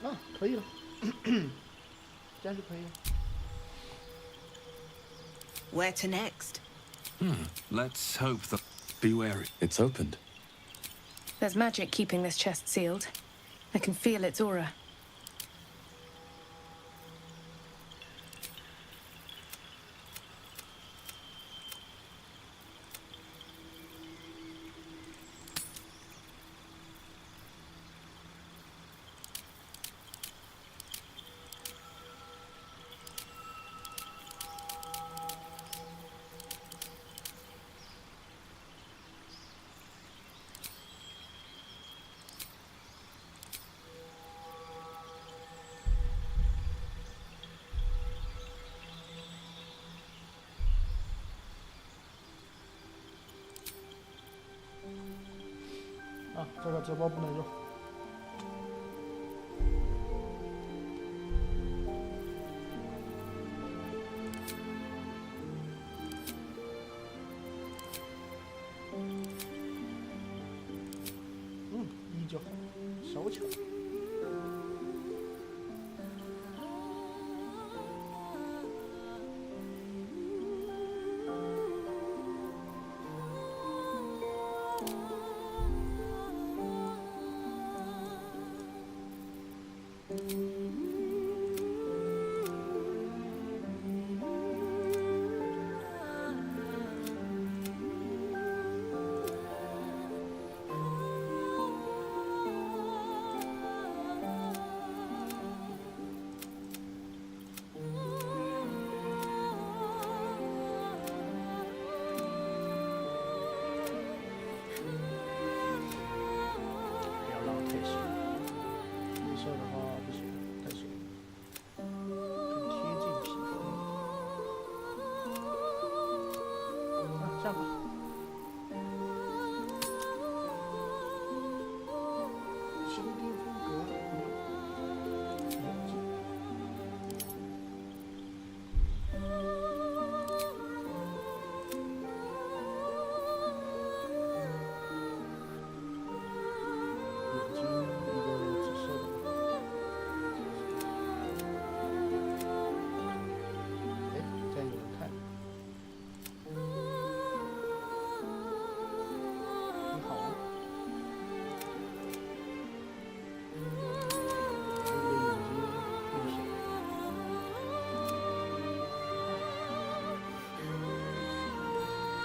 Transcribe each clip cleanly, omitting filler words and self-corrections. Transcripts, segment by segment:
啊，可以了，这样就可以了。Where to next? Let's hope that. Be wary. It's opened. There's magic keeping this chest sealed. I can feel its aura.啊，这个折包不能用。依旧收起来。不要浪费水，绿色的话不行，太水，更贴近皮肤。啊，这样吧。兄弟风格，眼睛一个紫色的。哎，这样有人看。你好啊。这个眼睛绿色。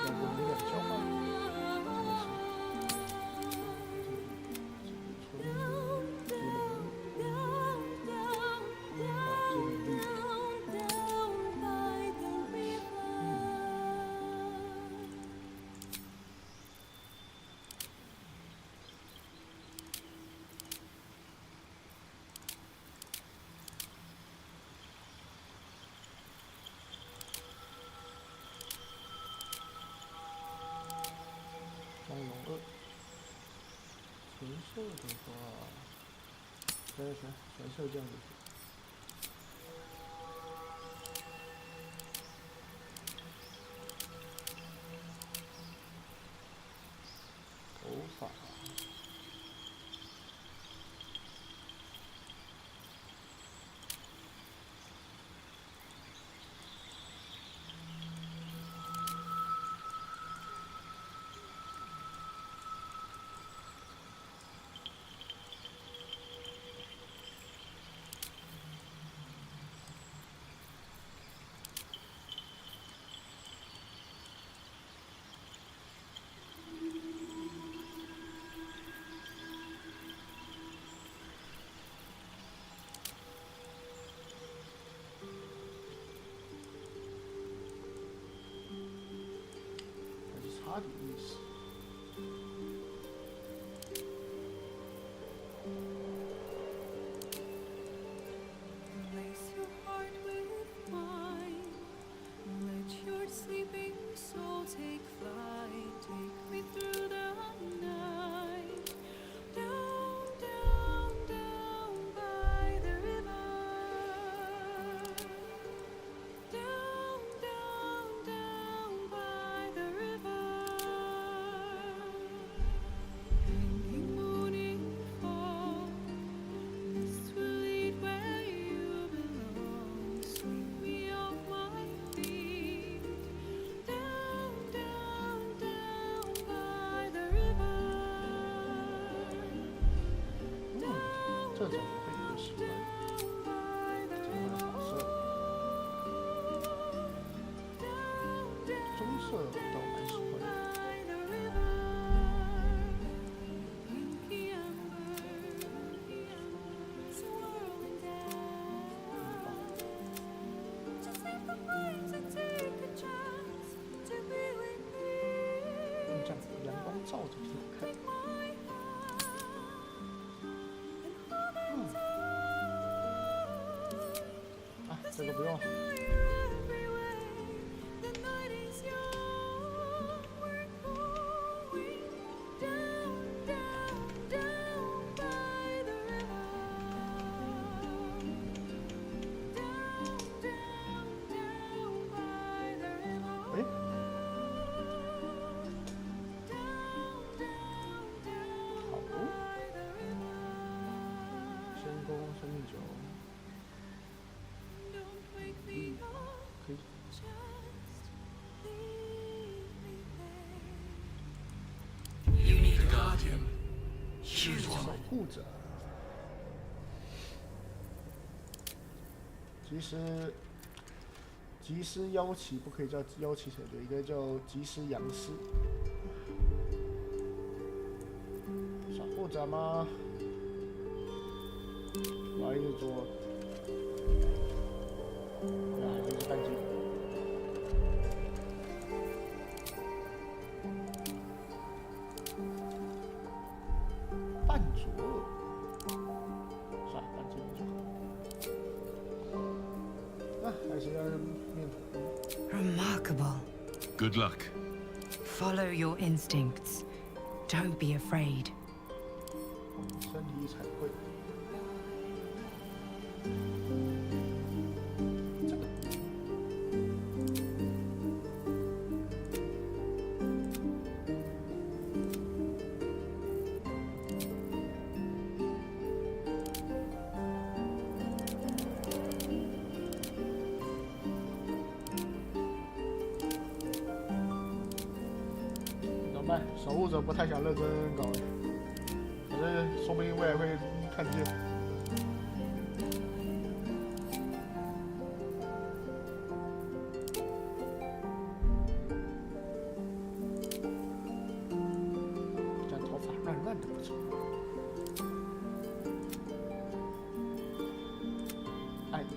两个能量交换。张龙2，纯色的话，行，纯色这样就行。头发。种我会比较喜欢，这个黄色，棕色倒蛮喜欢的。这样子阳光照着挺好看。这个不用。生命酒，可以。守护者，及时妖骑不可以叫妖骑才对，应该叫及时阳士。守护者吗？我要一直做，就是半斤。半左，算了，半斤就好。还是要面土。Remarkable. Good luck. Follow your instincts. Don't be afraid. 身体彩绘。守护者不太想认真搞，反正说不定未来会看见。这头发乱乱的不错。哎呀，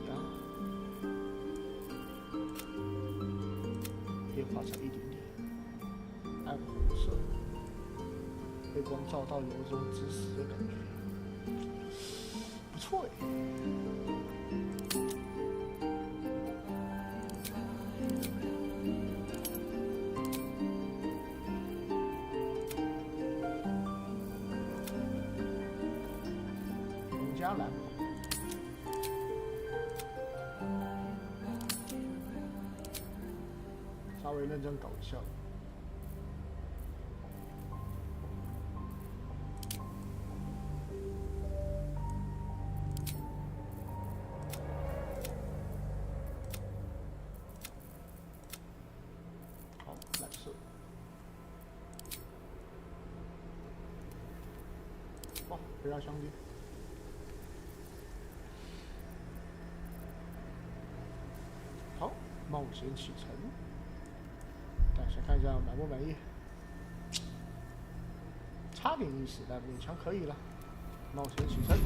变化成一点点。暗红色，被光照到有一种致死的感觉，不错哎。农家蓝，稍微认真搞一下。蓝色，哇，不要相机。好，冒险启程。但是看一下满不满意，差点意思，但勉强可以了。冒险启程。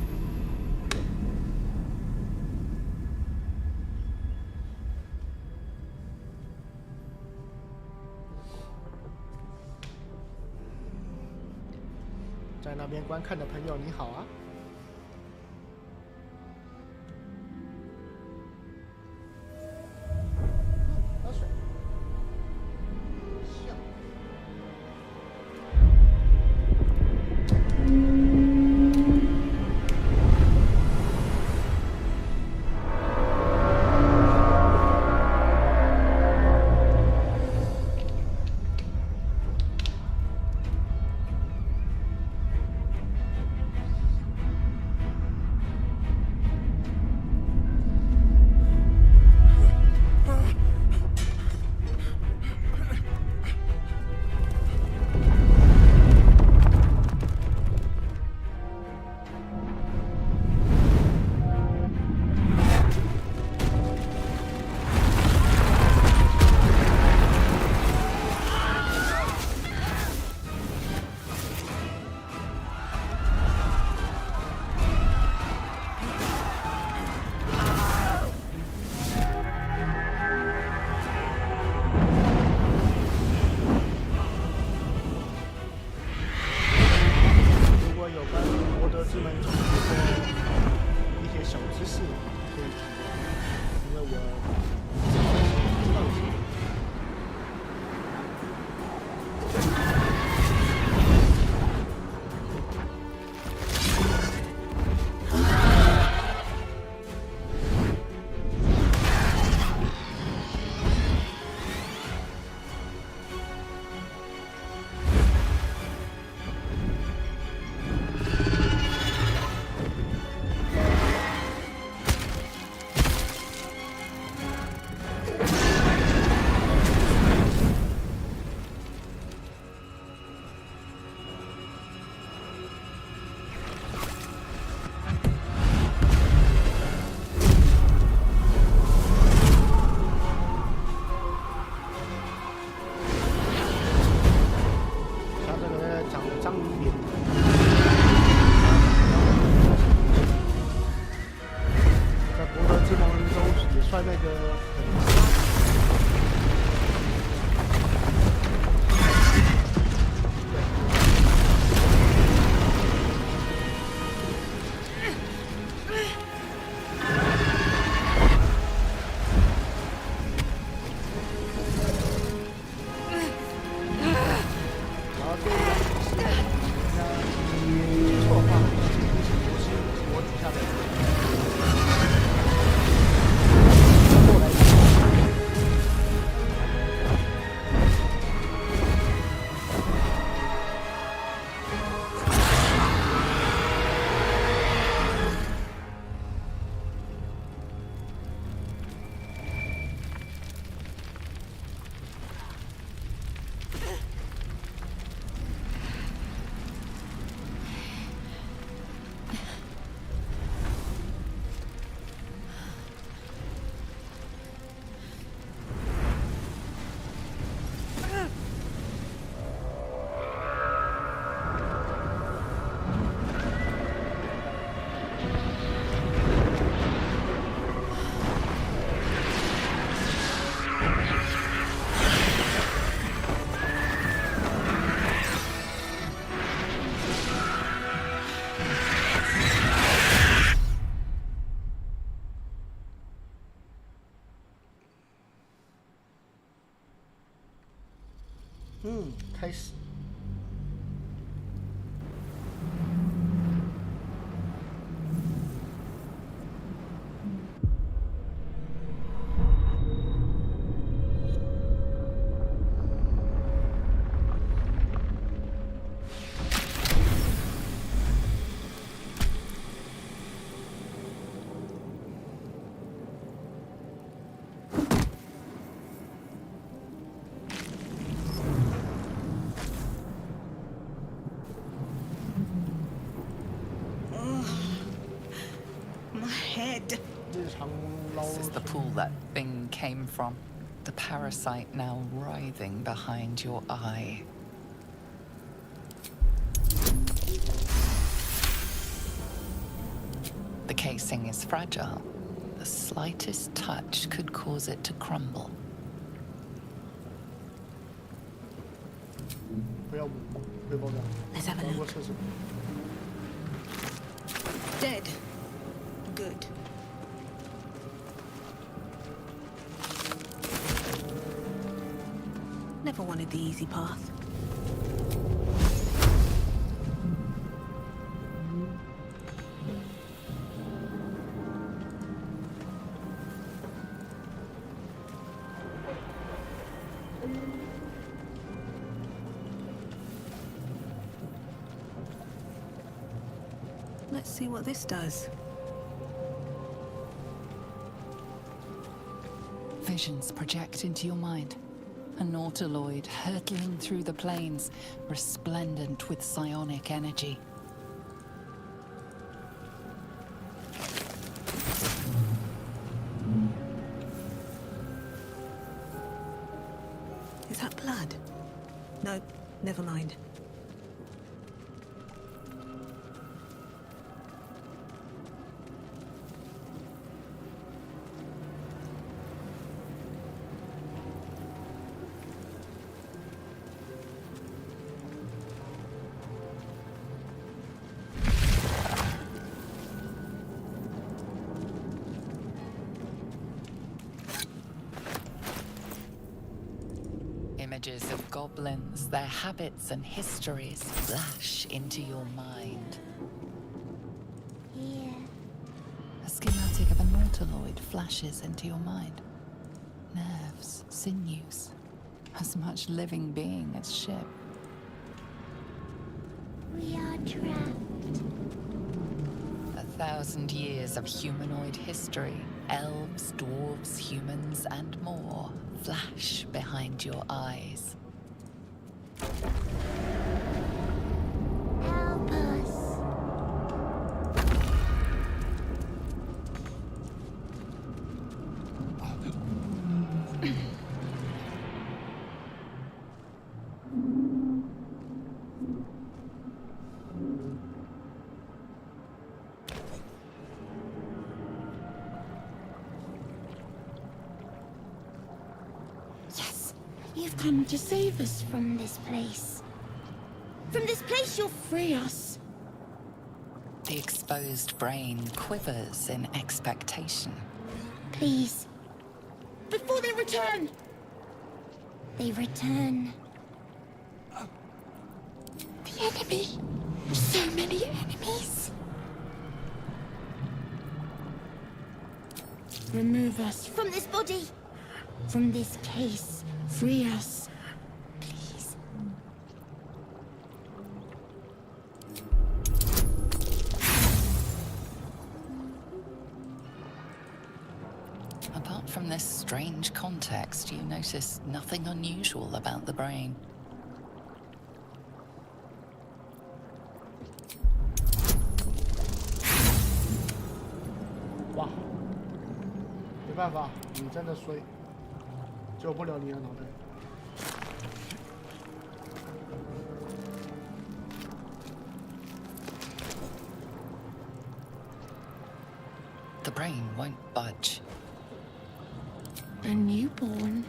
在那边观看的朋友，你好啊！喝水。笑。开始。This is the pool that thing came from. The parasite now writhing behind your eye. The casing is fragile. The slightest touch could cause it to crumble. 不要被爆炸。 Let's have a 我 look. 测试。 Dead. Good. Never wanted the easy path. Let's see what this does. Visions project into your mind. An nautiloid hurtling through the plains, resplendent with psionic energy. Is that blood? No, never mind. Images of goblins, their habits and histories flash into your mind. Here. A schematic of a nautiloid flashes into your mind. Nerves, sinews, as much living being as ship. We are trapped. 1,000 years of humanoid history, elves, dwarves, humans, and more flash behind your eyes. Help us. Yes, you've come to save us from this place. From this place, you'll free us. The exposed brain quivers in expectation. Please. Before they return. They return. The enemy. So many enemies. Remove us from this body. From this case. Free us. Please. Apart from this strange context, you notice nothing unusual about the brain. Wow. 没办法，你真的衰，救不了你的脑袋。 The brain won't budge. A newborn.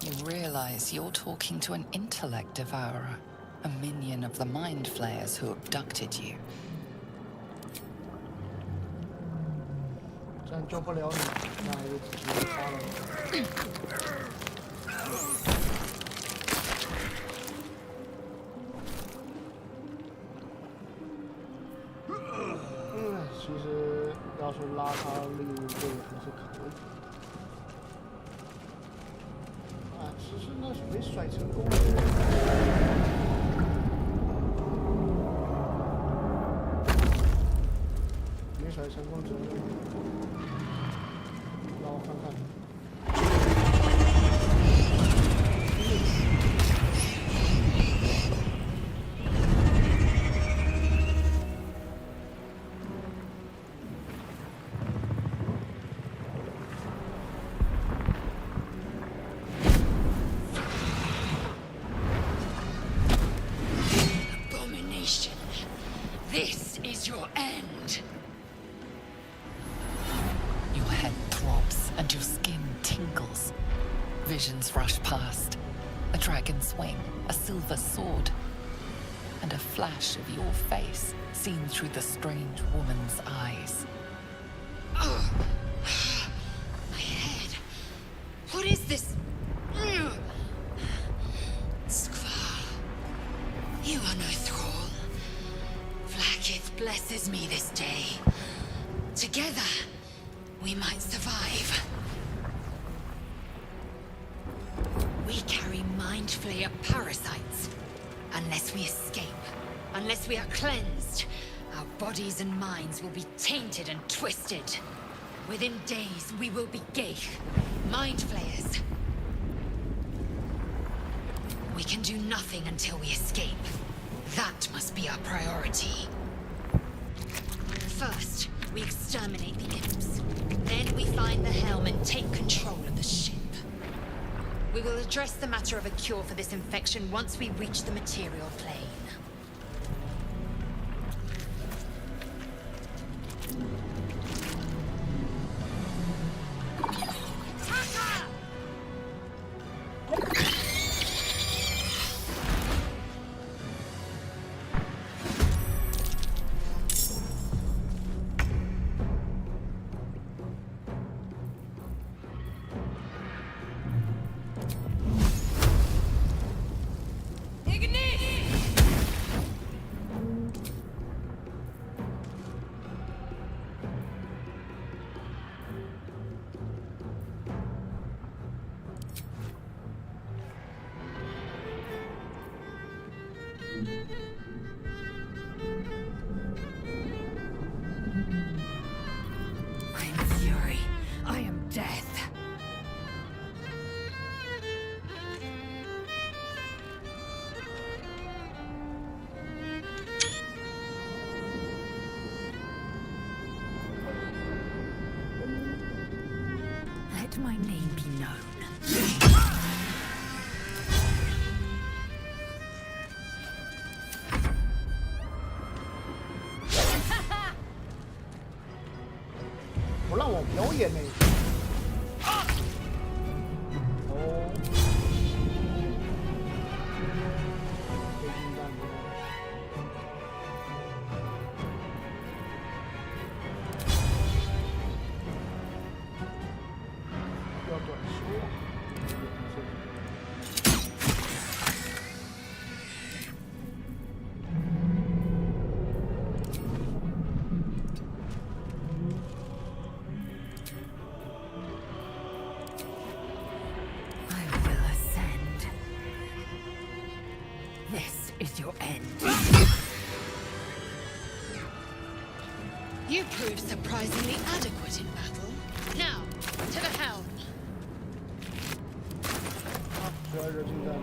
You realize you're talking to an intellect devourer, a minion of the mind flayers who abducted you. 既然救不了你，那还是直接杀了你。说拉他列入队伍还是可以。啊，其实那是没甩成功的。没甩成功之后，让我看看。 This is your end. Your head throbs and your skin tingles. Visions rush past. A dragon's wing, a silver sword, and a flash of your face seen through the strange woman's eyes. Oh, my head. What is this? Skvar, you are no thrall. Vlaakith blesses me this day. Together, we might survive. We carry mind flayer parasites. Unless we escape, unless we are cleansed, our bodies and minds will be tainted and twisted. Within days, we will be Geich, mind flayers. We can do nothing until we escape. That must be our priority. First, we exterminate the imps. Then we find the helm and take control of the ship. We will address the matter of a cure for this infection once we reach the material plane. Ignite! 不让我表演呢。哦，飞机弹的。要短修啊。 Is your end. You proved surprisingly adequate in battle. Now, to the helm. 主要热近战。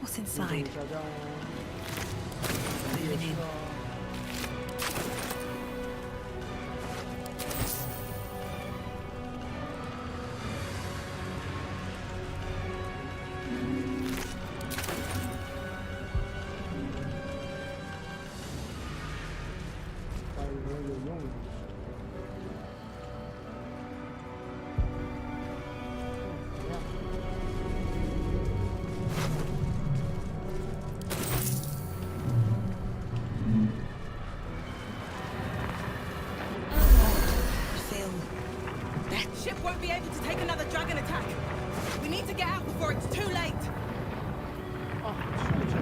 What's inside? Moving in. Ship won't be able to take another dragon attack. We need to get out before it's too late. 啊，出去。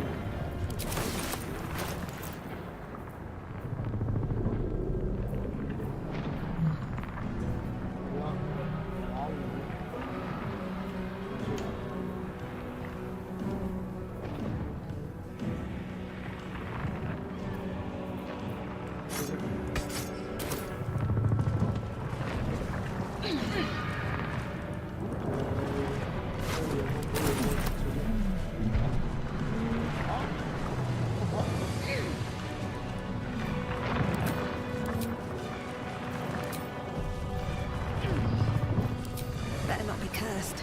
Better not be cursed.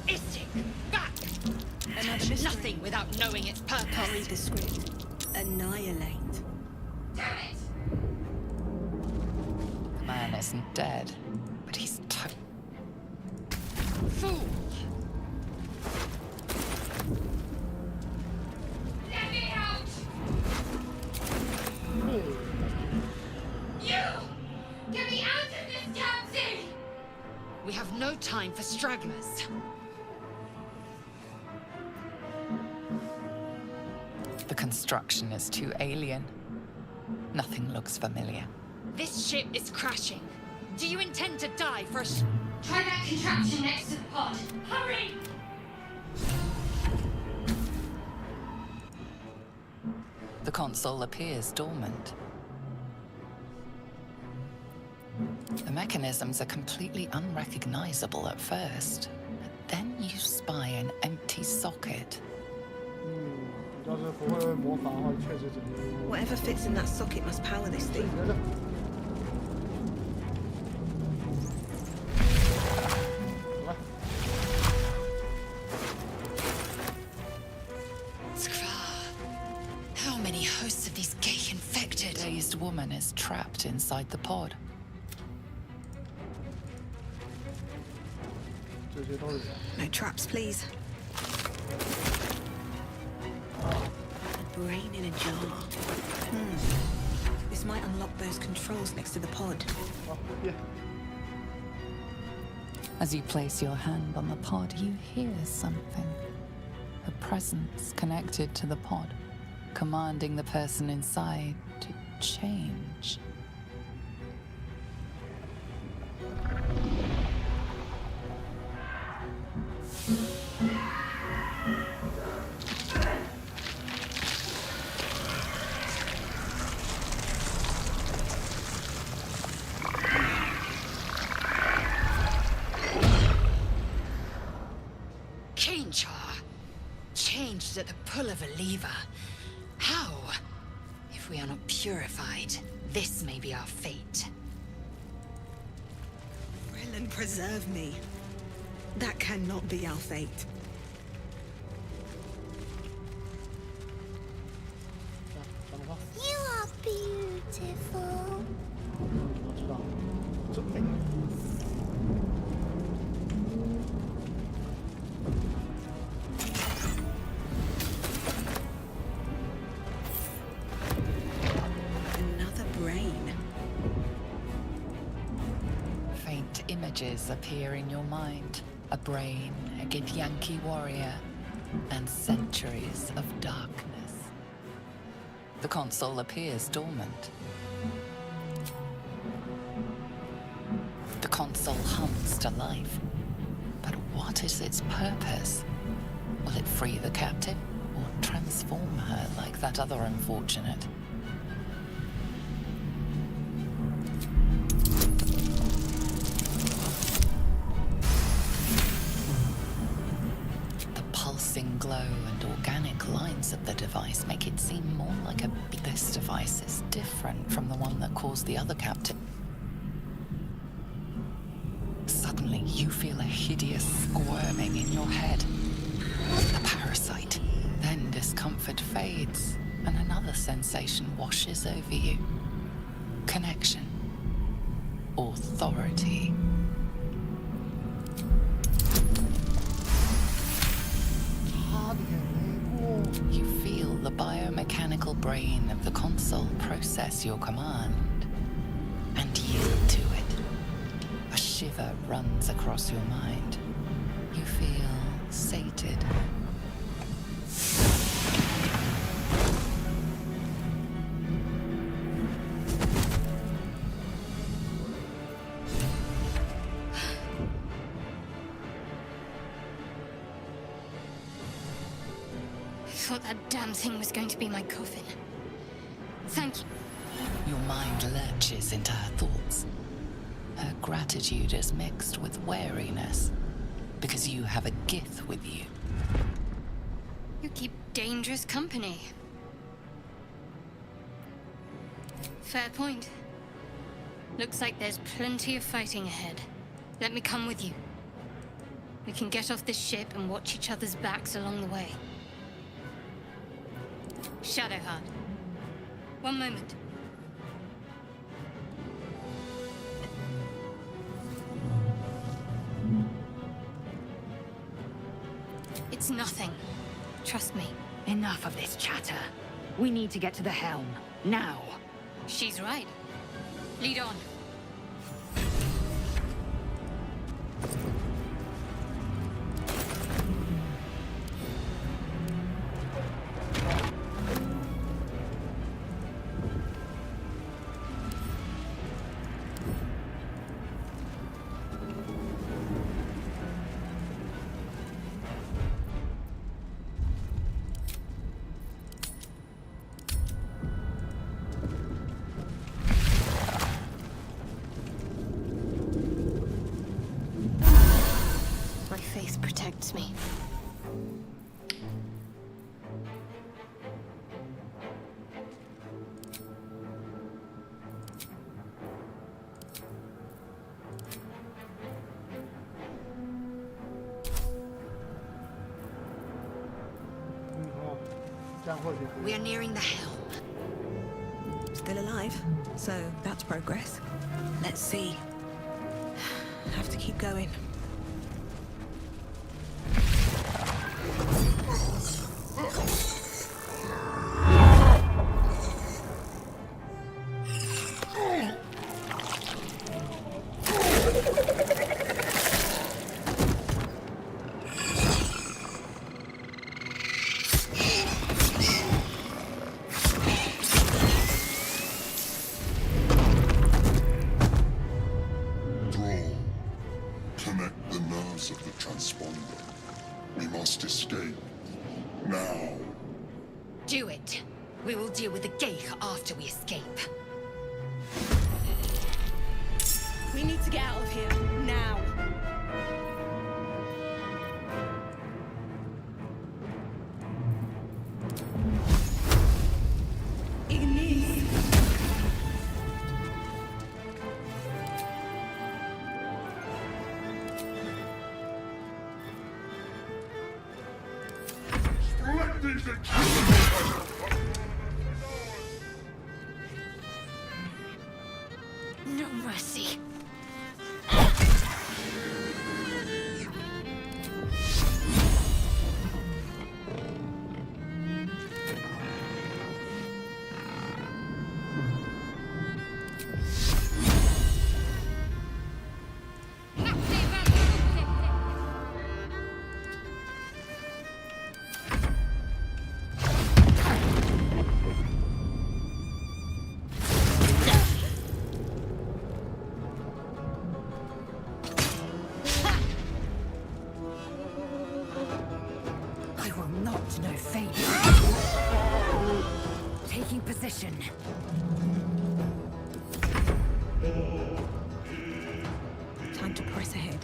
Istik, back! Another Touch mystery. nothing without knowing its Can't purpose. read the script. Annihilate. Damn it! The man isn't dead, but he's Fool! Let me out! You! Get me out of this damn thing! We have no time for stragglers. The construction is too alien. Nothing looks familiar. This ship is crashing. Do you intend to die for a Try that contraption next to the pod. Hurry! The console appears dormant. The mechanisms are completely unrecognizable at first, but then you spy an empty socket. 要是不会魔法的话，确实只能。 Whatever fits in that socket must power this thing. 别的。 How many hosts of these gay infected? Dazed woman is trapped inside the pod. 这些都有。 No traps, please. A brain in a jar. This might unlock those controls next to the pod. 好，耶。 As you place your hand on the pod, you hear something. A presence connected to the pod, commanding the person inside to change. Changed at the pull of a lever. How? If we are not purified, this may be our fate. Krillin, preserve me. That cannot be our fate. 长得高。 You are beautiful. 我知道。这哎。 Images appear in your mind. A brain, a Githyanki warrior, and centuries of darkness. The console appears dormant. The console hums to life. But what is its purpose? Will it free the captive, or transform her like that other unfortunate? Glow and organic lines of the device make it seem more like a... This device is different from the one that caused the other captive. Suddenly, you feel a hideous squirming in your head. A parasite. Then discomfort fades, and another sensation washes over you. Connection. Authority. You feel the biomechanical brain of the console process your command, and river runs across your mind. You feel sated. I thought that damn thing was going to be my coffin. Thank you. Your mind lurches into her thoughts. Her gratitude is mixed with wariness, because you have a Gith with you. You keep dangerous company. Fair point. Looks like there's plenty of fighting ahead. Let me come with you. We can get off this ship and watch each other's backs along the way. Shadowheart. One moment. It's nothing. Trust me. Enough of this chatter. We need to get to the helm. Now. She's right. Lead on. My faith protects me. We are nearing the helm. Still alive, so that's progress. Let's see. Have to keep going. Connect the nerves of the transponder. We must escape. Now. Do it. We will deal with the Geich after we escape. We need to get out of here, now. Ignis. Let these accusers. No mercy. I will not know fate. Taking position. Time to press ahead.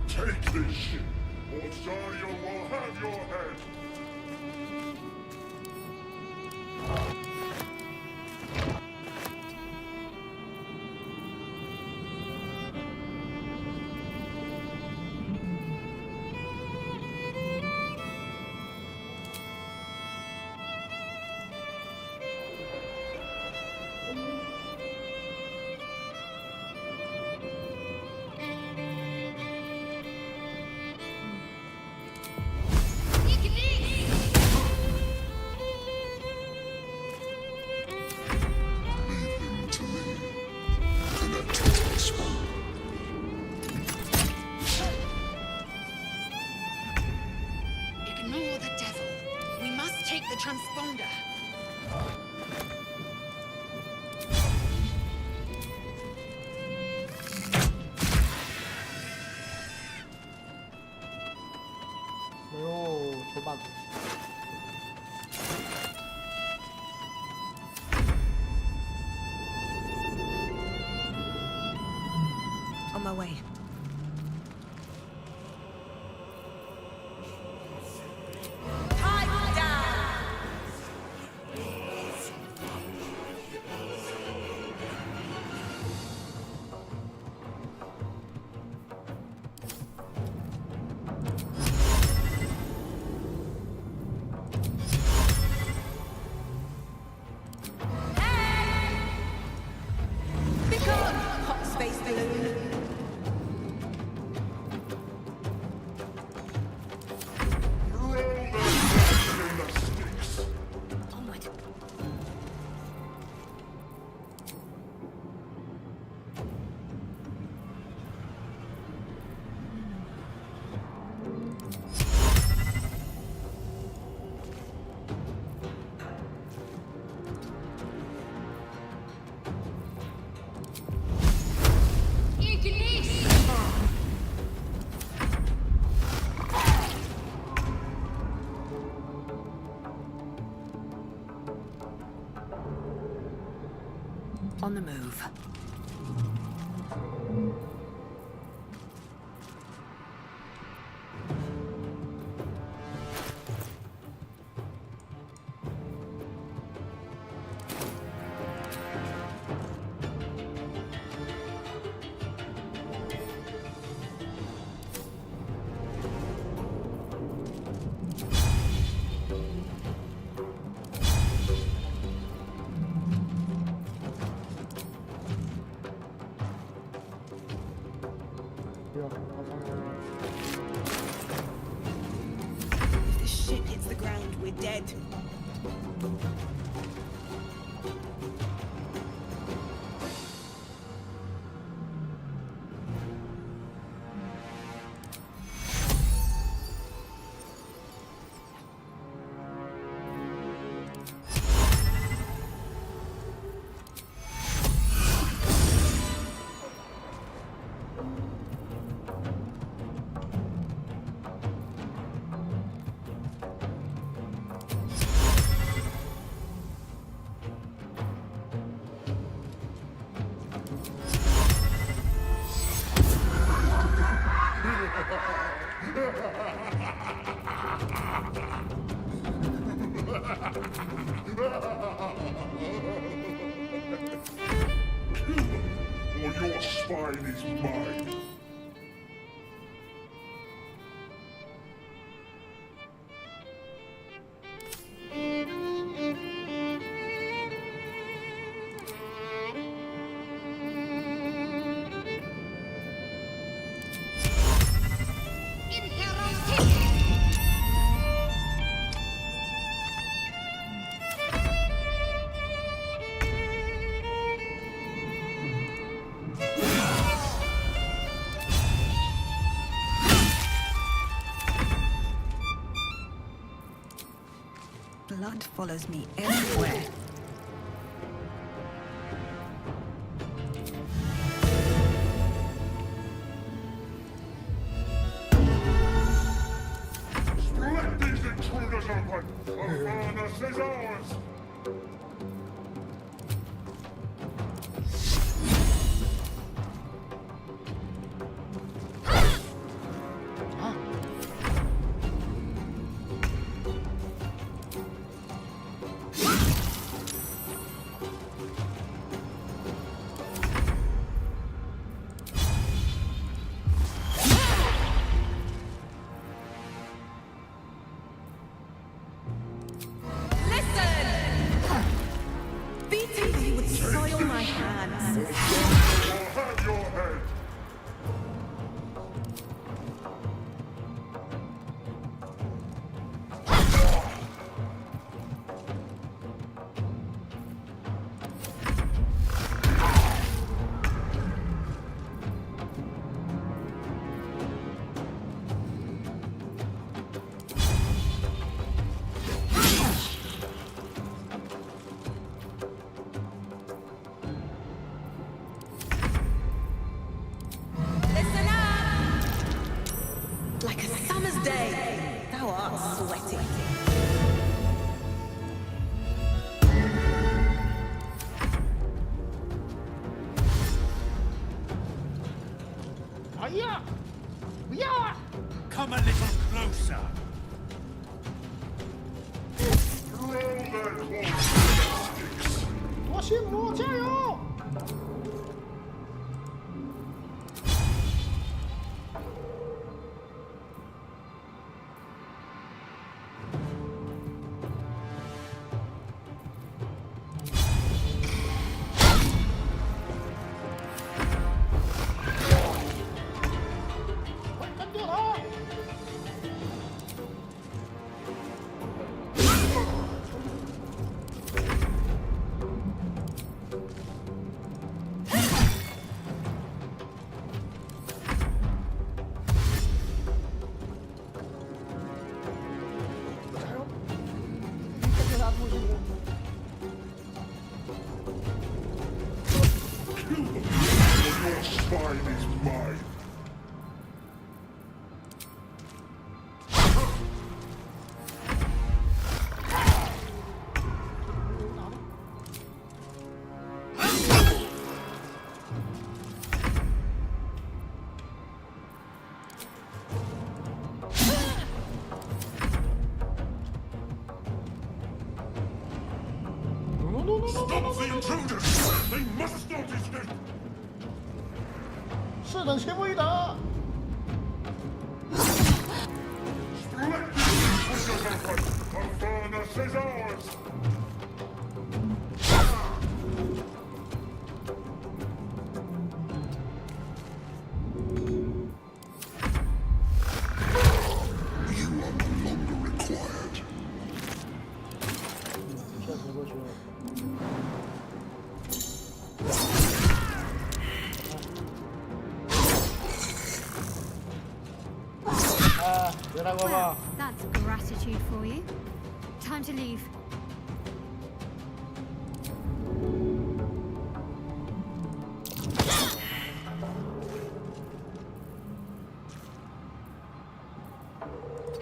Take this ship, or Zarya will have your head. transponder. 哎呦，球棒！ On my way. Hot space balloon. Onward. On the move. If the ship hits the ground, we're dead. Or your spine is mine. Blood follows me everywhere. Let these intruders open! Avernus is ours! Soil my hands. I'll have your head! start sweating. 哎呀，不要啊！ Come a little closer. Throw their claws. 多心魔，加油！ 快干掉他！ Your spine is mine. 是的，切不一打。 Avernus is ours! You are no longer required. 下次过去了。啊，别来过吧。 That's gratitude for you. Time to leave.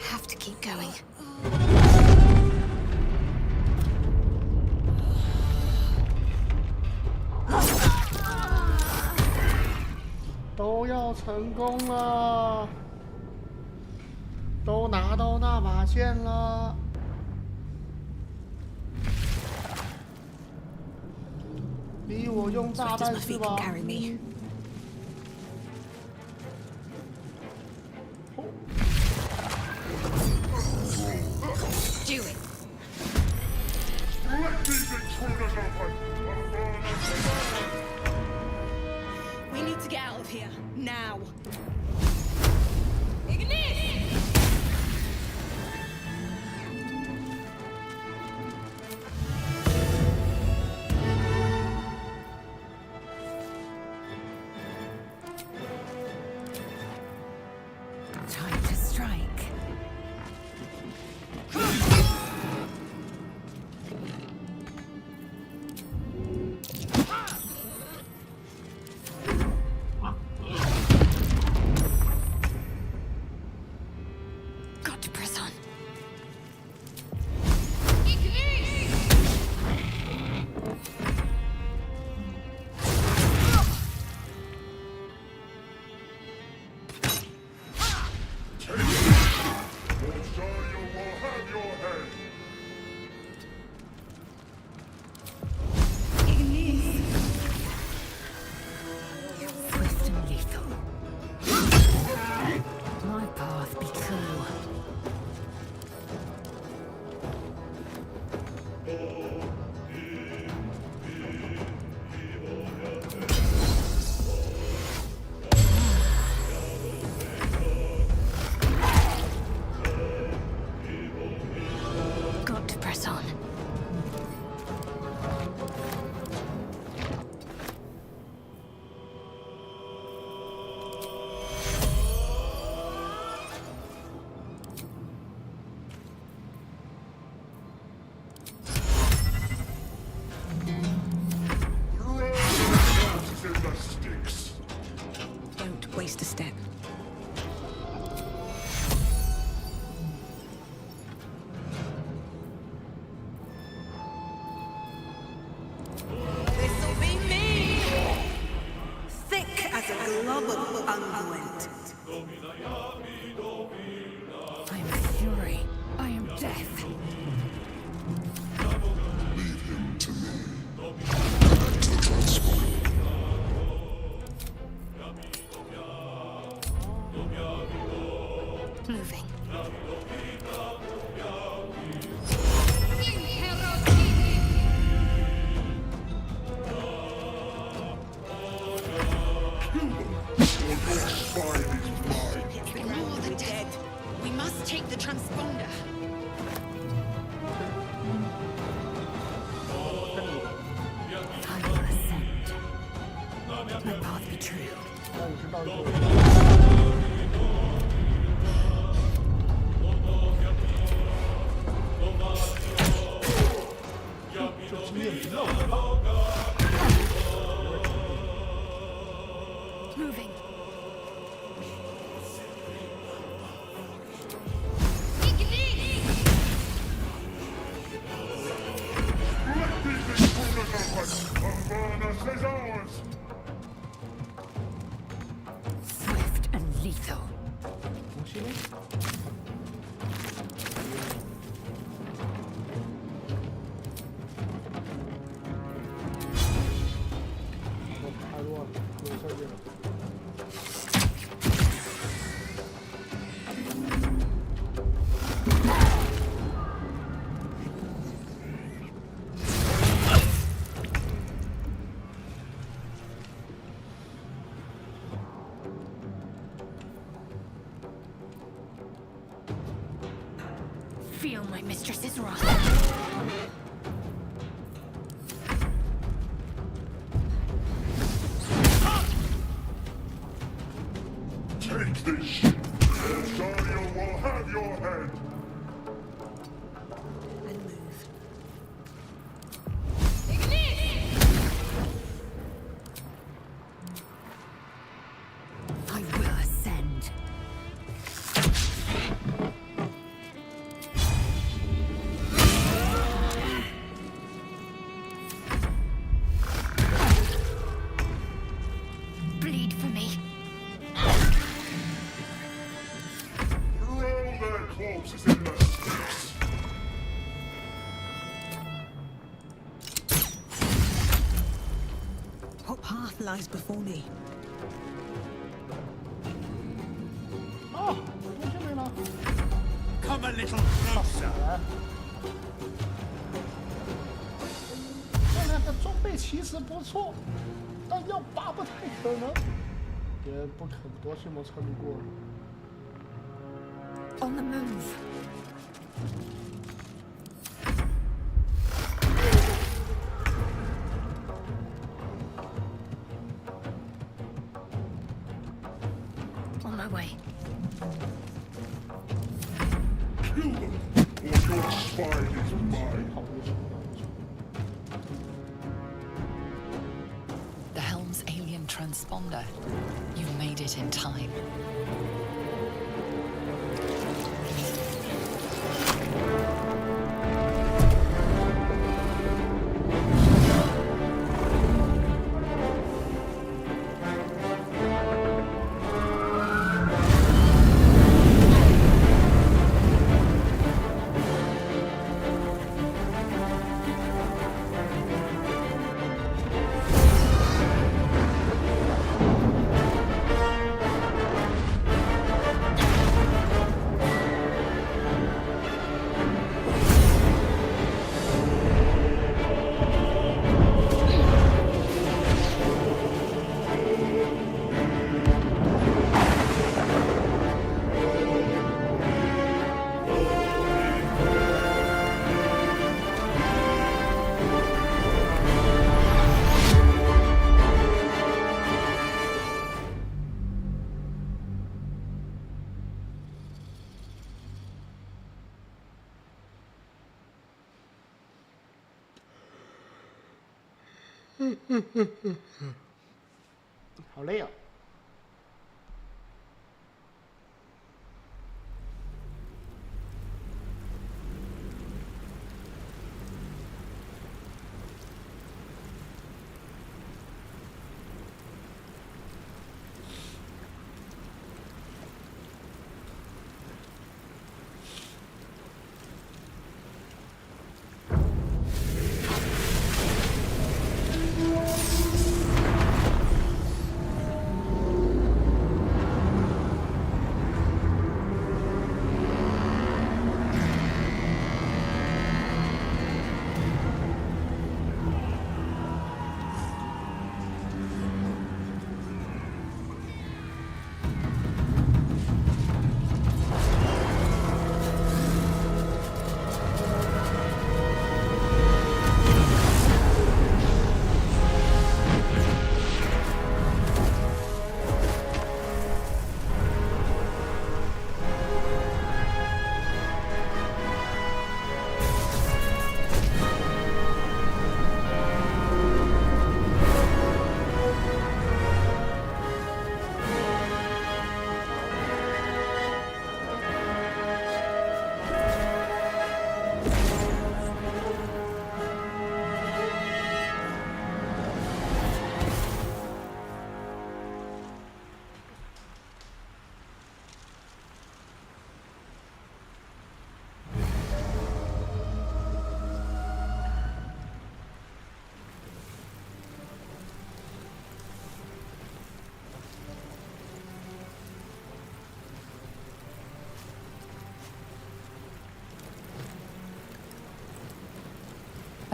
Have to keep going. 都要成功了，都拿到那把剑了。逼我用炸弹是吧？ carry me. Do it. Let these intruders open! Avernus is ours! We need to get out of here now. Time to strike. Got to press on. Rosario will have your head! Swift and lethal. My path be clear. Got to press on. Avernus in the sticks! Don't waste a step. Moving. Ignore the dead. We must take the transponder. I will ascend. My path be true. 那你知道就经验值了。 Moving. is ours! Swift and lethal. 东西呢？我太弱了，有事儿了。 Feel my mistress's wrath. Take this shit! Dario will have your head! And move. I will ascend. Bleed for me. Roll their corpses in the sticks! What path lies before me? 啊，东西没了。 Come a little closer. 这两个装备其实不错，但要拔不太可能，也不可多去没穿过。 On the move. On my way. Kill them, or your spine is mine! 好危险！ The Helm's alien transponder. You made it in time. Mm. 好累啊！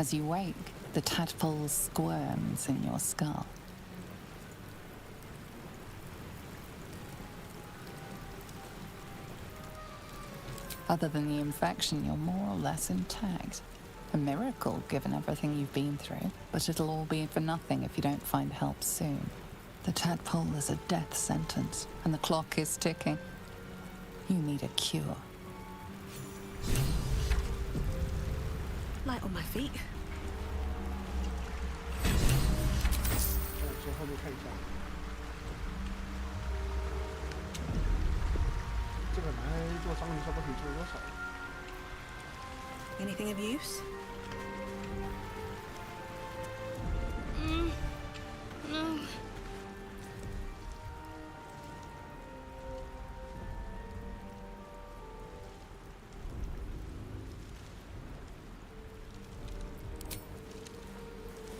As you wake, the tadpole squirms in your skull. Other than the infection, you're more or less intact. A miracle, given everything you've been through, but it'll all be for nothing if you don't find help soon. The tadpole is a death sentence, and the clock is ticking. You need a cure. Light on my feet. 从后面看一下，这个来做章鱼烧可以做多少？ Anything of use? No.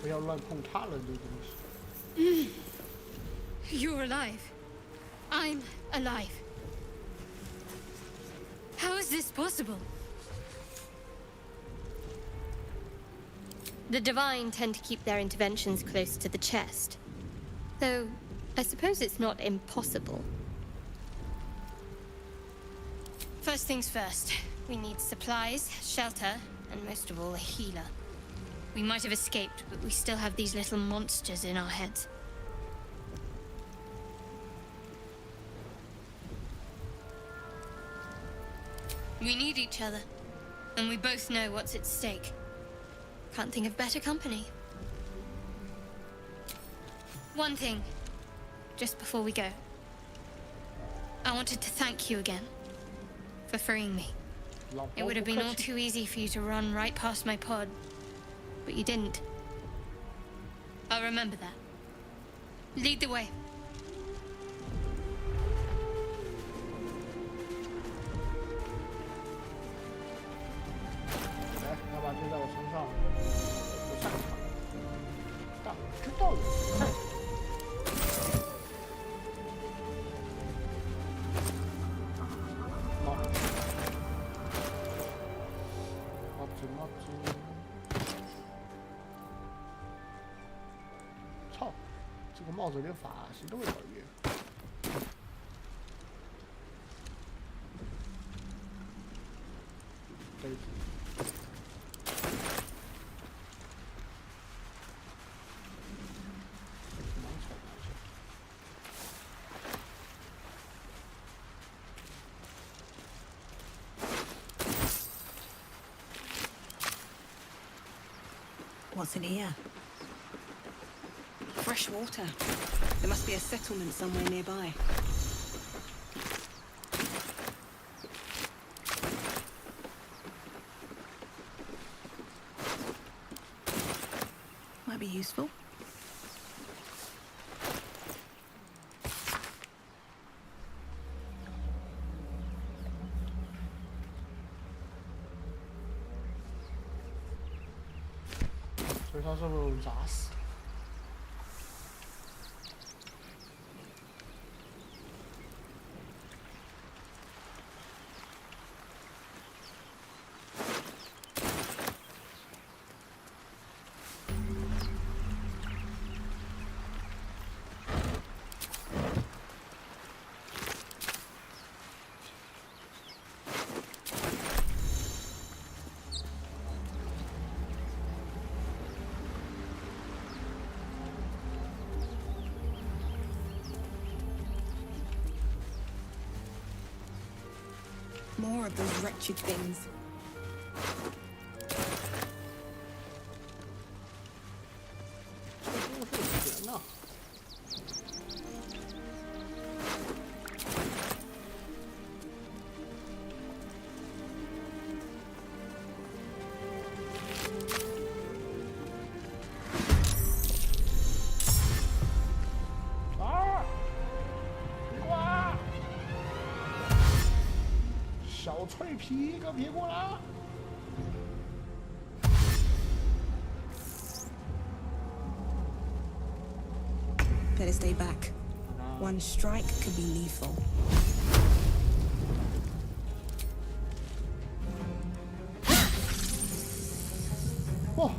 不要乱碰他人的东西。 You're alive. I'm alive. How is this possible? The Divine tend to keep their interventions close to the chest. Though, I suppose it's not impossible. First things first. We need supplies, shelter, and most of all, a healer. We might have escaped, but we still have these little monsters in our heads. We need each other, and we both know what's at stake. Can't think of better company. One thing, just before we go. I wanted to thank you again for freeing me. It would have been all too easy for you to run right past my pod, but you didn't. I'll remember that. Lead the way. 来，那把就在我身上，不擅长，但我知道你不擅长。好，帽子。操，这个帽子连发型都没搞定。杯子。 What's in here? Fresh water. There must be a settlement somewhere nearby. Might be useful. 所以他是不是砸死？ More of those wretched things. Ah! 小脆皮，给我别过来！ Better stay back. One strike could be lethal. 哇，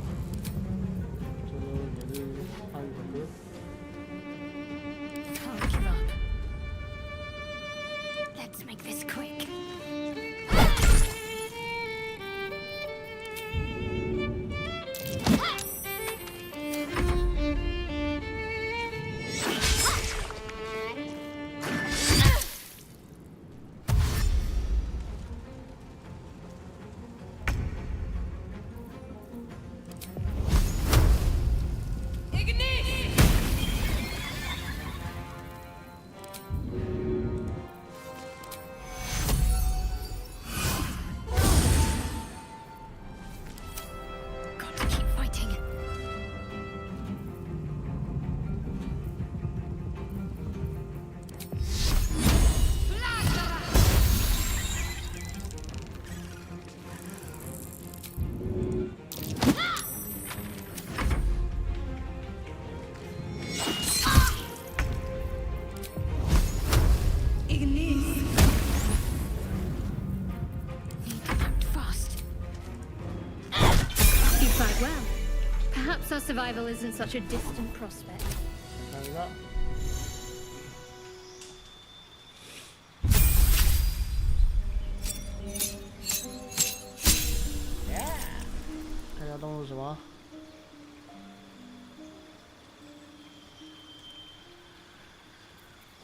survival isn't such a distant prospect. 看一下。看一下动物是什么？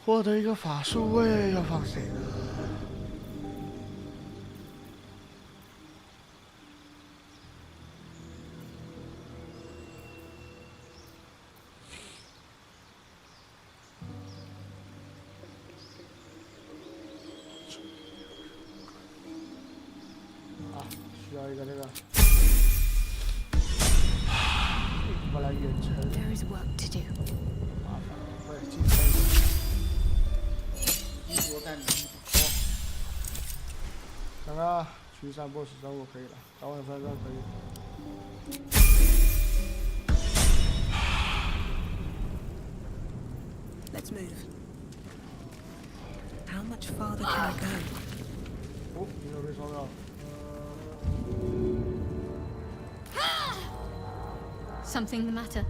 获得一个法术位，要放谁呢？啊，需要一个这个。过来远程。There is work to do. 麻烦，不是进城。衣服我看你衣服多。看看，驱散BOSS任务可以了，召唤分身可以。Let's move. How much farther can I go? 哦，你有被烧到。Something the matter?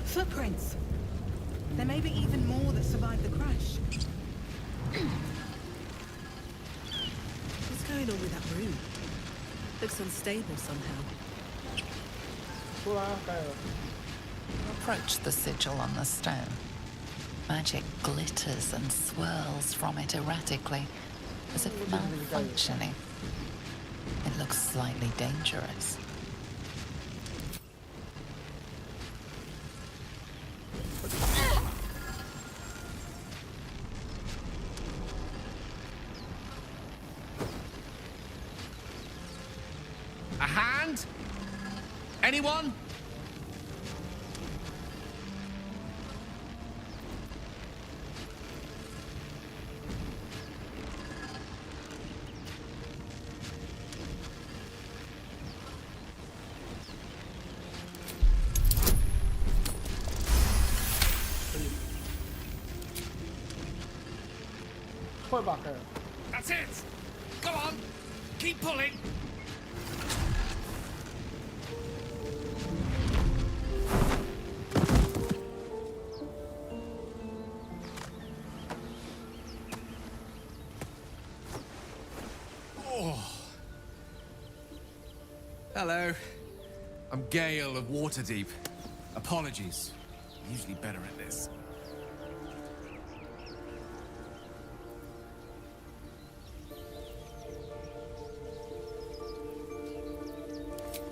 Footprints. There may be even more that survived the crash. What's going on with that room? Looks unstable somehow. Approach the sigil on the stone. Magic glitters and swirls from it erratically, as if malfunctioning. It looks slightly dangerous. A hand? Anyone? That's it! Go on! Keep pulling! Hello. I'm Gale of Waterdeep. Apologies. I'm usually better at this.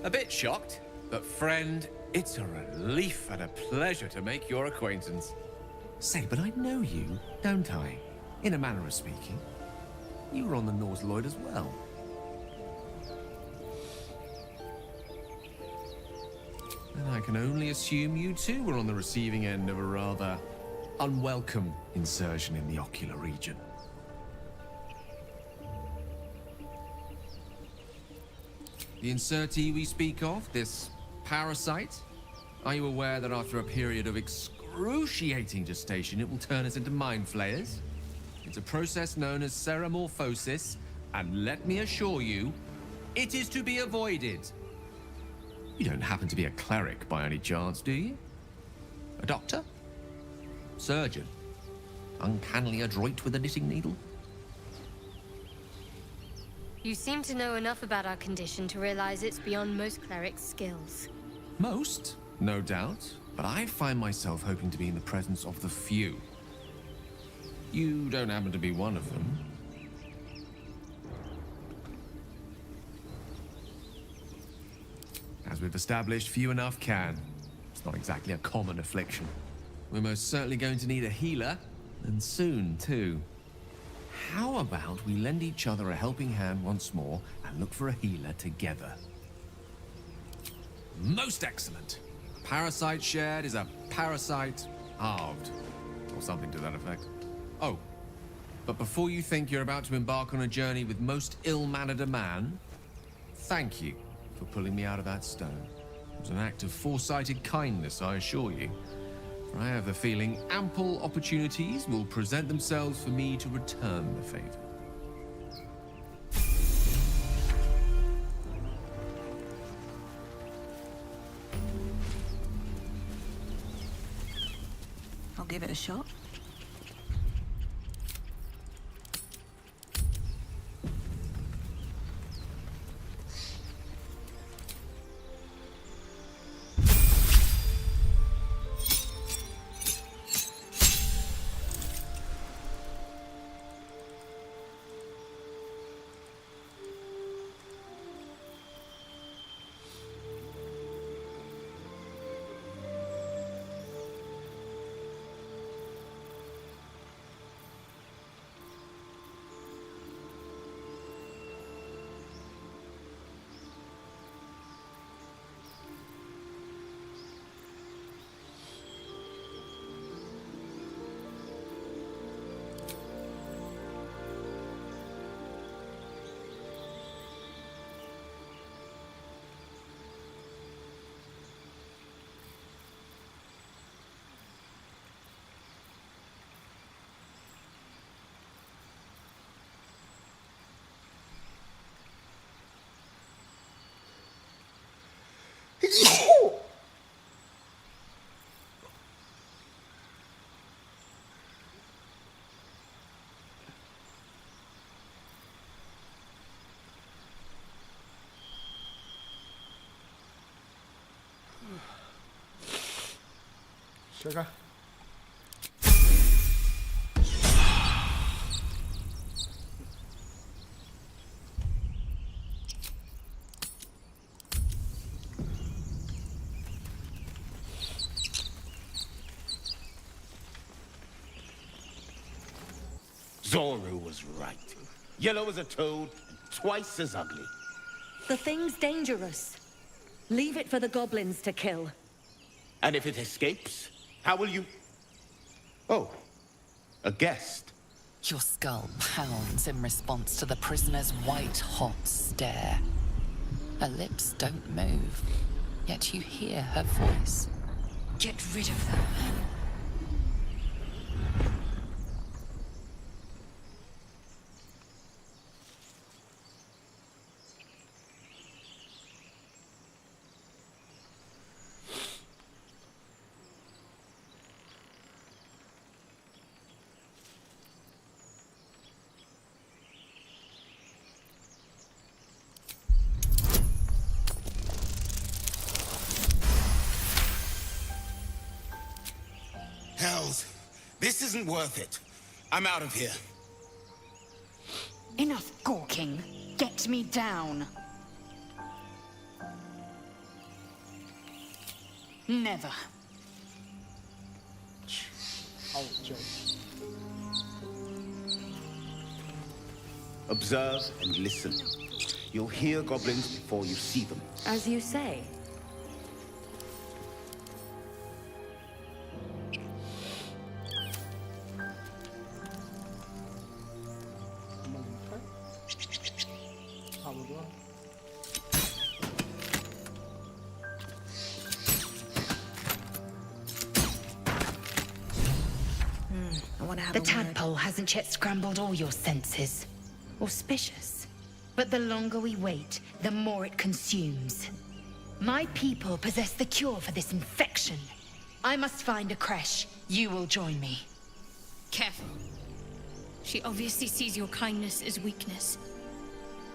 A bit shocked, but friend, it's a relief and a pleasure to make your acquaintance. Say, but I know you, don't I? In a manner of speaking. You were on the Norse Lloyd as well. And I can only assume you too were on the receiving end of a rather unwelcome insertion in the ocular region. The insertee we speak of, this parasite, are you aware that after a period of excruciating gestation, it will turn us into mind flayers? It's a process known as ceramorphosis, and let me assure you, it is to be avoided. You don't happen to be a cleric by any chance, do you? A doctor? Surgeon? Uncannily adroit with a knitting needle? You seem to know enough about our condition to realize it's beyond most clerics' skills. Most, no doubt, but I find myself hoping to be in the presence of the few. You don't happen to be one of them. As we've established, few enough can. It's not exactly a common affliction. We're most certainly going to need a healer, and soon, too. How about we lend each other a helping hand once more and look for a healer together? Most excellent. A parasite shared is a parasite halved. Or something to that effect. Oh, but before you think you're about to embark on a journey with most ill-mannered a man, thank you for pulling me out of that stone. It was an act of foresighted kindness, I assure you. For I have a feeling ample opportunities will present themselves for me to return the favor. I'll give it a shot. Sugar. Zoru was right. Yellow as a toad, and twice as ugly. The thing's dangerous. Leave it for the goblins to kill. And if it escapes, how will you... Oh, a guest. Your skull pounds in response to the prisoner's white-hot stare. Her lips don't move, yet you hear her voice. Get rid of them. Hells, this isn't worth it. I'm out of here. Enough gawking. Get me down. Never. Observe and listen. You'll hear goblins before you see them. As you say. The tadpole hasn't yet scrambled all your senses. Auspicious. But the longer we wait, the more it consumes. My people possess the cure for this infection. I must find a creche. You will join me. Careful. She obviously sees your kindness as weakness.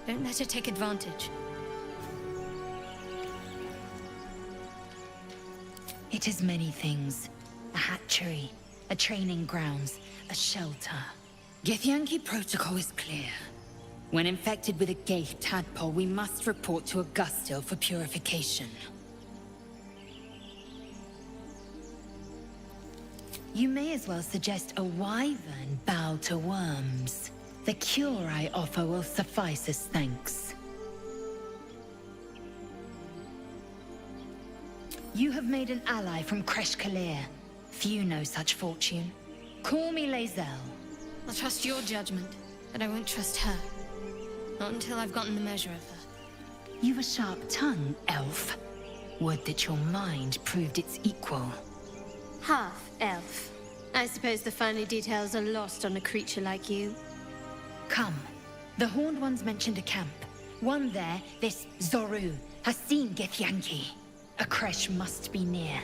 Don't let her take advantage. It is many things. A hatchery, a training grounds, a shelter. Githyanki protocol is clear. When infected with a gay tadpole, we must report to Augustil for purification. You may as well suggest a wyvern bow to worms. The cure I offer will suffice as thanks. You have made an ally from Kresh Kalir. Few know such fortune. Call me Lae'zel. I'll trust your judgment, but I won't trust her. Not until I've gotten the measure of her. You've a sharp tongue, elf. Would that your mind proved its equal. Half-elf. I suppose the finer details are lost on a creature like you. Come. The Horned Ones mentioned a camp. One there, this Zoru, has seen Githyanki. A Kresh must be near.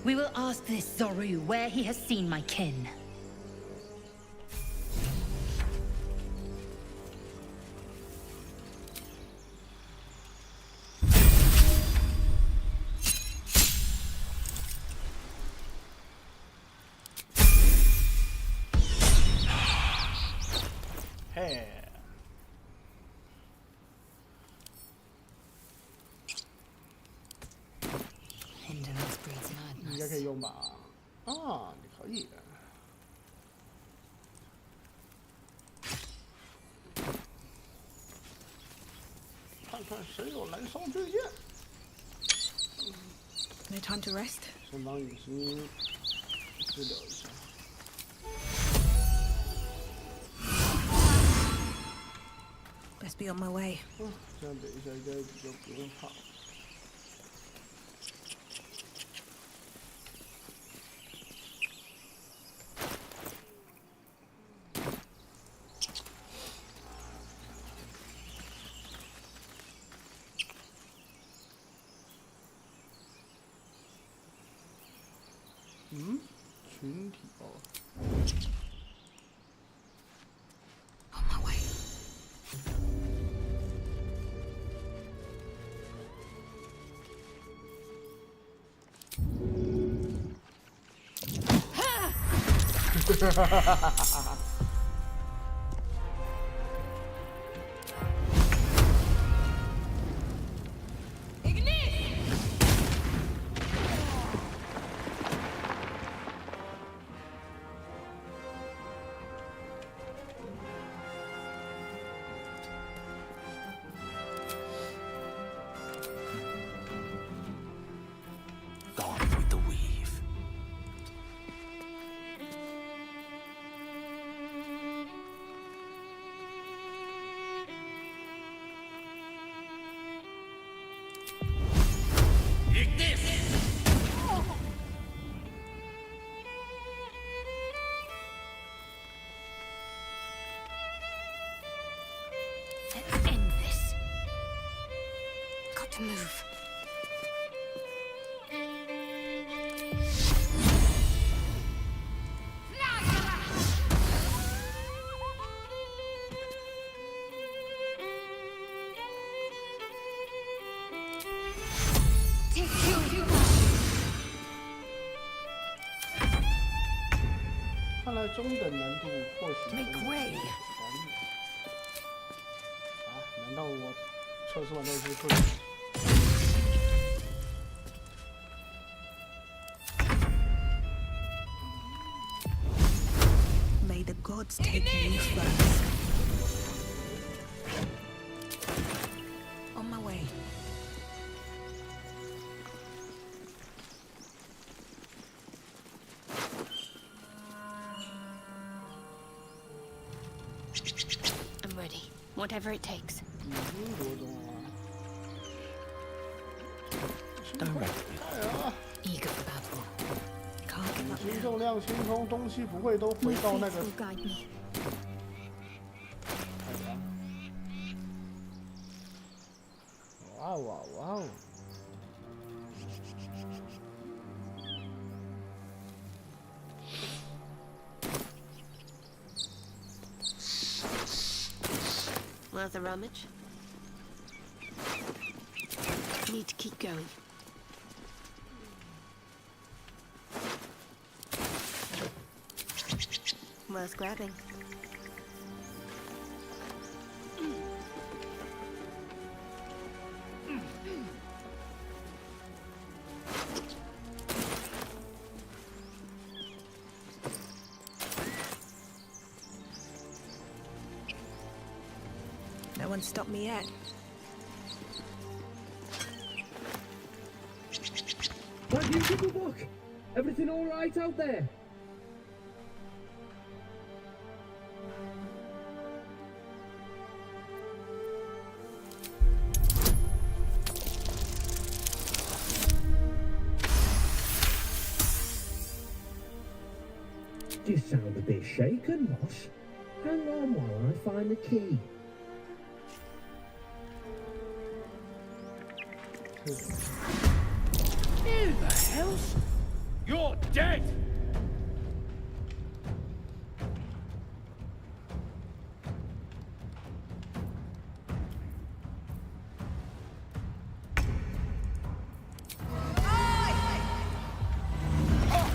We will ask this Zoru where he has seen my kin. Hey. 应该可以用吧？啊，你可以。看看谁有燃烧巨剑。No time to rest. 先帮陨石治疗一下。 Best be on my way. 这样等一下应该比较不用怕。嗯，群体哦。 On my way. Gone with the weave. Let's end this. Got to move. Take you. 看来中等难度或许 Make way. 啊？难道我测试完之后就退？ May the gods take you first. On my way. I'm ready. Whatever it takes. 已经多钟了。 Eager for battle. Can't give up 行 now. 动量清空，东西不会都回到那个。 will guide me. 哇哇哇哦！ Worth a rummage? Need to keep going. Worth grabbing. one stop me yet. Thank you, Triple Everything all right out there? You sound a bit shaken, Moss. Hang on while I find the key. Who the hell's... You're dead!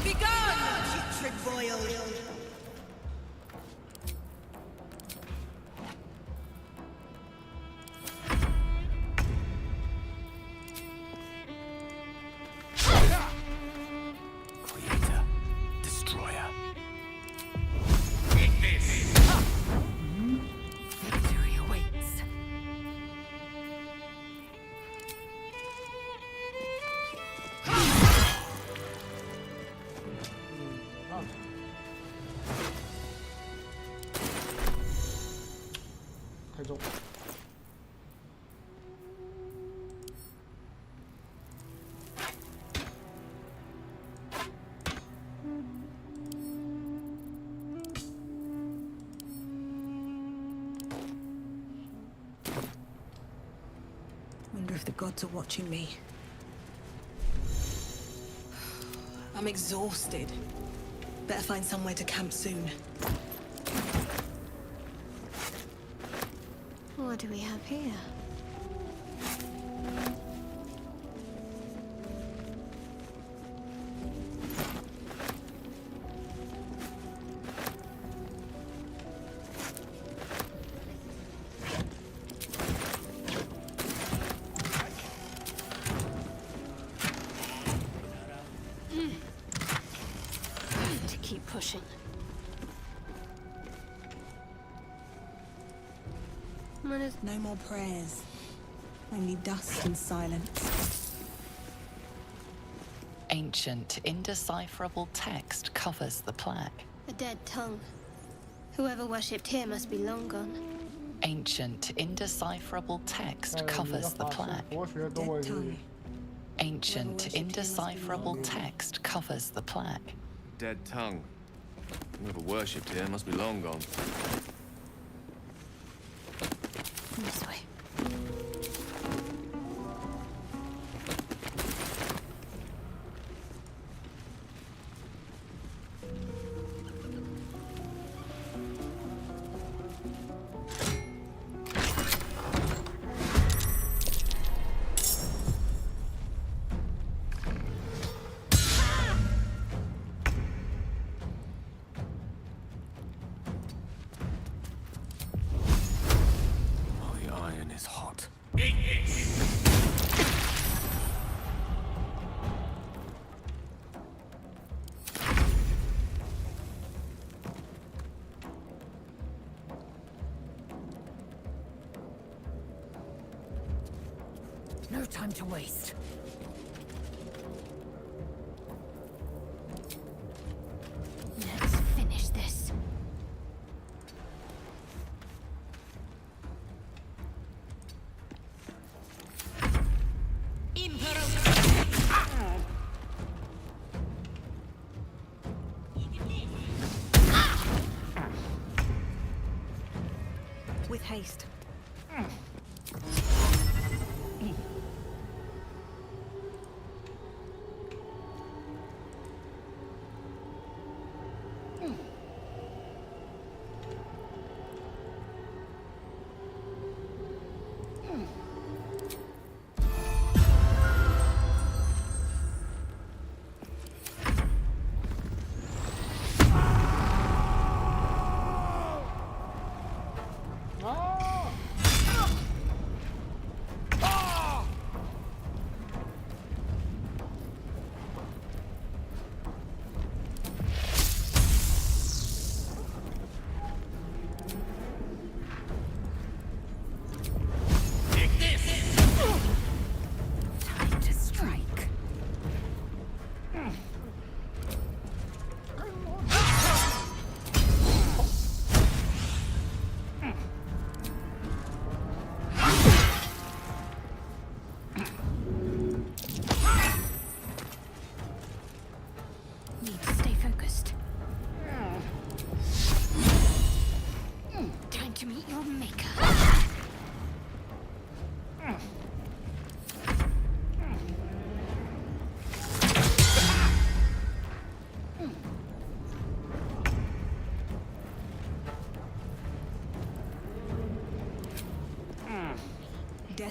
Be gone, putrid boil! Creator, destroyer. Victory awaits. Wonder if the gods are watching me. I'm exhausted. Better find somewhere to camp soon. What do we have here? To keep pushing. No more prayers. Only dust and silence. Ancient, indecipherable text covers the plaque. A dead tongue. Whoever worshipped here must be long gone. Ancient, indecipherable text covers the plaque. Dead tongue. Ancient, indecipherable text covers the plaque. Dead tongue. Whoever worshipped here must be long gone. This way. No time to waste. Let's finish this. With haste.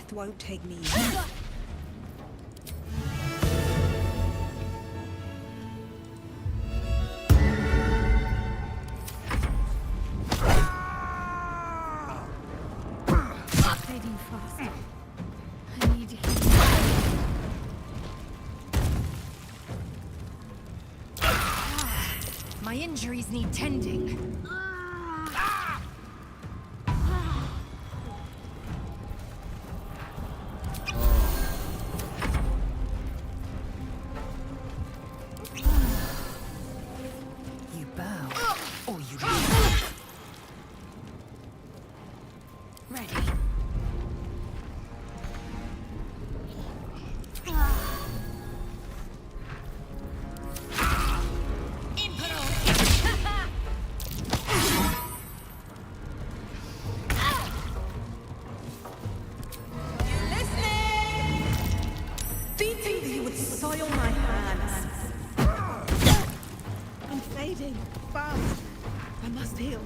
path won't take me. Fading fast. I need you. My injuries need tending. You bow, or you Ready. beating thee would soil my hands. I'm fading fast. I must heal.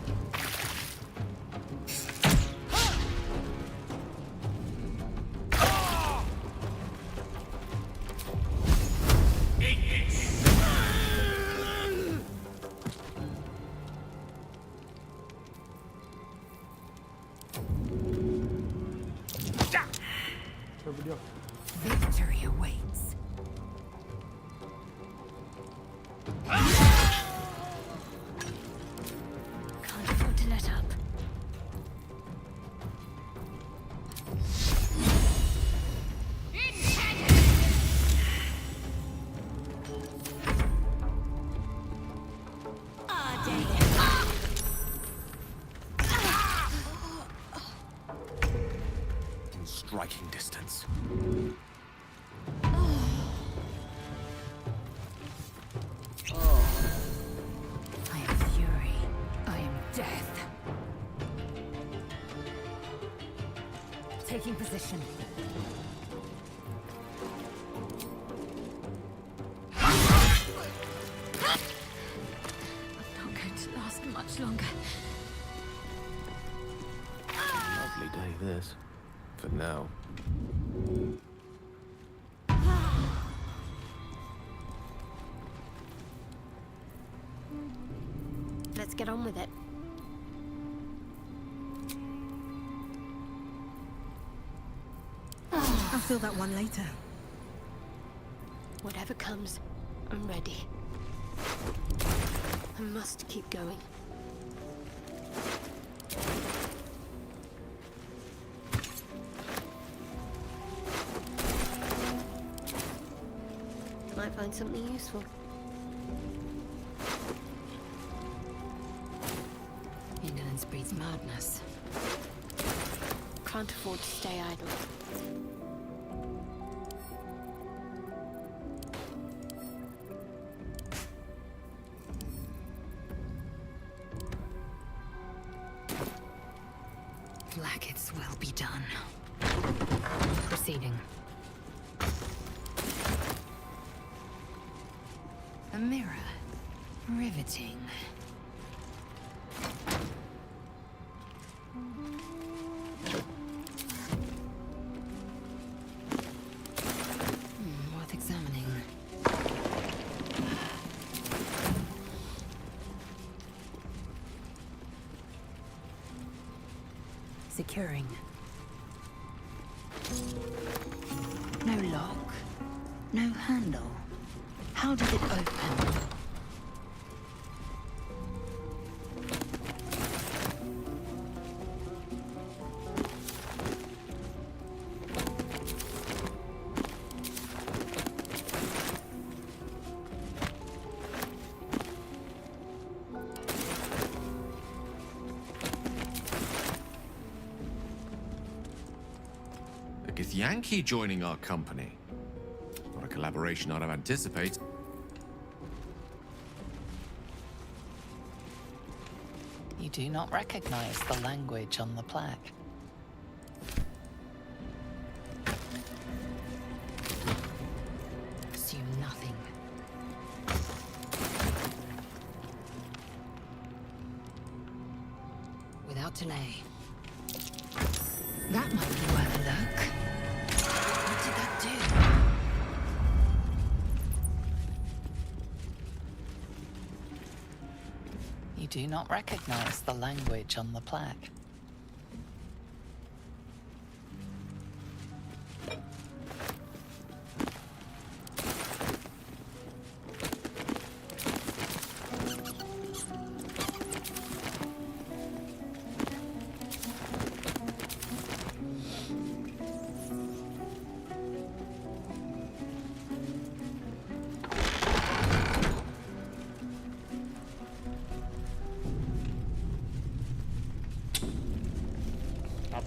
Victory awaits. Can't afford to let up. In striking distance. I am fury. I am death. Taking position. I'm not going to last much longer. Lovely day, this. For now. Let's get on with it. I'll fill that one later. Whatever comes, I'm ready. I must keep going. Might find something useful. Indolence breeds madness. Can't afford to stay idle. Black its will be done. Proceeding. A mirror. Riveting. Worth examining. Securing. No lock, no handle. How did it open? A Githyanki joining our company. Not a collaboration I'd have anticipated. You do not recognize the language on the plaque. Assume nothing. Without delay. That might be worth a look. do not recognize the language on the plaque.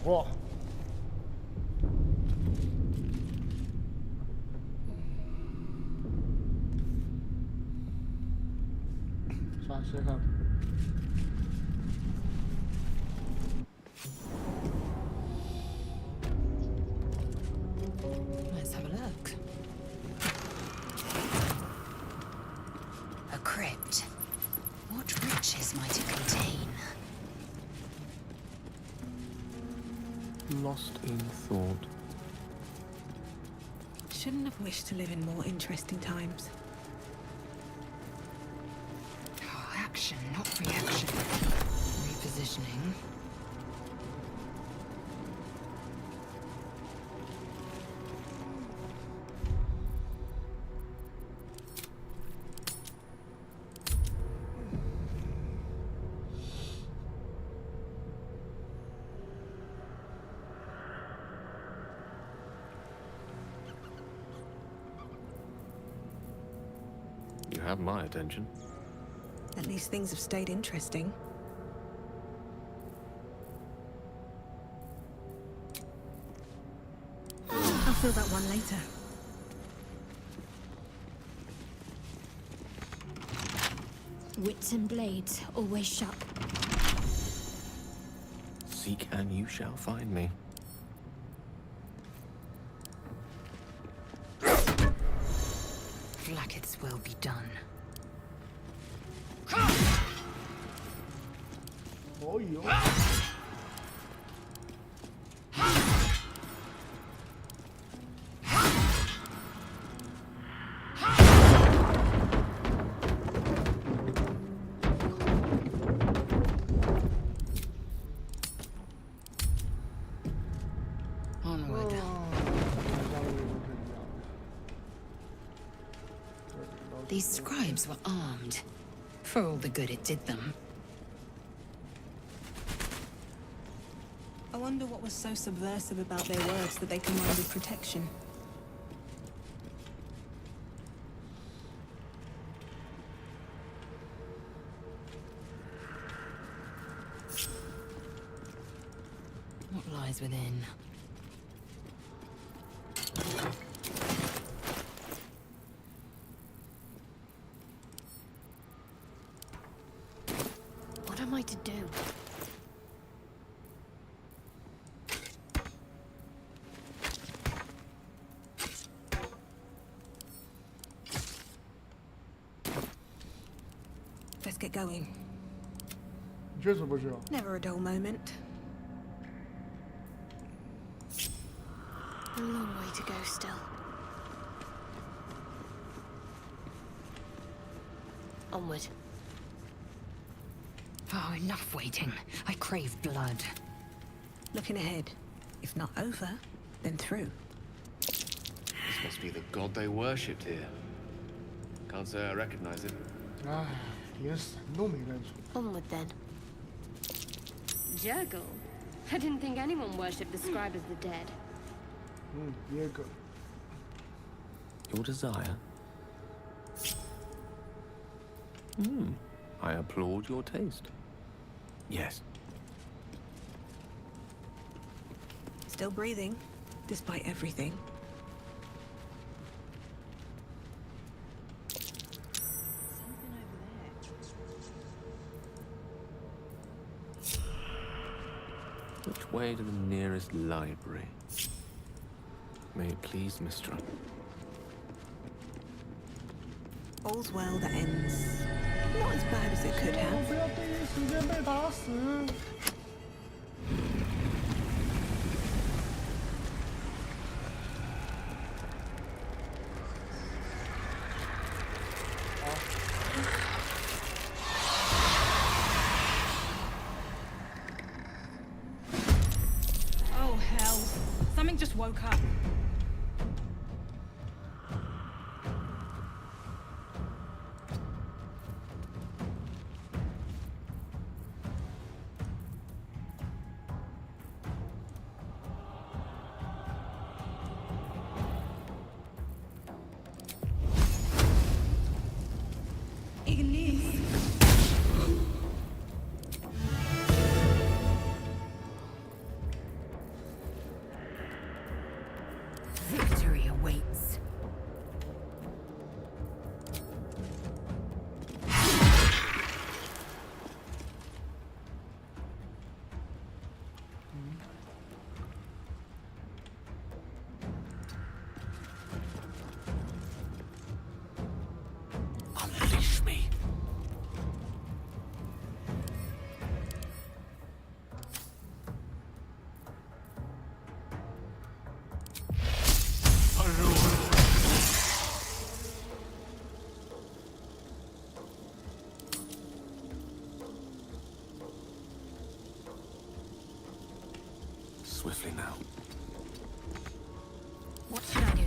破。算了，先看。Let's have a look. A crypt. What riches might it contain? Lost in thought. Shouldn't have wished to live in more interesting times. Oh, action, not reaction. Repositioning. You have my attention. At least things have stayed interesting. I'll fill that one later. Wits and blades, always sharp. Seek and you shall find me. Blackets will be done. Oh, yo. Onward. These scribes were armed, for all the good it did them. I wonder what was so subversive about their words that they commanded protection. What lies within? What am I to do? Let's get going. 你确实不需要。 Never a dull moment. A long way to go still. Onward. Oh, enough waiting. I crave blood. Looking ahead. If not over, then through. This must be the god they worshipped here. Can't say I recognize it. 唉，连神都没认出。 Onward then. Jurgle? I didn't think anyone worshipped the scribe as the dead. Here go. Your desire? I applaud your taste. Yes. Still breathing, despite everything. Which way to the nearest library? May it please, Mistra. All's well that ends. Not as bad as it could have. 不要第一时间被打死。好。woke up. Victory awaits. Unleash me. Swiftly now. What should I do?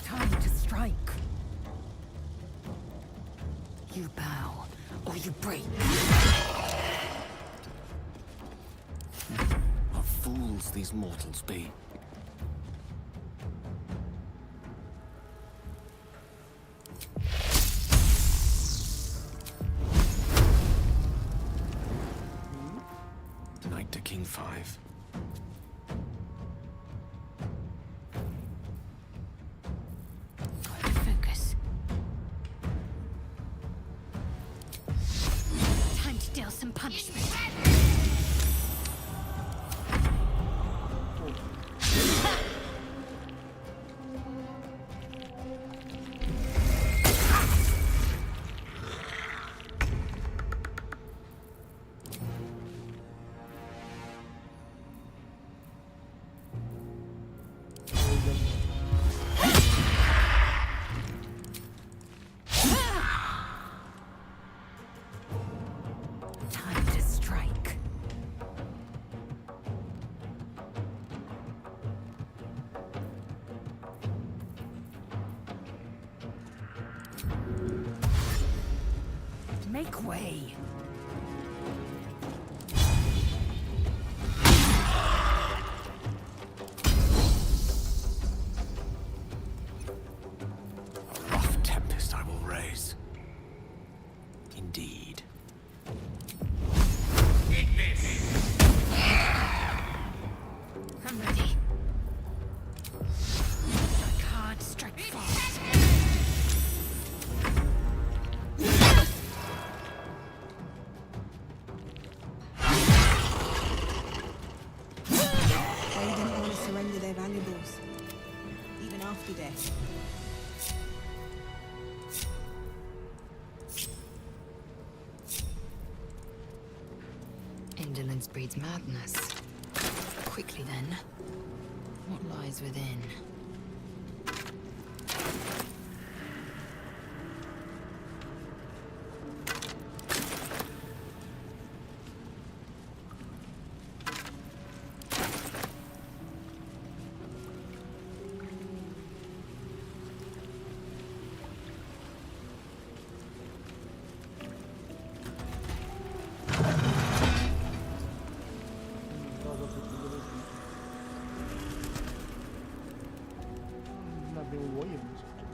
Time to strike. You bow, or you break. What fools these mortals be. Knight to King 5. Gotta focus. Time to deal some punishment. Time to strike. Make way. A rough tempest I will raise. Indeed. I'm ready. Strike hard, strike fast. They didn't want to surrender their valuables, even after death. Indolence breeds madness. Quickly then, what lies within? 边我也没走过。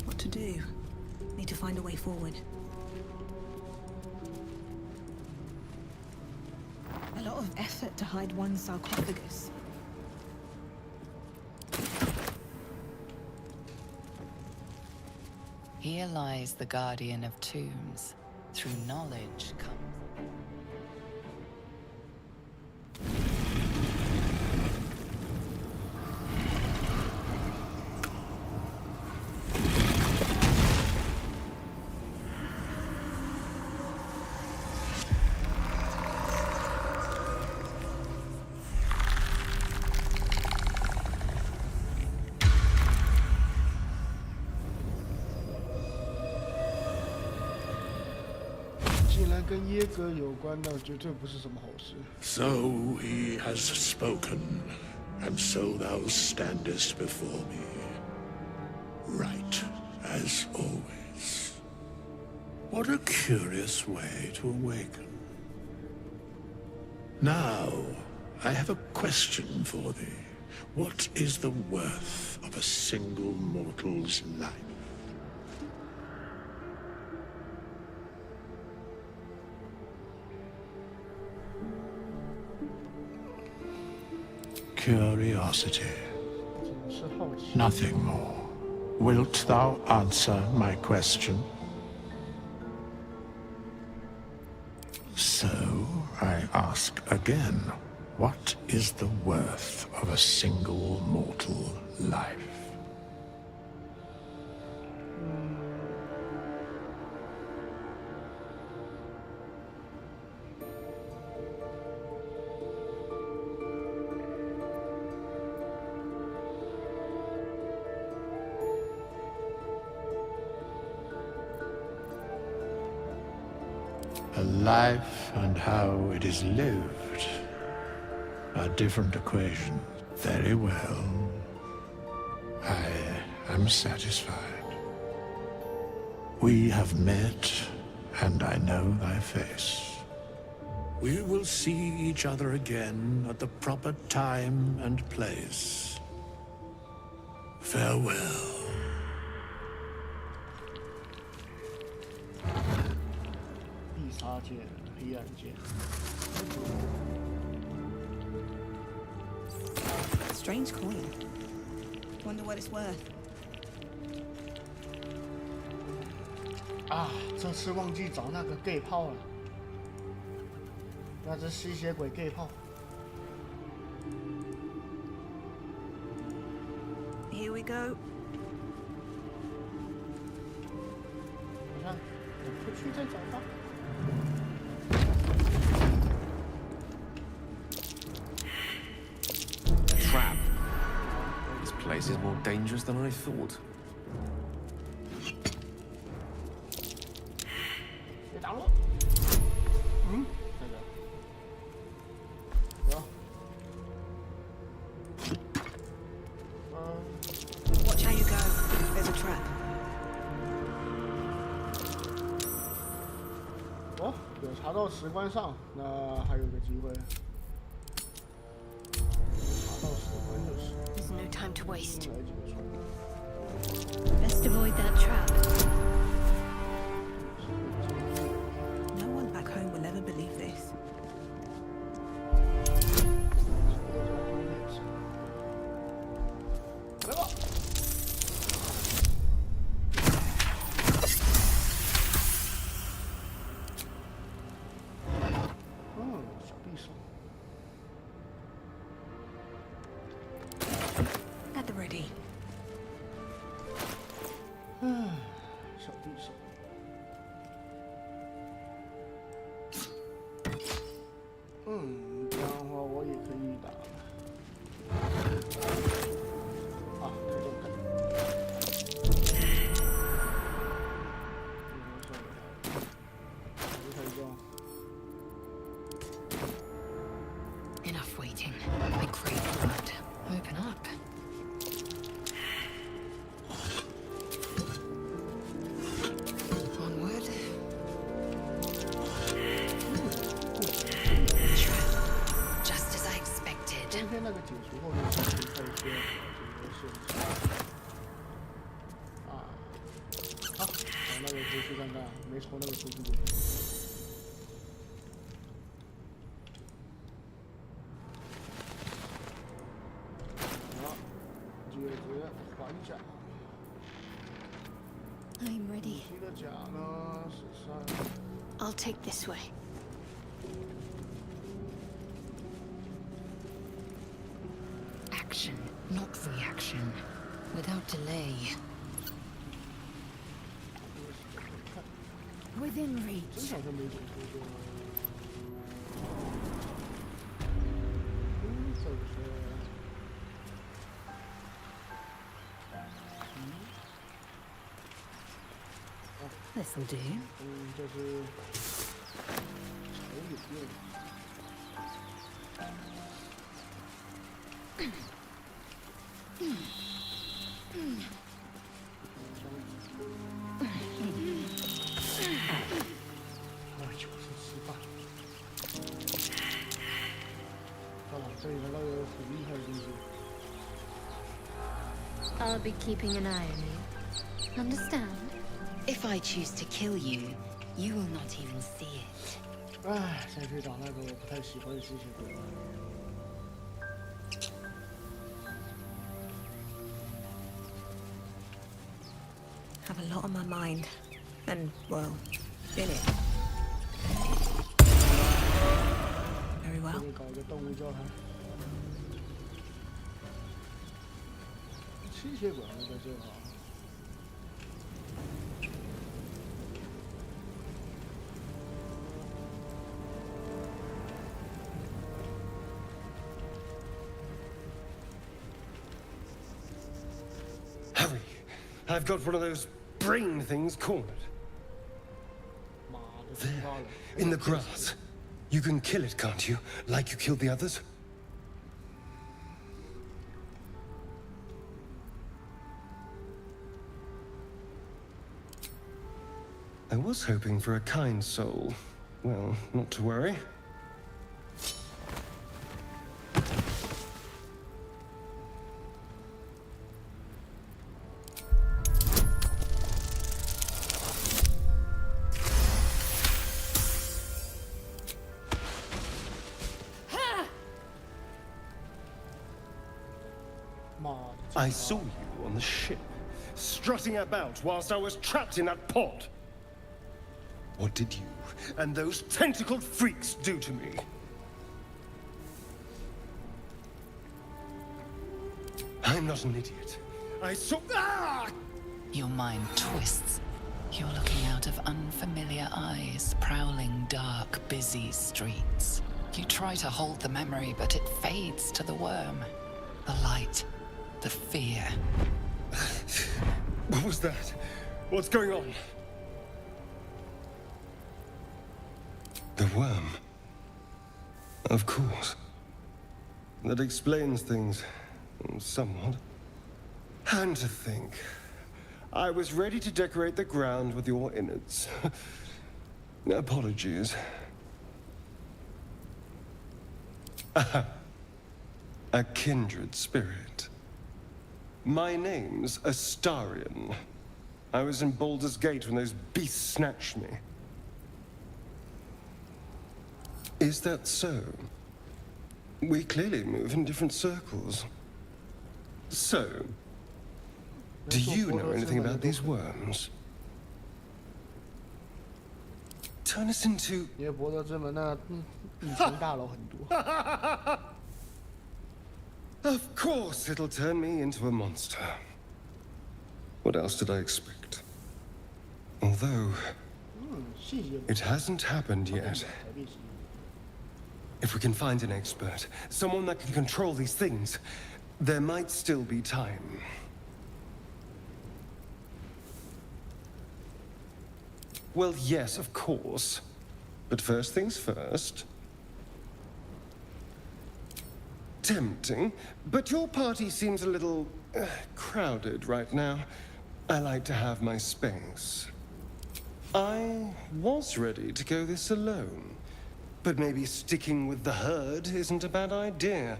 What to do? Need to find a way forward. A lot of effort to hide one sarcophagus. Here lies the guardian of tombs. Through knowledge comes...跟耶格有关的绝对不是什么好事。So he has spoken, and so thou standest before me, right as always. What a curious way to awaken. Now, I have a question for thee. What is the worth of a single mortal's life? Curiosity. Nothing more. Wilt thou answer my question? So, I ask again, what is the worth of a single mortal life? A life and how it is lived are different equations. Very well. I am satisfied. We have met, and I know thy face. We will see each other again at the proper time and place. Farewell. 必杀剑，黑暗剑。Strange coin. Wonder what it's worth. 啊，这次忘记找那个 gay 炮了，那只吸血鬼 gay 炮。Here we go. 你看，我不去再找他。 Trap. This place is more dangerous than I thought. 别挡我！嗯，那个，走。Watch how you go. There's a trap. 哦，有查到石棺上，那还有个机会。 There's no time to waste. Best avoid that trap. No one back home will ever believe this. At the ready. 小匕首。这样的话我也可以打了。啊，开动开动。开动。 Enough waiting. I crave blood. Open up. 回去看看，没抽那个回去点。好，戒指还甲。 I'm ready. I'll take this way. Action, not reaction. Without delay. Within reach. This'll do. I'll be keeping an eye on you. Understand? If I choose to kill you, you will not even see it. 唉，再去找那个我不太喜欢的机器人。 Have a lot on my mind. And, well, in it. Very well. 搞一个动物教堂。吸血鬼在这哈。 Hurry! I've got one of those brain things cornered. There, in the grass. You can kill it, can't you? Like you killed the others? I was hoping for a kind soul. Well, not to worry. I saw you on the ship, strutting about whilst I was trapped in that pod. What did you and those tentacled freaks do to me? I'm not an idiot. I saw... Ah! Your mind twists. You're looking out of unfamiliar eyes, prowling dark, busy streets. You try to hold the memory, but it fades to the worm. The light. The fear. What was that? What's going on? The worm. Of course. That explains things. Somewhat. And to think, I was ready to decorate the ground with your innards. Apologies. A kindred spirit. My name's Astarion. I was in Baldur's Gate when those beasts snatched me. Is that so? We clearly move in different circles. So, do you know anything about these worms? Turn us into... Of course it'll turn me into a monster. What else did I expect? Although, it hasn't happened yet. If we can find an expert, someone that can control these things, there might still be time. Well, yes, of course. But first things first. Tempting, but your party seems a little crowded right now. I like to have my space. I was ready to go this alone, but maybe sticking with the herd isn't a bad idea.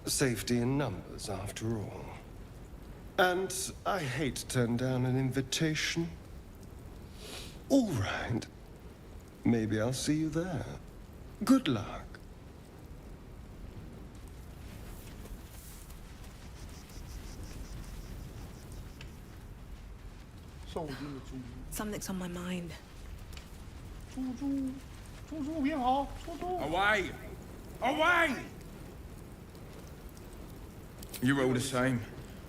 Safety in numbers, after all. And I hate to turn down an invitation. All right. Maybe I'll see you there. Good luck. Something's on my mind. 猪别跑，猪。 Away! Away! You're all the same.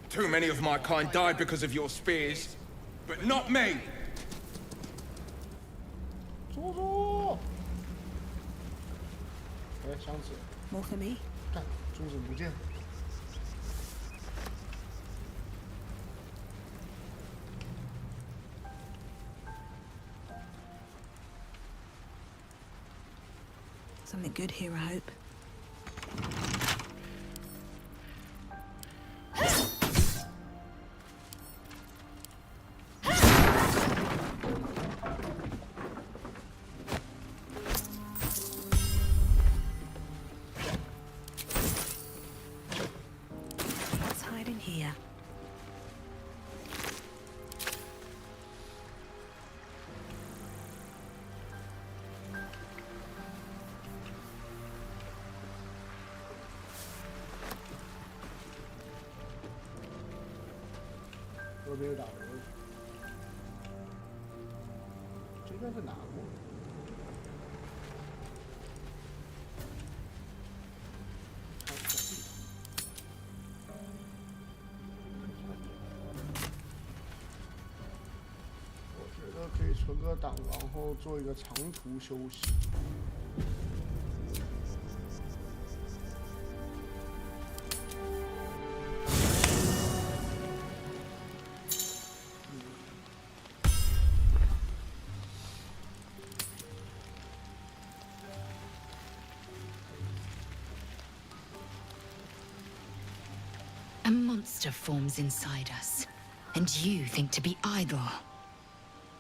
Too many of my kind died because of your spears, but not me. 猪。哎，箱子。 More for me? 看，珠子不见了。 Something good here, I hope. Let's hide in here. Ở bên đảo rồi. Chúng ta phải nào? Tôi nghĩ là có thể存个档，然后做一个长途休息。 A monster forms inside us, and you think to be idle.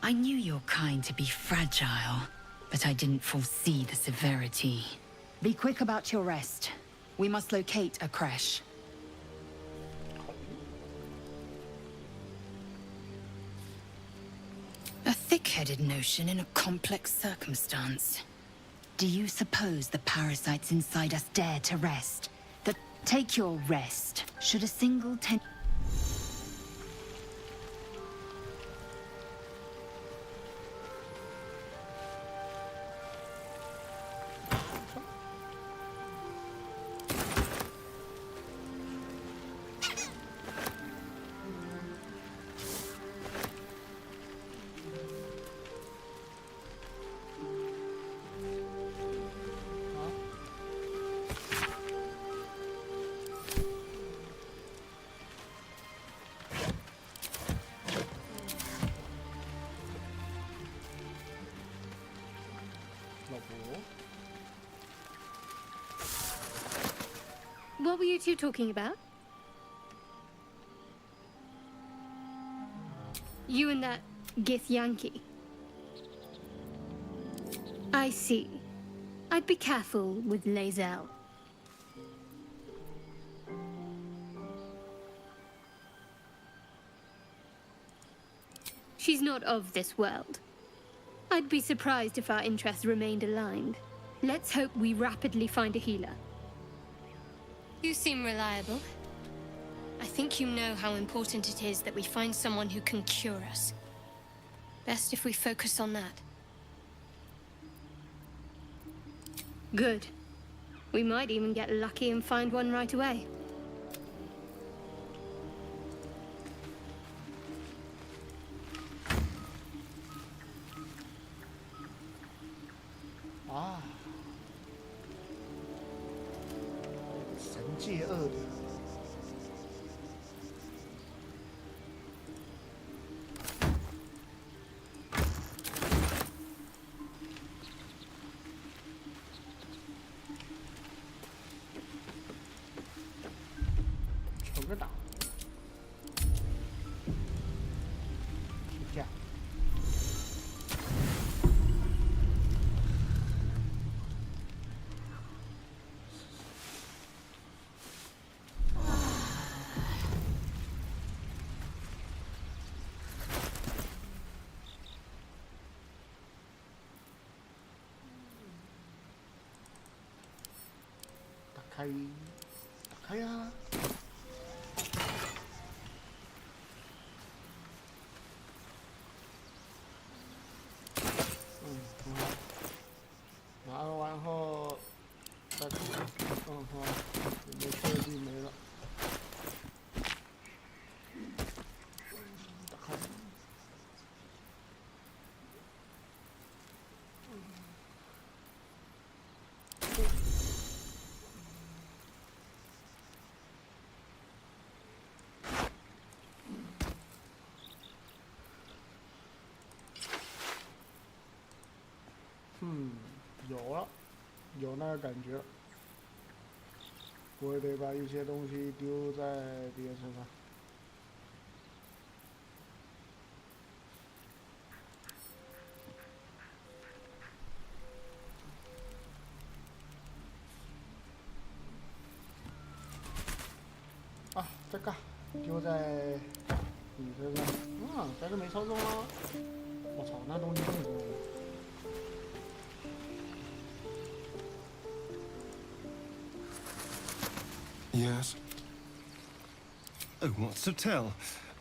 I knew your kind to be fragile, but I didn't foresee the severity. Be quick about your rest. We must locate a creche. A thick-headed notion in a complex circumstance. Do you suppose the parasites inside us dare to rest? Take your rest. Should a single What were you two talking about? You and that Githyanki. I see. I'd be careful with Lae'zel. She's not of this world. I'd be surprised if our interests remained aligned. Let's hope we rapidly find a healer. You seem reliable. I think you know how important it is that we find someone who can cure us. Best if we focus on that. Good. We might even get lucky and find one right away. Ah. 神界恶灵。存个档。这样。 啊！开，打开呀！很好。拿完后再看，好，有没有确定没了？打开。有了，有那个感觉了。我也得把一些东西丢在别人身上。啊，这个丢在你身上。这个没抽中啊！我操，那东西这么多。Yes. Oh, what's to tell?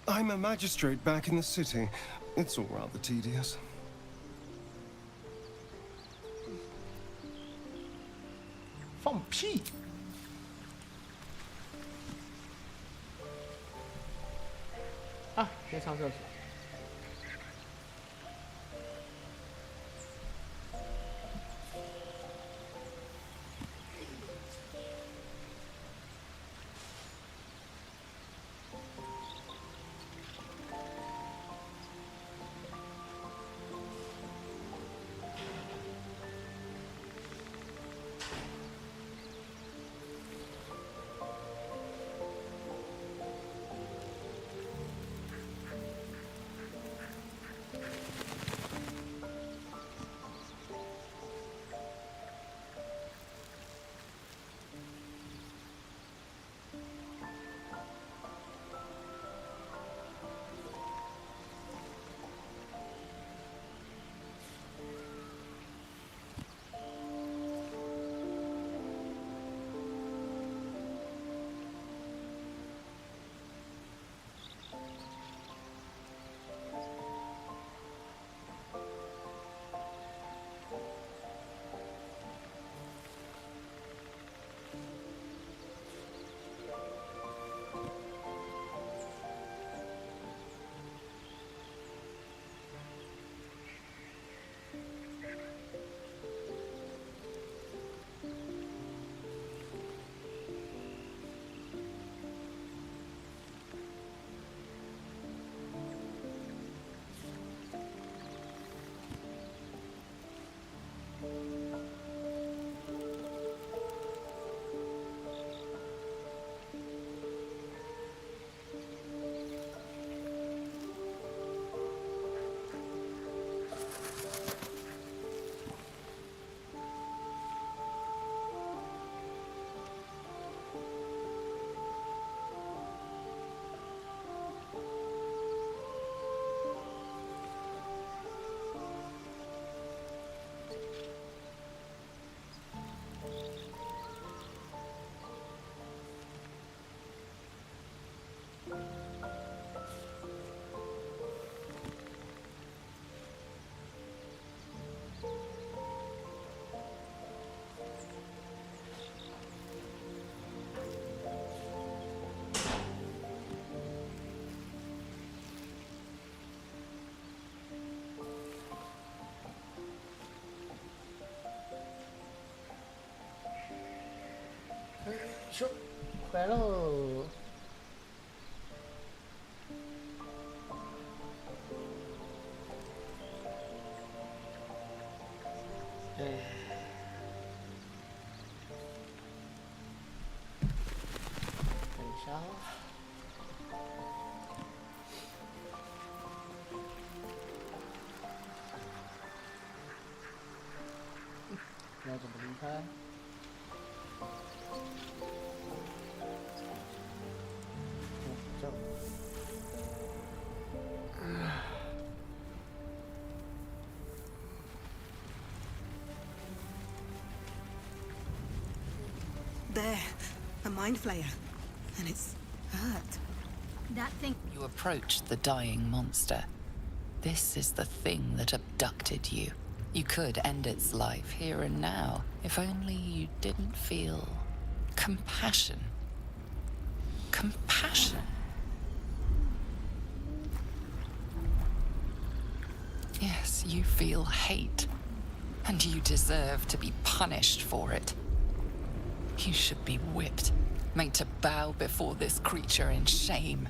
I'm a magistrate back in the city. It's all rather tedious. 放屁！啊，别上厕所。说，回来喽。等一下。要怎么离开？这样。There there. A mind flayer. And it's hurt. That thing. You approach the dying monster. This is the thing that abducted you. You could end its life here and now, if only you didn't feel compassion. Compassion. Yes, you feel hate, and you deserve to be punished for it. You should be whipped, made to bow before this creature in shame.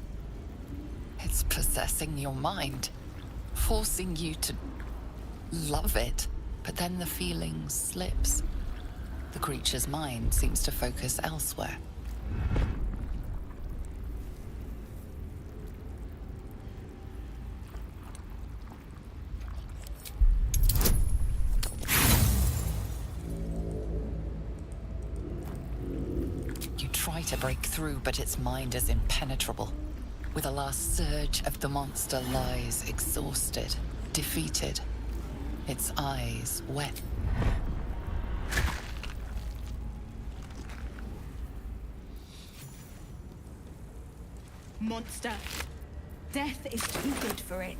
It's possessing your mind, forcing you to love it, but then the feeling slips. The creature's mind seems to focus elsewhere. You try to break through, but its mind is impenetrable. With a last surge of the monster lies exhausted, defeated, its eyes wet. Monster. Death is too good for it.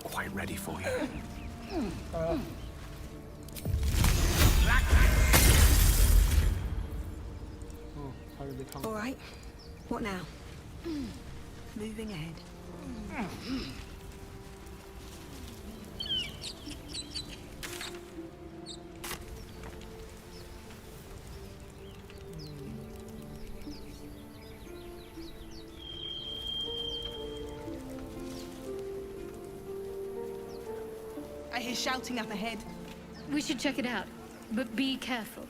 Quite ready for you. All right. What now? Moving ahead. I hear shouting up ahead. We should check it out, but be careful.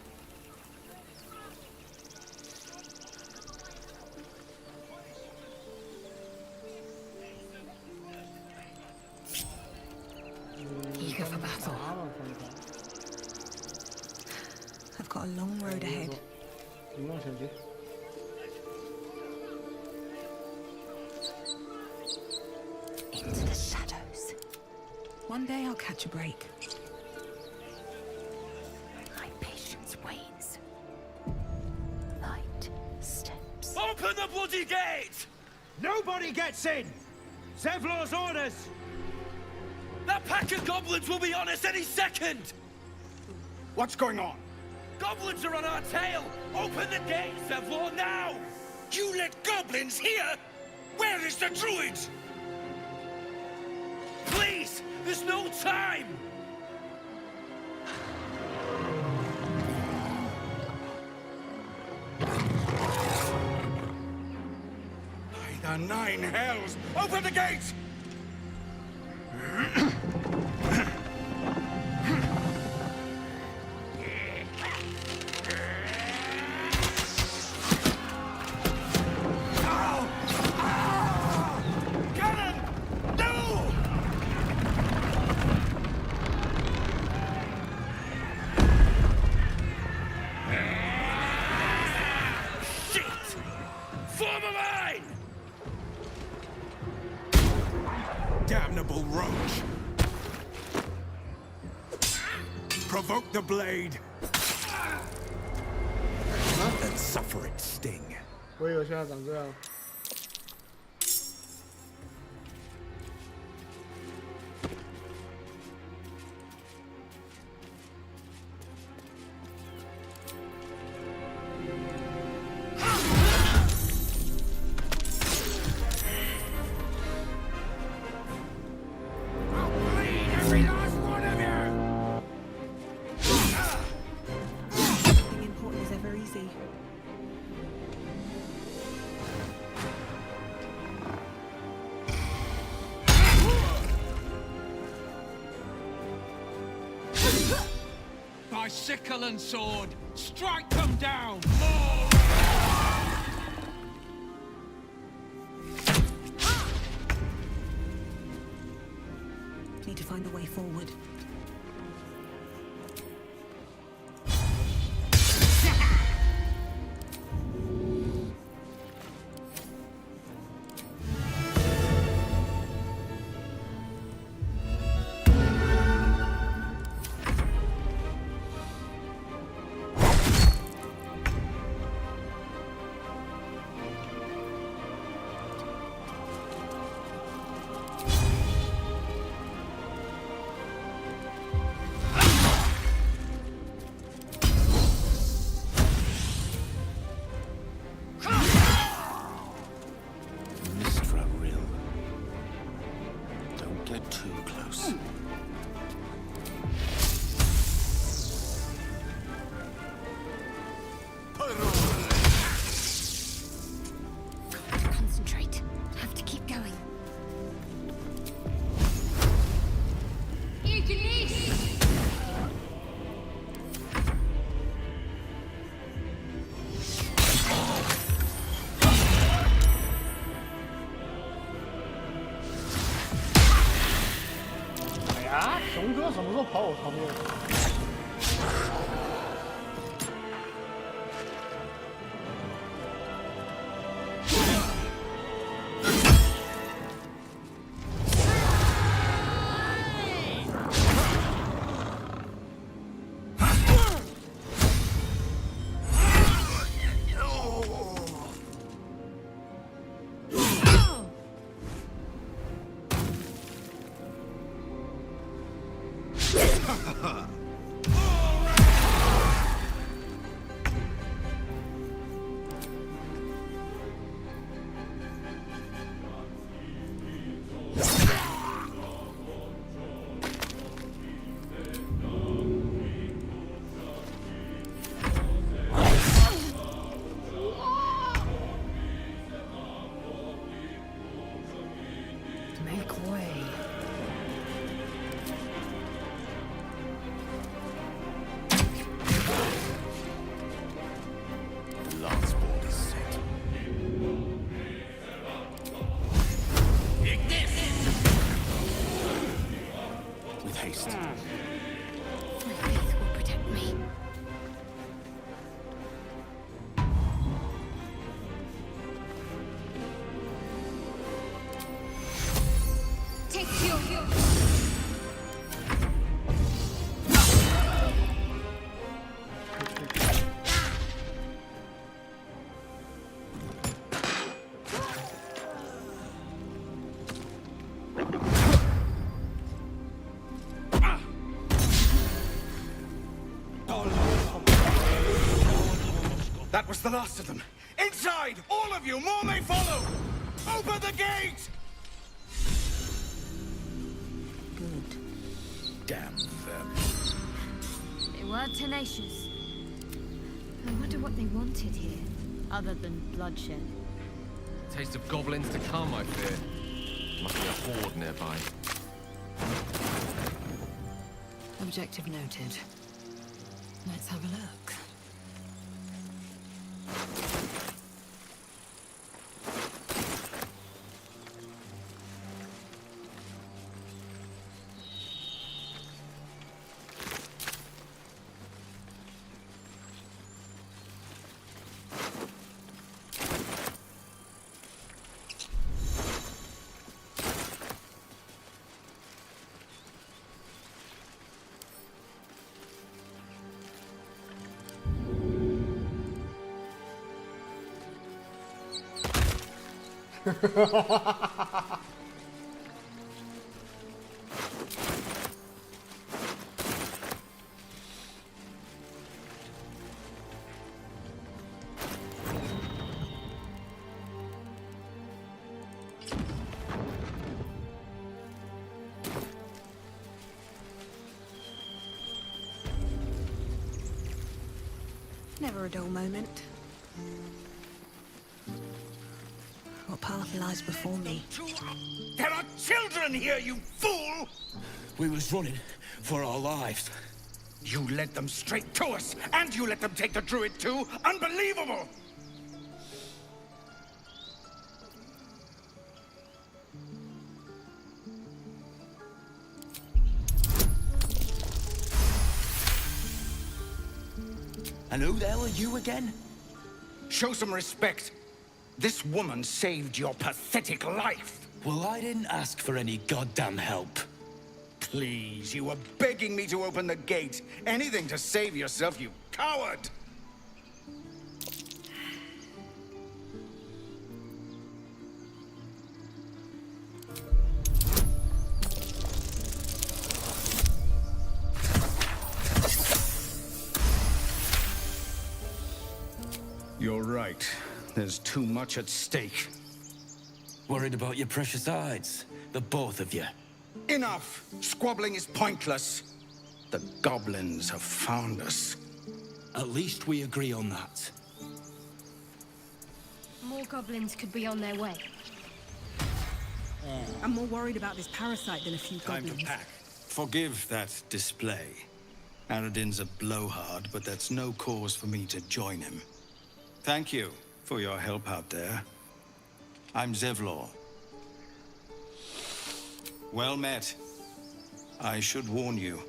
Eager for battle. I've got a long road ahead. Into the shadows. One day I'll catch a break. My patience wanes. Light steps. Open the bloody gate! Nobody gets in! Zevlor's orders! That pack of goblins will be on us any second! What's going on? Goblins are on our tail! Open the gate, Zevlor, now! You let goblins here? Where is the druid? Please! There's no time! By the 9 hells! Open the gate! Damnable roach! Provoke the blade! And suffer its sting. 我以为现在长这样。Nothing important is ever easy. sickle and sword. Strike them down. Need to find a way forward. Concentrate. Have to keep going.熊哥什么时候跑我旁边？That was the last of them. Inside! All of you! More may follow! Open the gate! Good. Damn them. They were tenacious. I wonder what they wanted here, other than bloodshed. Taste of goblins to come, I fear. Must be a horde nearby. Objective noted. Let's have a look. Never a dull moment. What path lies before me? There are children here, you fool! We was running for our lives. You led them straight to us, and you let them take the druid too? Unbelievable! And who the hell are you again? Show some respect. This woman saved your pathetic life. Well, I didn't ask for any goddamn help. Please, you were begging me to open the gate. Anything to save yourself, you coward! You're right. There's too much at stake. Worried about your precious hides, the both of you. Enough! Squabbling is pointless. The goblins have found us. At least we agree on that. More goblins could be on their way. I'm more worried about this parasite than a few Time goblins. to pack. Forgive that display. Aradin's a blowhard, but that's no cause for me to join him. Thank you for your help out there. I'm Zevlor. Well met. I should warn you,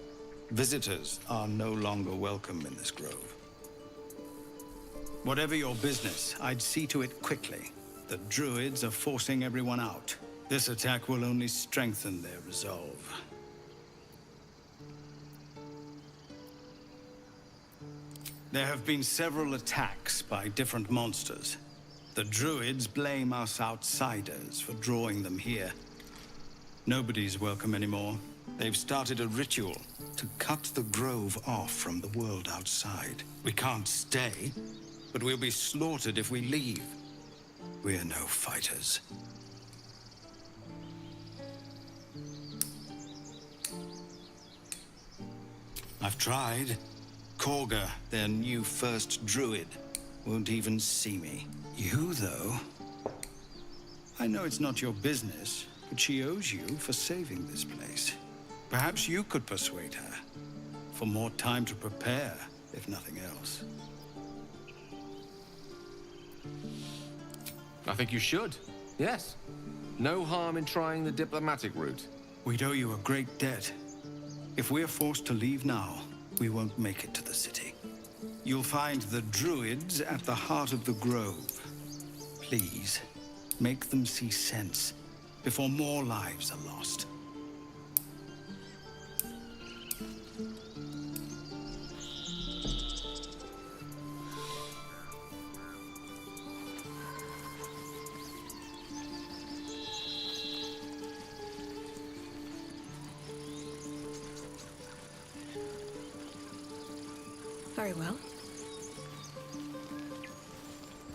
visitors are no longer welcome in this grove. Whatever your business, I'd see to it quickly. The druids are forcing everyone out. This attack will only strengthen their resolve. There have been several attacks by different monsters. The druids blame us outsiders for drawing them here. Nobody's welcome anymore. They've started a ritual to cut the grove off from the world outside. We can't stay, but we'll be slaughtered if we leave. We're no fighters. I've tried. Korga, their new first druid, won't even see me. You, though? I know it's not your business, but she owes you for saving this place. Perhaps you could persuade her. For more time to prepare, if nothing else. I think you should. Yes. No harm in trying the diplomatic route. We'd owe you a great debt. If we're forced to leave now, we won't make it to the city. You'll find the druids at the heart of the grove. Please, make them see sense before more lives are lost. Very well.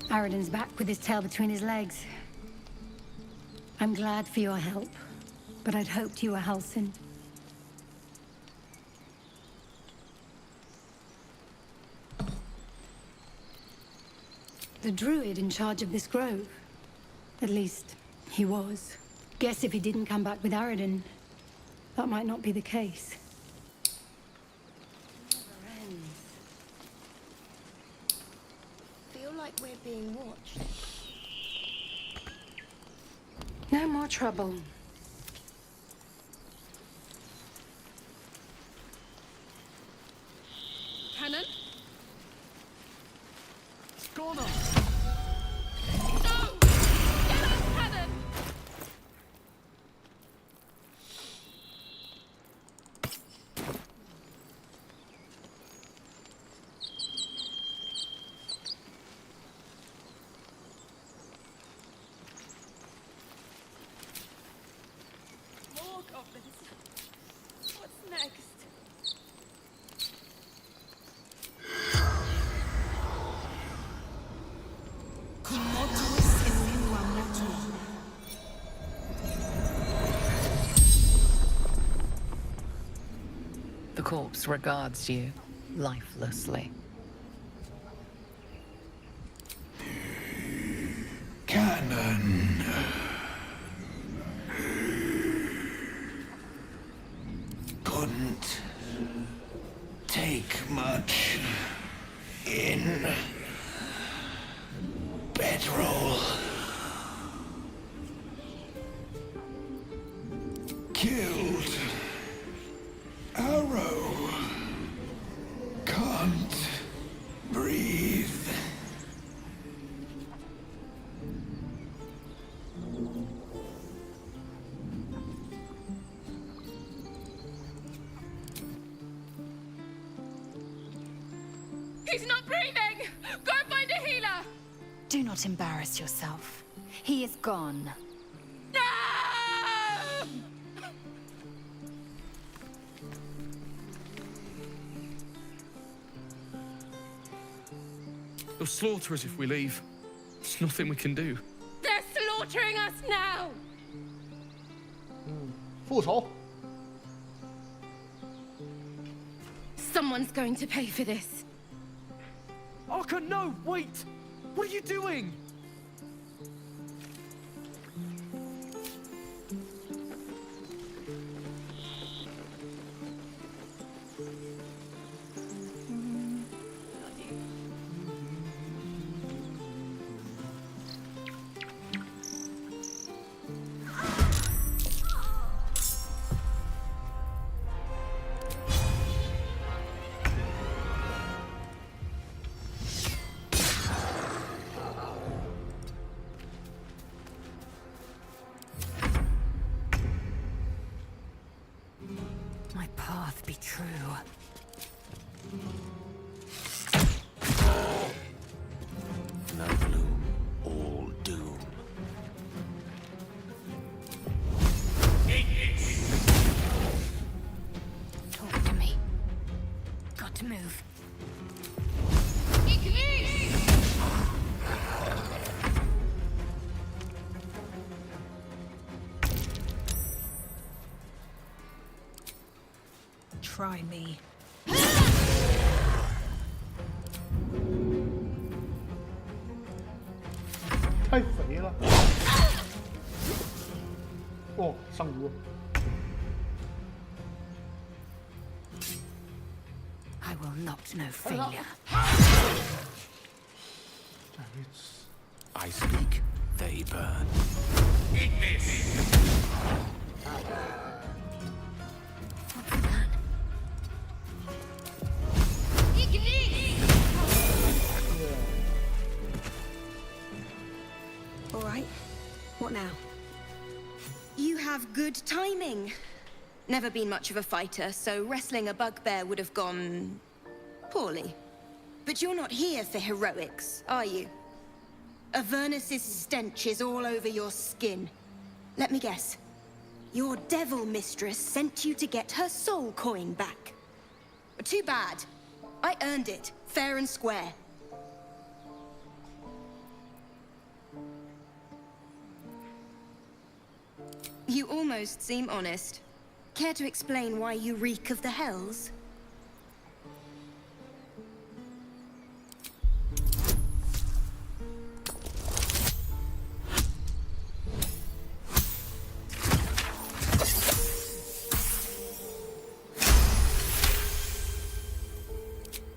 Aradin's back with his tail between his legs. I'm glad for your help, but I'd hoped you were Halsin. The druid in charge of this grove. At least, he was. Guess if he didn't come back with Aradin, that might not be the case. Feel like we're being watched. No more trouble. Cannon? What's going on? No! Get us, Cannon! More goblins. What's next? The corpse regards you lifelessly. Cannon. Couldn't take Killed. Arrow. Can't breathe. He's not breathing! Go find a healer! Do not embarrass yourself. He is gone. No! They'll slaughter us if we leave. There's nothing we can do. They're slaughtering us now! 复仇。 Someone's going to pay for this. Arka, no! Wait! What are you doing? My path be true. No gloom, all doom. Talk to me. Got to move. Try me. 太肥了。哦，上锅。 I will not know failure. I speak, they burn. Eat this! All right. What now? You have good timing. Never been much of a fighter, so wrestling a bugbear would have gone poorly. But you're not here for heroics, are you? Avernus's stench is all over your skin. Let me guess. Your devil mistress sent you to get her soul coin back. Too bad. I earned it, fair and square. You almost seem honest. Care to explain why you reek of the hells?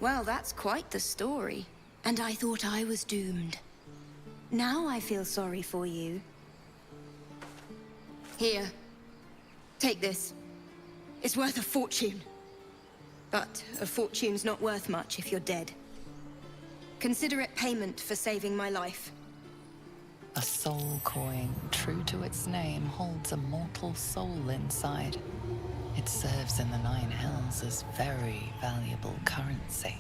Well, that's quite the story. And I thought I was doomed. Now I feel sorry for you. Here. Take this. It's worth a fortune. But a fortune's not worth much if you're dead. Consider it payment for saving my life. A soul coin, true to its name, holds a mortal soul inside. It serves in the Nine Hells as very valuable currency.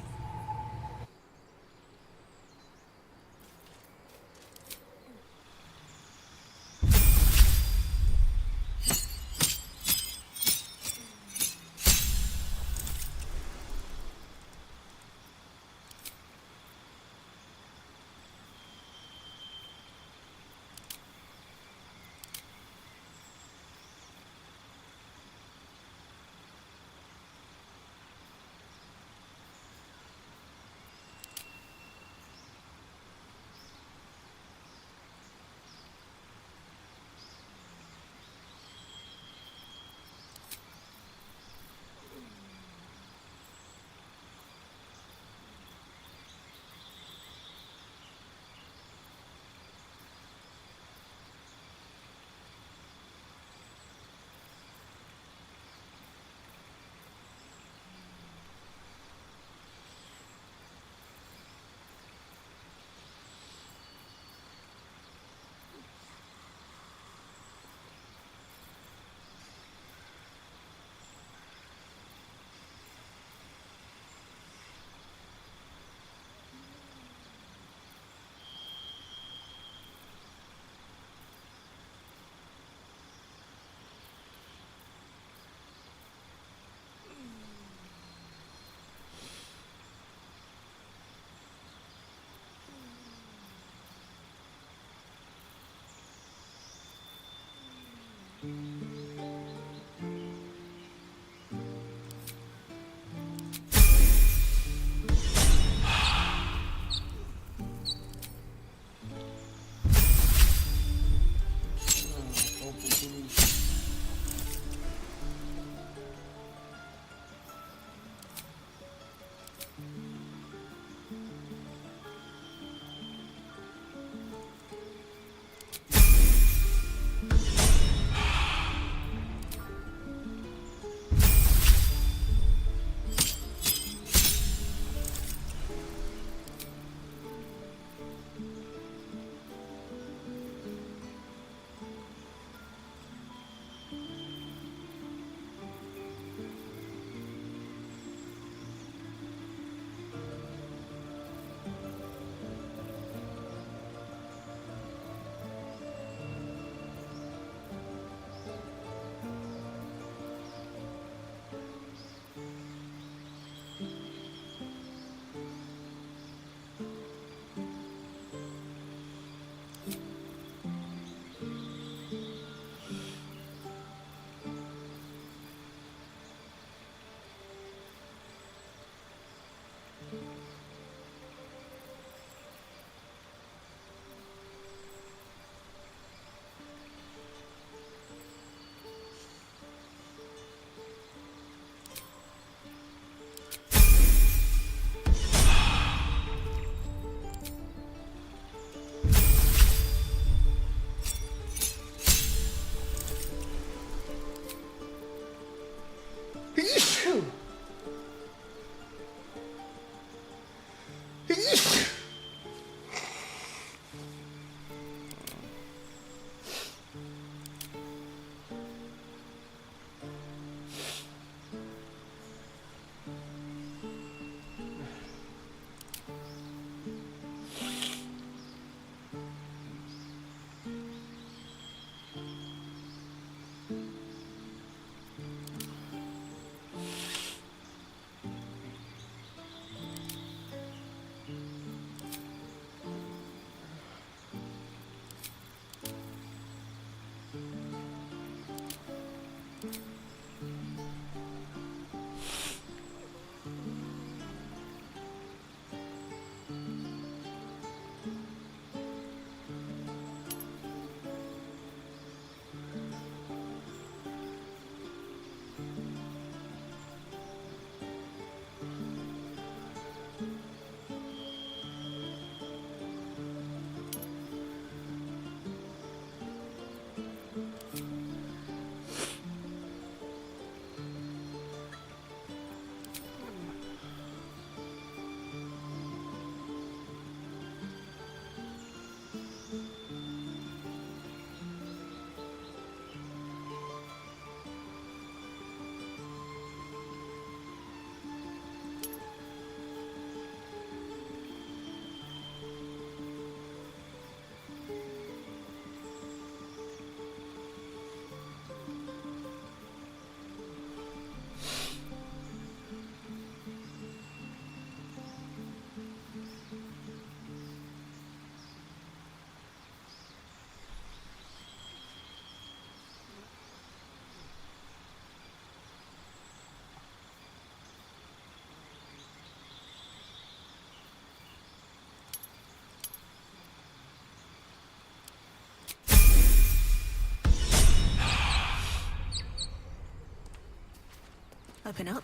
Open up.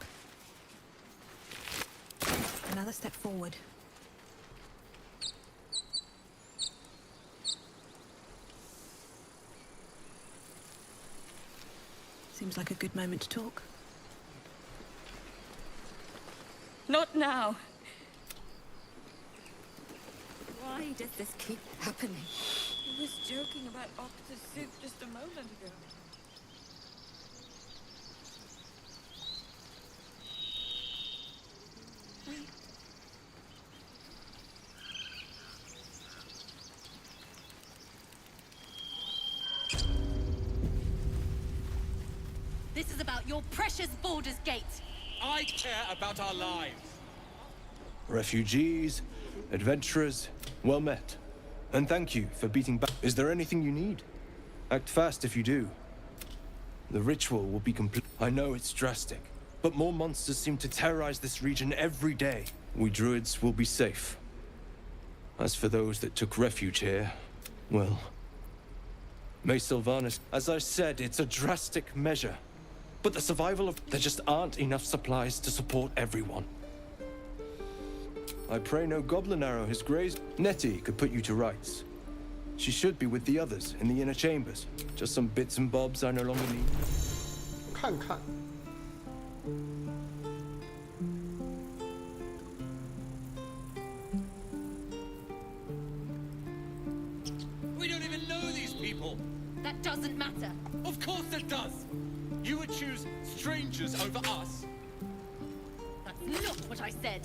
Another step forward. Seems like a good moment to talk. Not now. Why does this keep happening? I was joking about octa soup just a moment ago. This is about your precious Baldur's Gate. I care about our lives. Refugees, adventurers, well met. And thank you for beating back. Is there anything you need? Act fast if you do. The ritual will be complete. I know it's drastic, but more monsters seem to terrorize this region every day. We druids will be safe. As for those that took refuge here, well... May Sylvanas... As I said, it's a drastic measure. But the survival of... There just aren't enough supplies to support everyone. I pray no goblin arrow has grazed... Nettie could put you to rights. She should be with the others in the inner chambers. Just some bits and bobs I no longer need. 看看。We don't even know these people. That doesn't matter. Of course it does. You would choose strangers over us. That's not what I said.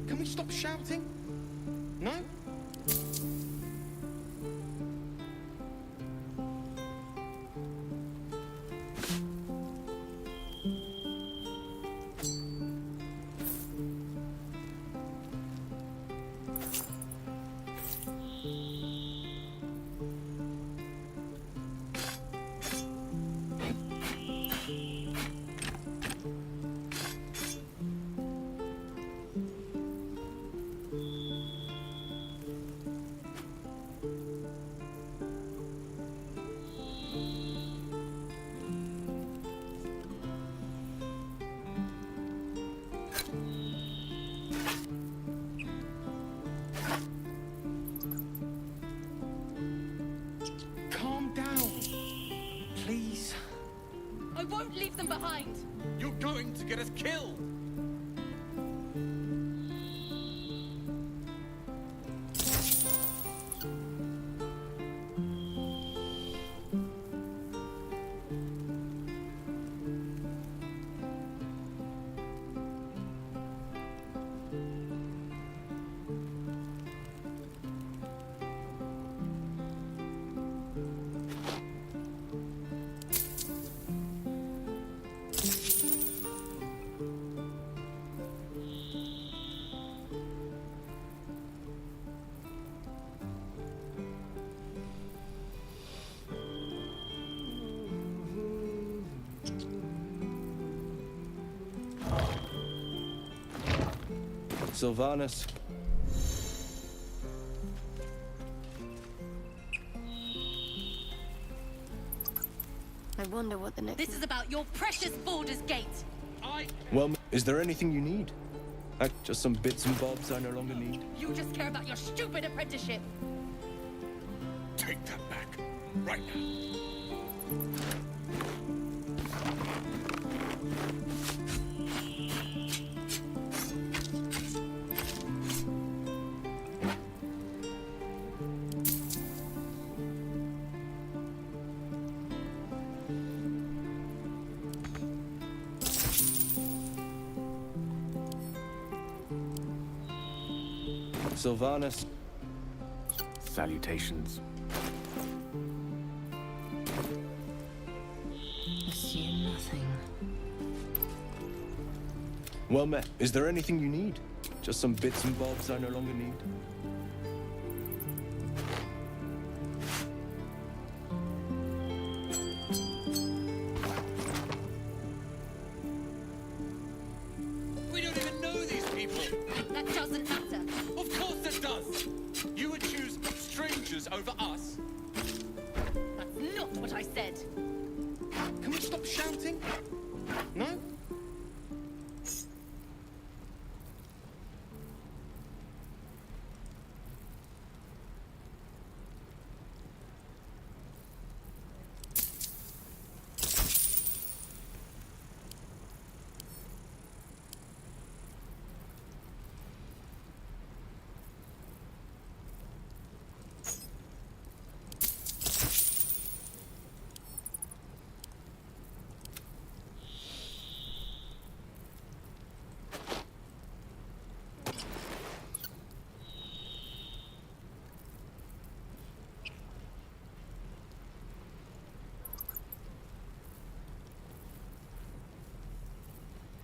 Can we stop shouting? No? I won't leave them behind! You're going to get us killed! Sylvanas. I wonder what the next... This is about your precious Baldur's Gate! Well, is there anything you need? Just some bits and bobs I no longer need. You just care about your stupid apprenticeship! Take that back, right now. Sylvanas. Salutations. Assume nothing. Well met. Is there anything you need? Just some bits and bobs I no longer need. We don't even know these people! That doesn't matter! Of course it does! You would choose strangers over us. That's not what I said! Can we stop shouting? No?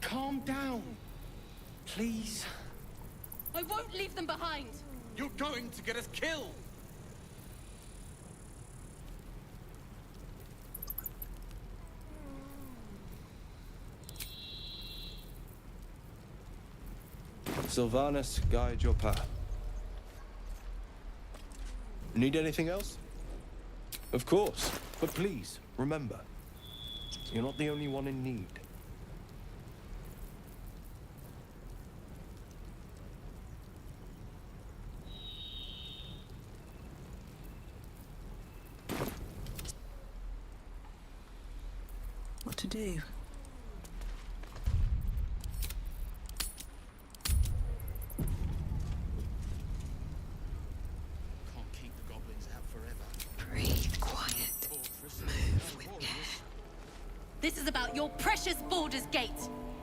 Calm down, please. I won't leave them behind! You're going to get us killed! Sylvanas, guide your path. Need anything else? Of course, but please, remember, you're not the only one in need. What to do? Can't keep the goblins out forever. Breathe quiet. Move with care. This is about your precious Baldur's Gate.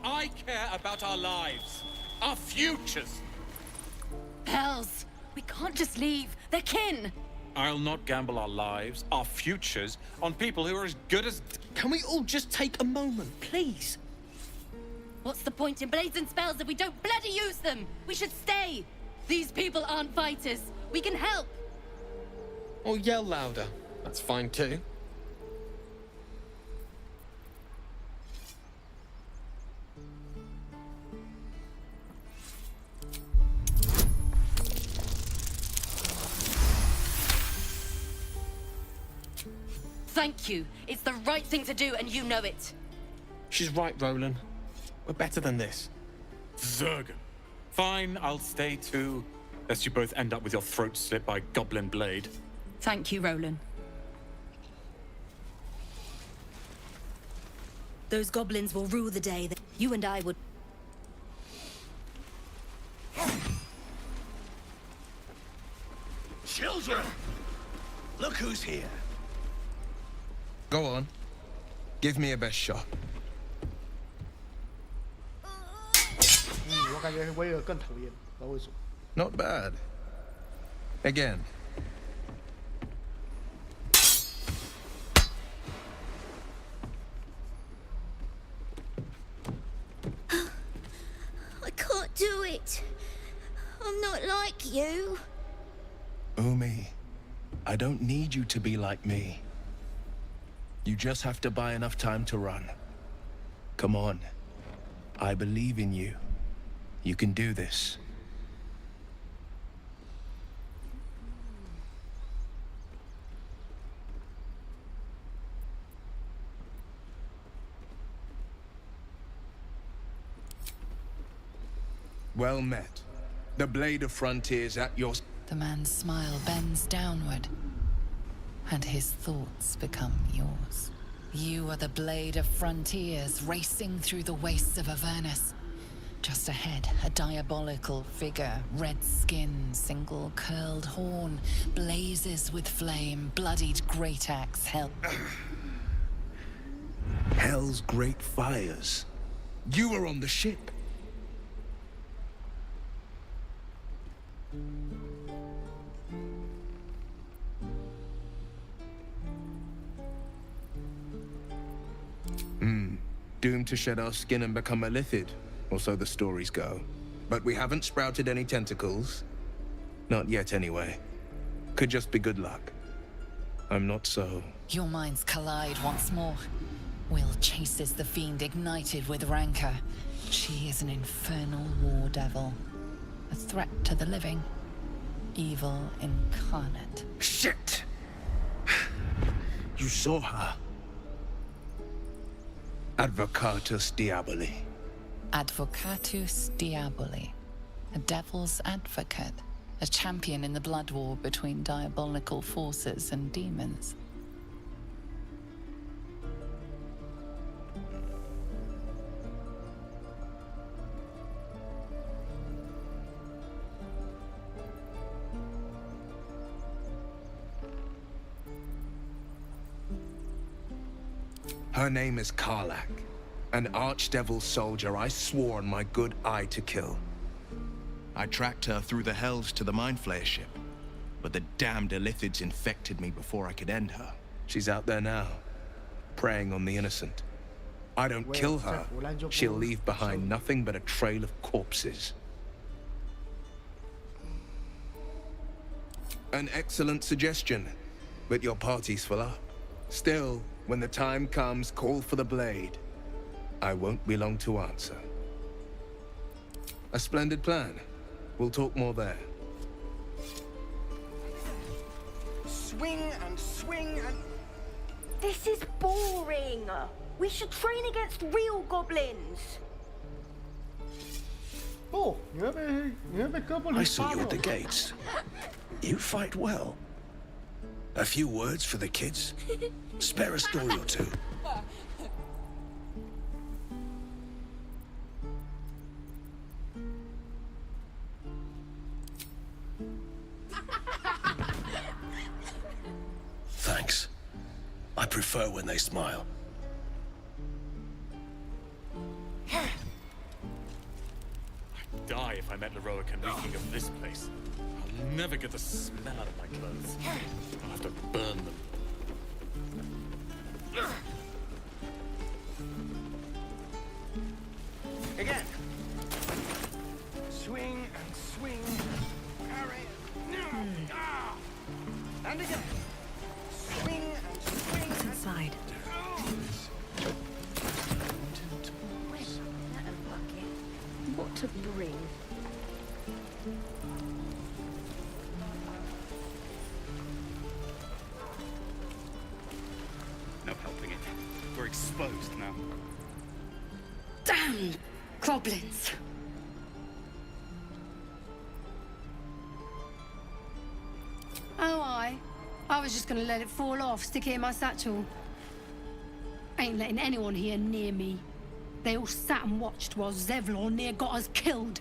I care about our lives, our futures. Hells, we can't just leave. They're kin. I'll not gamble our lives, our futures, on people who are as good as... Can we all just take a moment, please? What's the point in blades and spells if we don't bloody use them? We should stay. These people aren't fighters. We can help. Or yell louder. That's fine too. Thank you. It's the right thing to do, and you know it. She's right, Roland. We're better than this. Zergan. Fine, I'll stay too. Lest you both end up with your throats slit by goblin blade. Thank you, Roland. Those goblins will rue the day that you and I would... Children! Look who's here. Go on. Give me a best shot. 我感觉威尔更讨厌，不知道为什么。 Not bad. Again. I can't do it. I'm not like you. Umi, I don't need you to be like me. You just have to buy enough time to run. Come on. I believe in you. You can do this. Well met. The blade of frontiers at your... The man's smile bends downward, and his thoughts become yours. You are the blade of frontiers racing through the wastes of Avernus. Just ahead, a diabolical figure, red skin, single curled horn, blazes with flame, bloodied great axe held. Hell's great fires. You were on the ship. Doomed to shed our skin and become a lithid, or so the stories go. But we haven't sprouted any tentacles. Not yet, anyway. Could just be good luck. I'm not so... Your minds collide once more. Will chases the fiend ignited with rancor. She is an infernal war devil. A threat to the living. Evil incarnate. Shit! You saw her. Advocatus Diaboli. Advocatus Diaboli. A devil's advocate. A champion in the blood war between diabolical forces and demons. Her name is Karlach, an archdevil soldier I swore on my good eye to kill. I tracked her through the hells to the Mind Flayer ship, but the damned Illithids infected me before I could end her. She's out there now, preying on the innocent. I don't kill her, she'll leave behind nothing but a trail of corpses. An excellent suggestion, but your party's full up. Still, when the time comes, call for the blade. I won't be long to answer. A splendid plan. We'll talk more there. Swing and swing and... This is boring. We should train against real goblins. Oh, you have a goblin. I saw you at the gates. You fight well. A few words for the kids? Spare a story or two. Thanks. I prefer when they smile. I'd die if I met Leroican reeking of this place. I'll never get the smell out of my clothes. I'll have to burn them. Again. Swing and swing. Parry. Ah. And again. Swing and swing. What's inside? What to bring? No helping it. We're exposed now. Damn goblins! Oh, I was just gonna let it fall off, stick it in my satchel. Ain't letting anyone here near me. They all sat and watched while Zevlor near got us killed.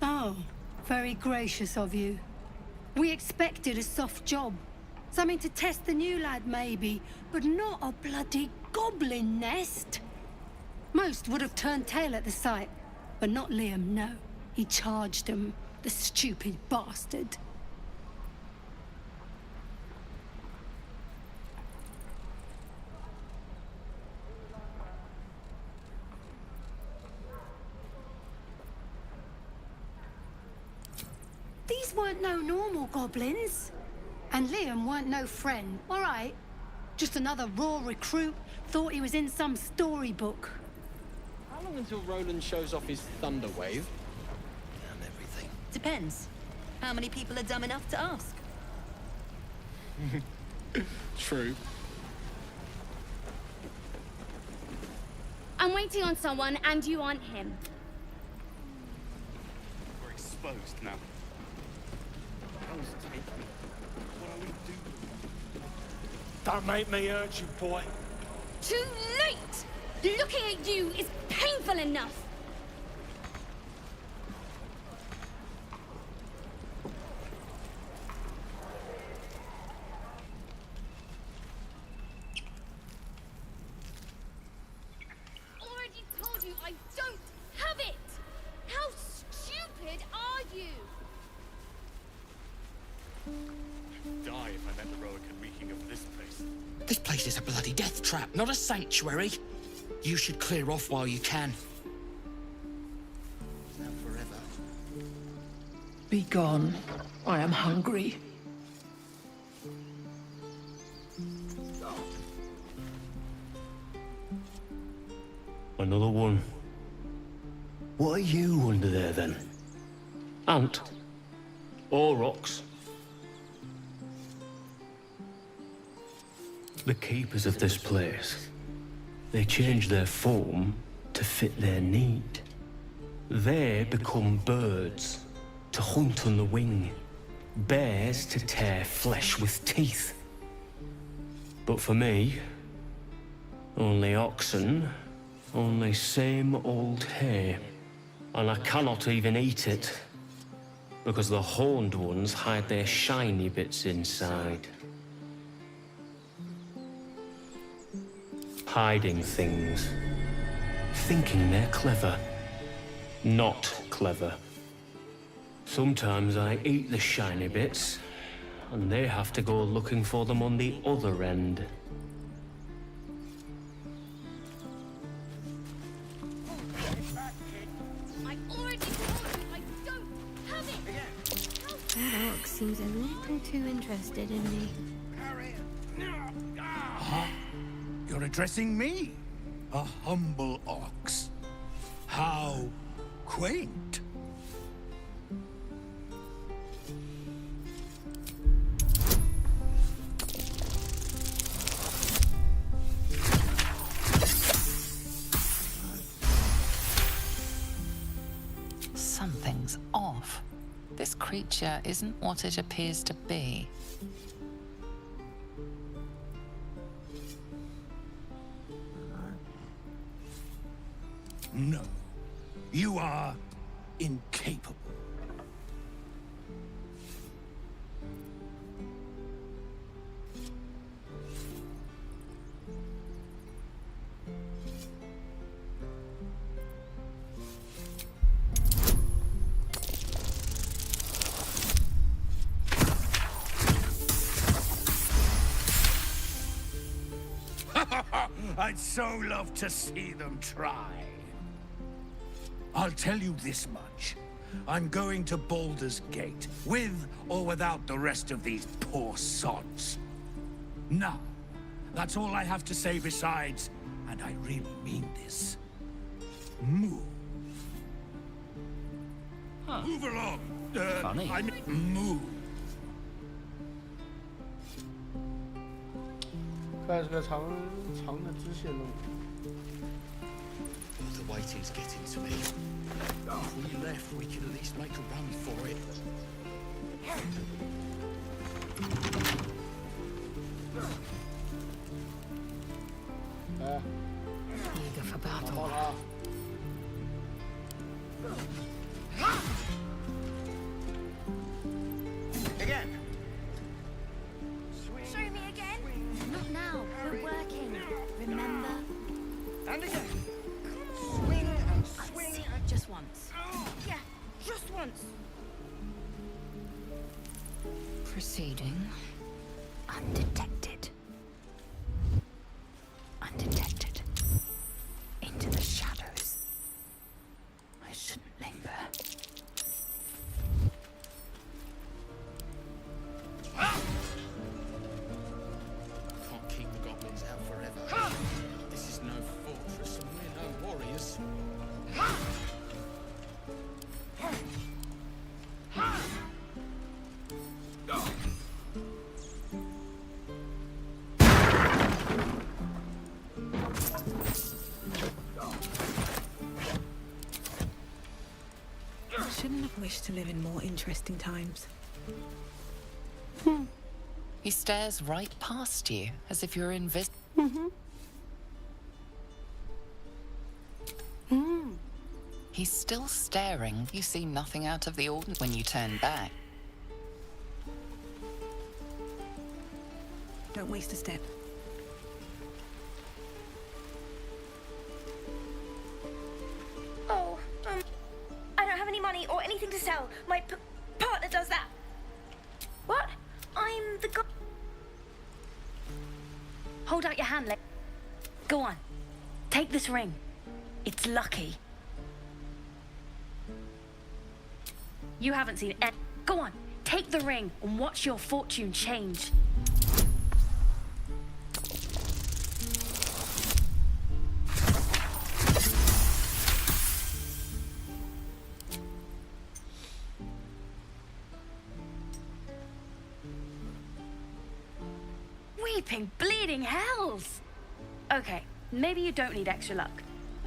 Oh, very gracious of you. We expected a soft job. Something to test the new lad, maybe, but not a bloody goblin nest. Most would have turned tail at the sight, but not Liam, no. He charged them, the stupid bastard. These weren't no normal goblins. And Liam weren't no friend, all right? Just another raw recruit, thought he was in some storybook. How long until Roland shows off his thunder wave? And everything. Depends. How many people are dumb enough to ask? True. I'm waiting on someone, and you aren't him. We're exposed now. Hell's take me. What are we doing? Don't make me hurt you, boy. Too late! Looking at you is painful enough. Already told you I don't have it! How stupid are you? I'd die if I met Leroican reeking of this place. This place is a bloody death trap, not a sanctuary. You should clear off while you can. Now forever. Be gone. I am hungry. Another one. What are you under there, then? Ant? Or rocks? The keepers of this place. They change their form to fit their need. They become birds, to hunt on the wing. Bears to tear flesh with teeth. But for me, only oxen, only same old hay. And I cannot even eat it, because the horned ones hide their shiny bits inside. Hiding things. Thinking they're clever. Not clever. Sometimes I eat the shiny bits, and they have to go looking for them on the other end. I already too interested in me. Huh? You're addressing me? A humble ox. How quaint. Something's off. This creature isn't what it appears to be. No. You are incapable. I'd so love to see them try. I'll tell you this much. I'm going to Baldur's Gate, with or without the rest of these poor sods. Now, that's all I have to say besides, and I really mean this, move. Huh. Move along. Funny. I mean, move. 看来是个长的支线任务。 The waiting's getting to me. If we left, we could at least make a run for it. Eager for battle. Again. Show me again. Not now. We're working. Remember? And again. Swing and swing. Just once. Yeah, just once. Proceeding. Undetected. Undetected. Into the shadows. I shouldn't linger. Can't keep the goblins out forever. This is no fortress, and we're no warriors. I shouldn't have wished to live in more interesting times. He stares right past you, as if you're invisible. He's still staring. You see nothing out of the ordinary when you turn back. Don't waste a step. Oh, I don't have any money or anything to sell. My partner does that. What? I'm the guy. Hold out your hand, Go on. Take this ring. It's lucky. You haven't seen it. Go on. Take the ring and watch your fortune change. Weeping, bleeding hells! Okay, maybe you don't need extra luck.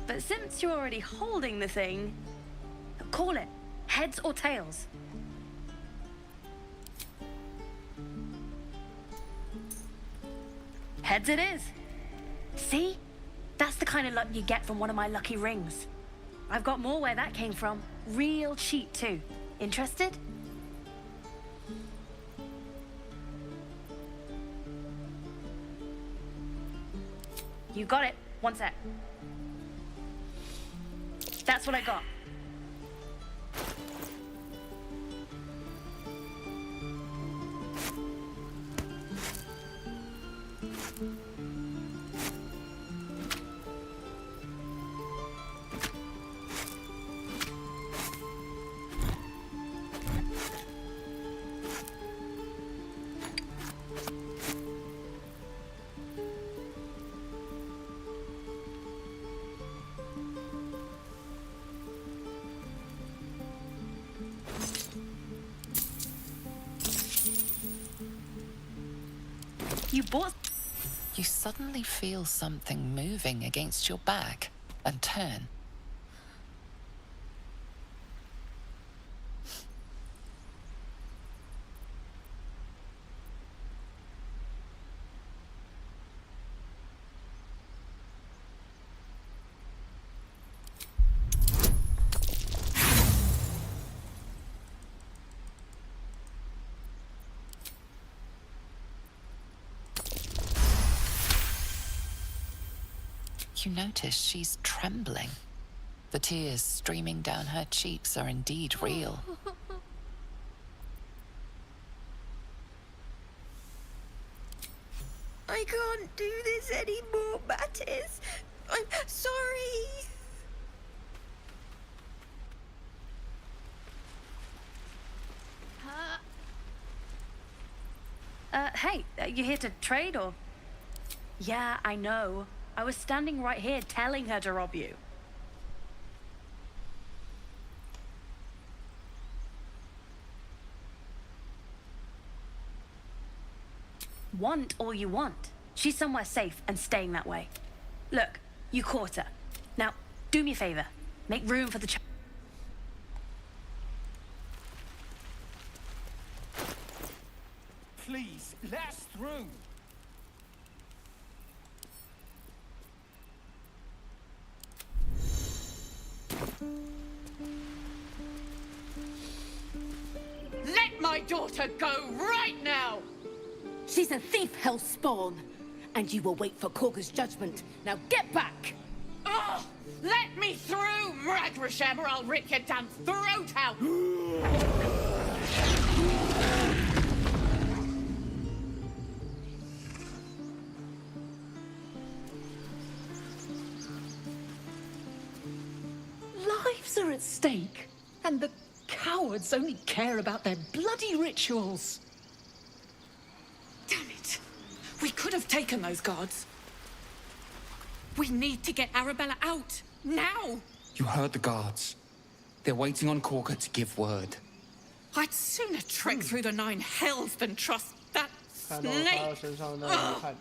But since you're already holding the thing, call it. Heads or tails? Heads it is. See? That's the kind of luck you get from one of my lucky rings. I've got more where that came from. Real cheap too. Interested? You got it. One sec. That's what I got. sports. You suddenly feel something moving against your back and turn. You notice she's trembling. The tears streaming down her cheeks are indeed real. I can't do this anymore, Mattis. I'm sorry. Hey, you here to trade or? Yeah, I know. I was standing right here telling her to rob you. Want all you want. She's somewhere safe and staying that way. Look, you caught her. Now, do me a favor. Make room for the Please, let us through. Let my daughter go right now! She's a thief, hellspawn. And you will wait for Korga's judgment. Now get back! Oh, let me through, Mragrashem, or I'll rip your damn throat out! Lives are at stake, and the cowards only care about their bloody rituals. Damn it! We could have taken those guards. We need to get Arabella out, now! You heard the guards. They're waiting on Korga to give word. I'd sooner trek through the 9 hells than trust that snake! Ugh.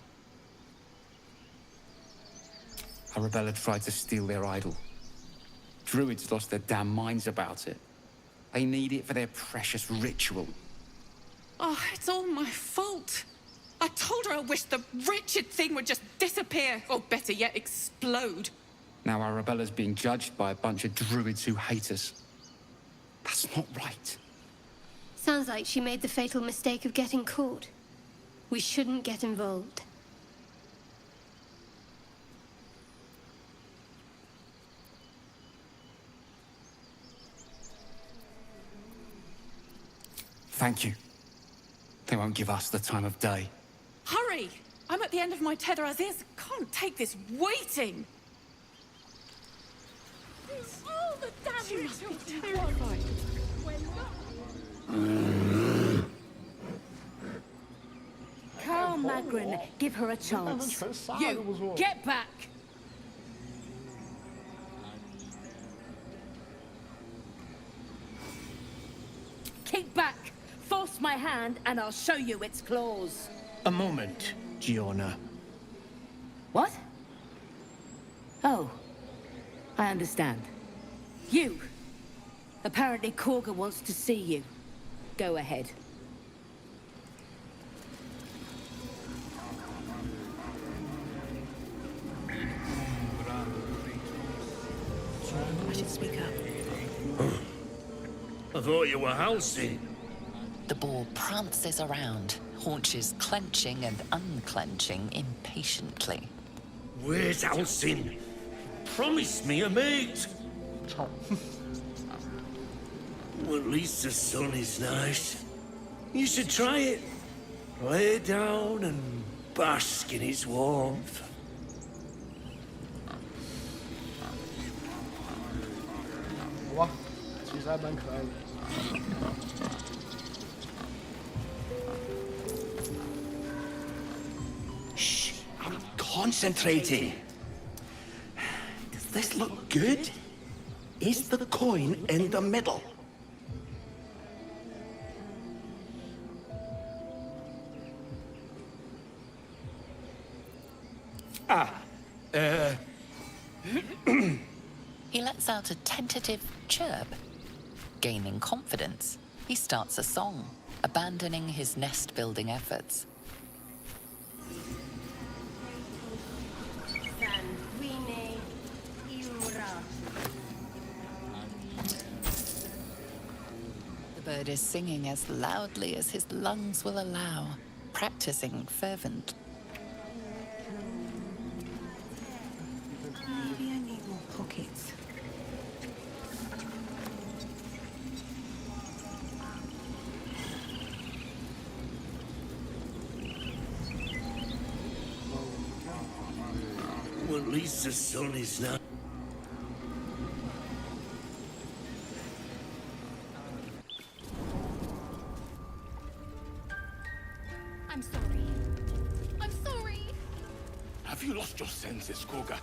Arabella tried to steal their idol. Druids lost their damn minds about it. They need it for their precious ritual. Oh, it's all my fault. I told her I wished the wretched thing would just disappear, or better yet, explode. Now Arabella's being judged by a bunch of druids who hate us. That's not right. Sounds like she made the fatal mistake of getting caught. We shouldn't get involved. Thank you. They won't give us the time of day. Hurry! I'm at the end of my tether as is. Can't take this waiting. All the damage! You must be terrified. Carl Magrin, give her a chance. You, get back! Keep back! Force my hand and I'll show you its claws. A moment, Giona. What? Oh, I understand. You! Apparently Korga wants to see you. Go ahead. I should speak up. I thought you were housing. The boar prances around, haunches clenching and unclenching impatiently. Where's Halsin? Promise me a mate. Well, at least the sun is nice. You should try it. Lay down and bask in its warmth. Wow, 其实还蛮可爱的。Shh, I'm concentrating. Does this look good? Is the coin in the middle? He lets out a tentative chirp. Gaining confidence, he starts a song, abandoning his nest-building efforts. The bird is singing as loudly as his lungs will allow, practicing fervently. Maybe I need more pockets. Well, at least the sun is now. I'm sorry. I'm sorry. Have you lost your senses, Koga?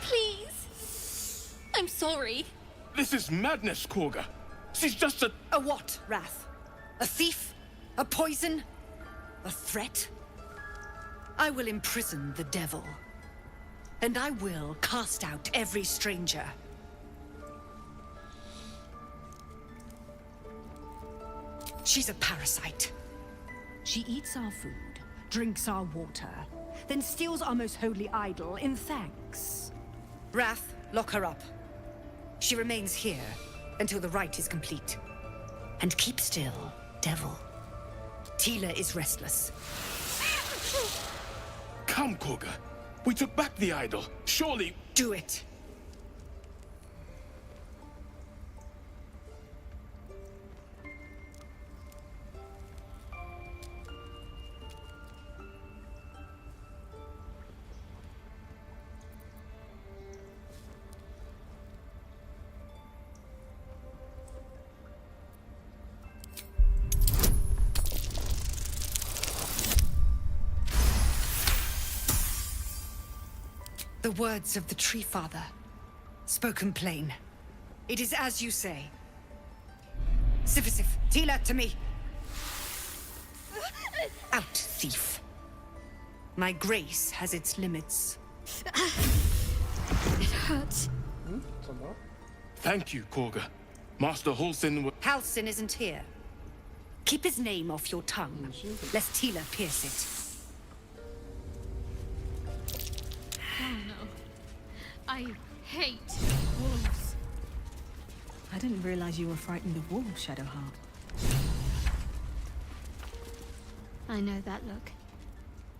Please. I'm sorry. This is madness, Koga. She's just a... A what, Wrath? A thief? A poison? A threat? I will imprison the devil. And I will cast out every stranger. She's a parasite. She eats our food, drinks our water, then steals our most holy idol in thanks. Wrath, lock her up. She remains here until the rite is complete. And keep still, devil. Tila is restless. Come, Koga. We took back the idol. Surely... Do it. The words of the Tree Father, spoken plain. It is as you say. Sifisif, Tila, to me. Out, thief. My grace has its limits. It hurts. Thank you, Koga. Master Halsin... Halsin isn't here. Keep his name off your tongue, lest Tila pierce it. Oh no. I hate wolves. I didn't realize you were frightened of wolves, Shadowheart. I know that look.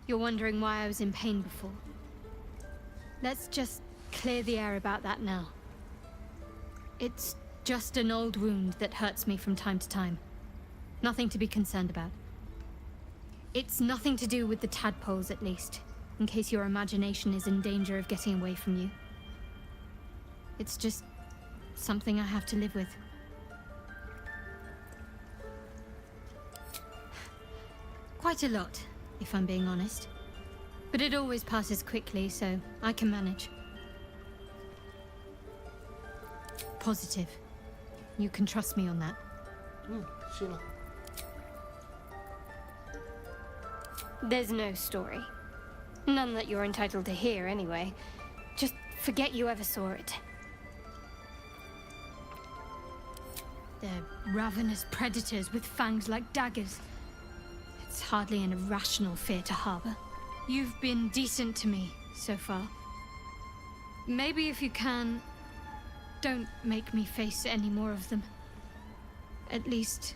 You're wondering why I was in pain before. Let's just clear the air about that now. It's just an old wound that hurts me from time to time. Nothing to be concerned about. It's nothing to do with the tadpoles, at least, in case your imagination is in danger of getting away from you. It's just something I have to live with. Quite a lot, if I'm being honest. But it always passes quickly, so I can manage. Positive. You can trust me on that. Sure. There's no story. None that you're entitled to hear, anyway. Just forget you ever saw it. They're ravenous predators with fangs like daggers. It's hardly an irrational fear to harbor. You've been decent to me so far. Maybe if you can, don't make me face any more of them. At least,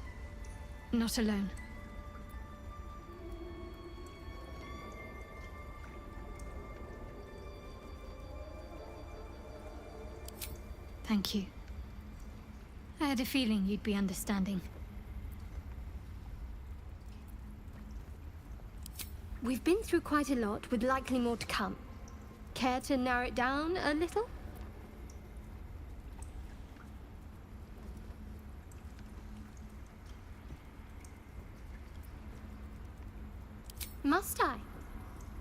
not alone. Thank you. I had a feeling you'd be understanding. We've been through quite a lot, with likely more to come. Care to narrow it down a little? Must I?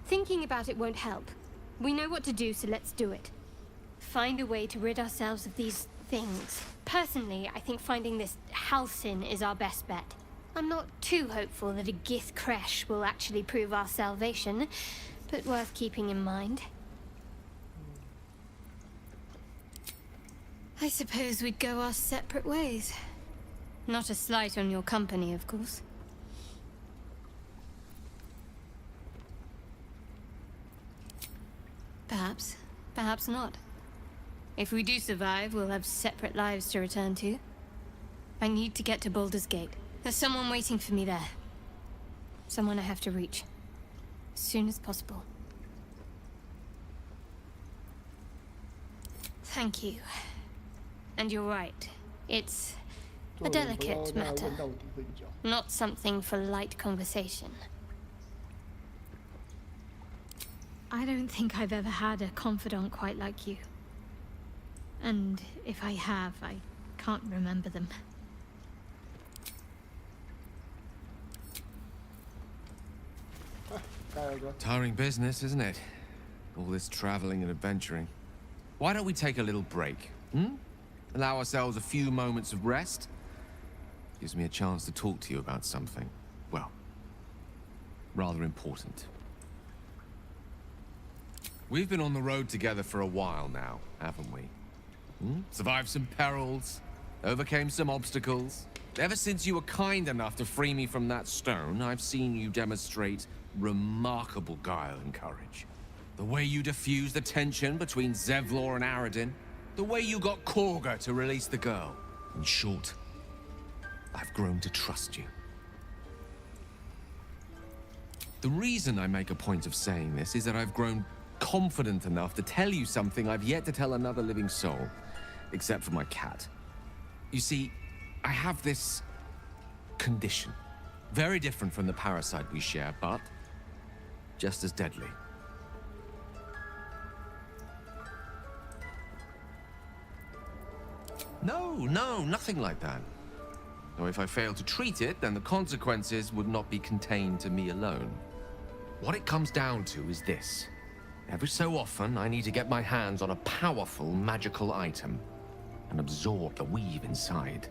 Thinking about it won't help. We know what to do, so let's do it. Find a way to rid ourselves of these things. Personally, I think finding this Halcyon is our best bet. I'm not too hopeful that a Gith crash will actually prove our salvation, but worth keeping in mind. I suppose we'd go our separate ways. Not a slight on your company, of course. Perhaps. Perhaps not. If we do survive, we'll have separate lives to return to. I need to get to Baldur's Gate. There's someone waiting for me there. Someone I have to reach. As soon as possible. Thank you. And you're right. It's a delicate matter. Not something for light conversation. I don't think I've ever had a confidant quite like you. And if I have, I can't remember them. Tiring business, isn't it? All this traveling and adventuring. Why don't we take a little break, hmm? Allow ourselves a few moments of rest? Gives me a chance to talk to you about something, well, rather important. We've been on the road together for a while now, haven't we? Survived some perils, overcame some obstacles. Ever since you were kind enough to free me from that stone, I've seen you demonstrate remarkable guile and courage. The way you diffused the tension between Zevlor and Aradin. The way you got Korga to release the girl. In short, I've grown to trust you. The reason I make a point of saying this is that I've grown confident enough to tell you something I've yet to tell another living soul, except for my cat. You see, I have this condition. Very different from the parasite we share, but just as deadly. No, nothing like that. Though if I fail to treat it, then the consequences would not be contained to me alone. What it comes down to is this. Every so often, I need to get my hands on a powerful magical item and absorb the weave inside.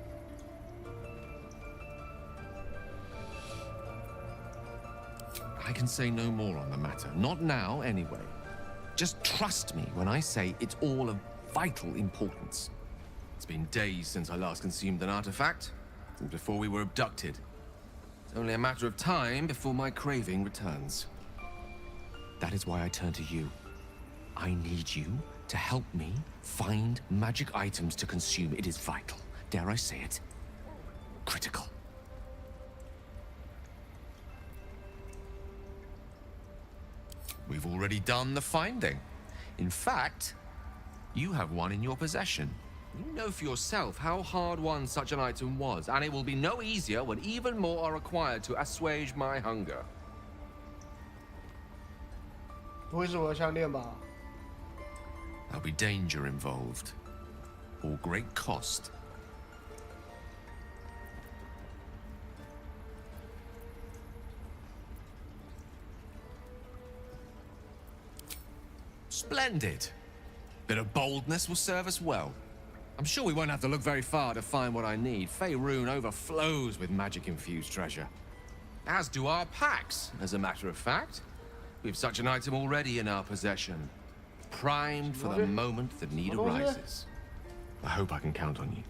I can say no more on the matter. Not now, anyway. Just trust me when I say it's all of vital importance. It's been days since I last consumed an artifact, since before we were abducted. It's only a matter of time before my craving returns. That is why I turn to you. I need you to help me find magic items to consume. It is vital. Dare I say it? Critical. We've already done the finding. In fact, you have one in your possession. You know for yourself how hard-won such an item was, and it will be no easier when even more are required to assuage my hunger. 不会是我的项链吧？ There'll be danger involved, or great cost. Splendid. Bit of boldness will serve us well. I'm sure we won't have to look very far to find what I need. Faerun overflows with magic-infused treasure. As do our packs, as a matter of fact. We've such an item already in our possession. Primed for the moment the need arises. I hope I can count on you.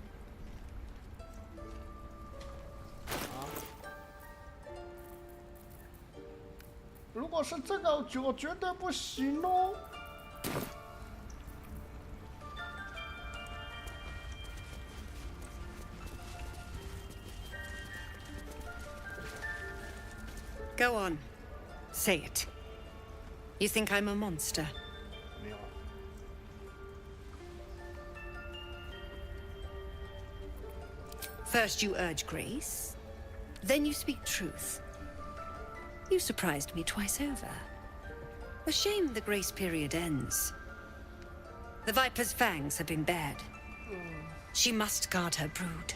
如果是这个，我绝对不行哦。 Go on. Say it. You think I'm a monster? First you urge grace, then you speak truth. You surprised me twice over. A shame the grace period ends. The Viper's fangs have been bared. She must guard her brood.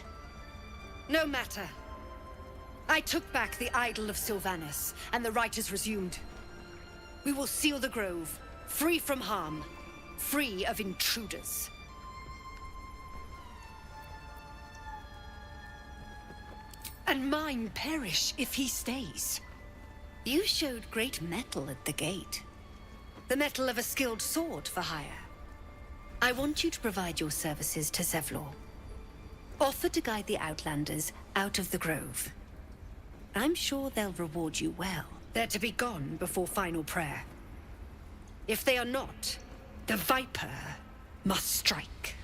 No matter. I took back the idol of Sylvanas, and the rite is resumed. We will seal the grove, free from harm, free of And mine perish if he stays. You showed great mettle at the gate. The mettle of a skilled sword for hire. I want you to provide your services to Zevlor. Offer to guide the Outlanders out of the grove. I'm sure they'll reward you well. They're to be gone before final prayer. If they are not, the Viper must strike.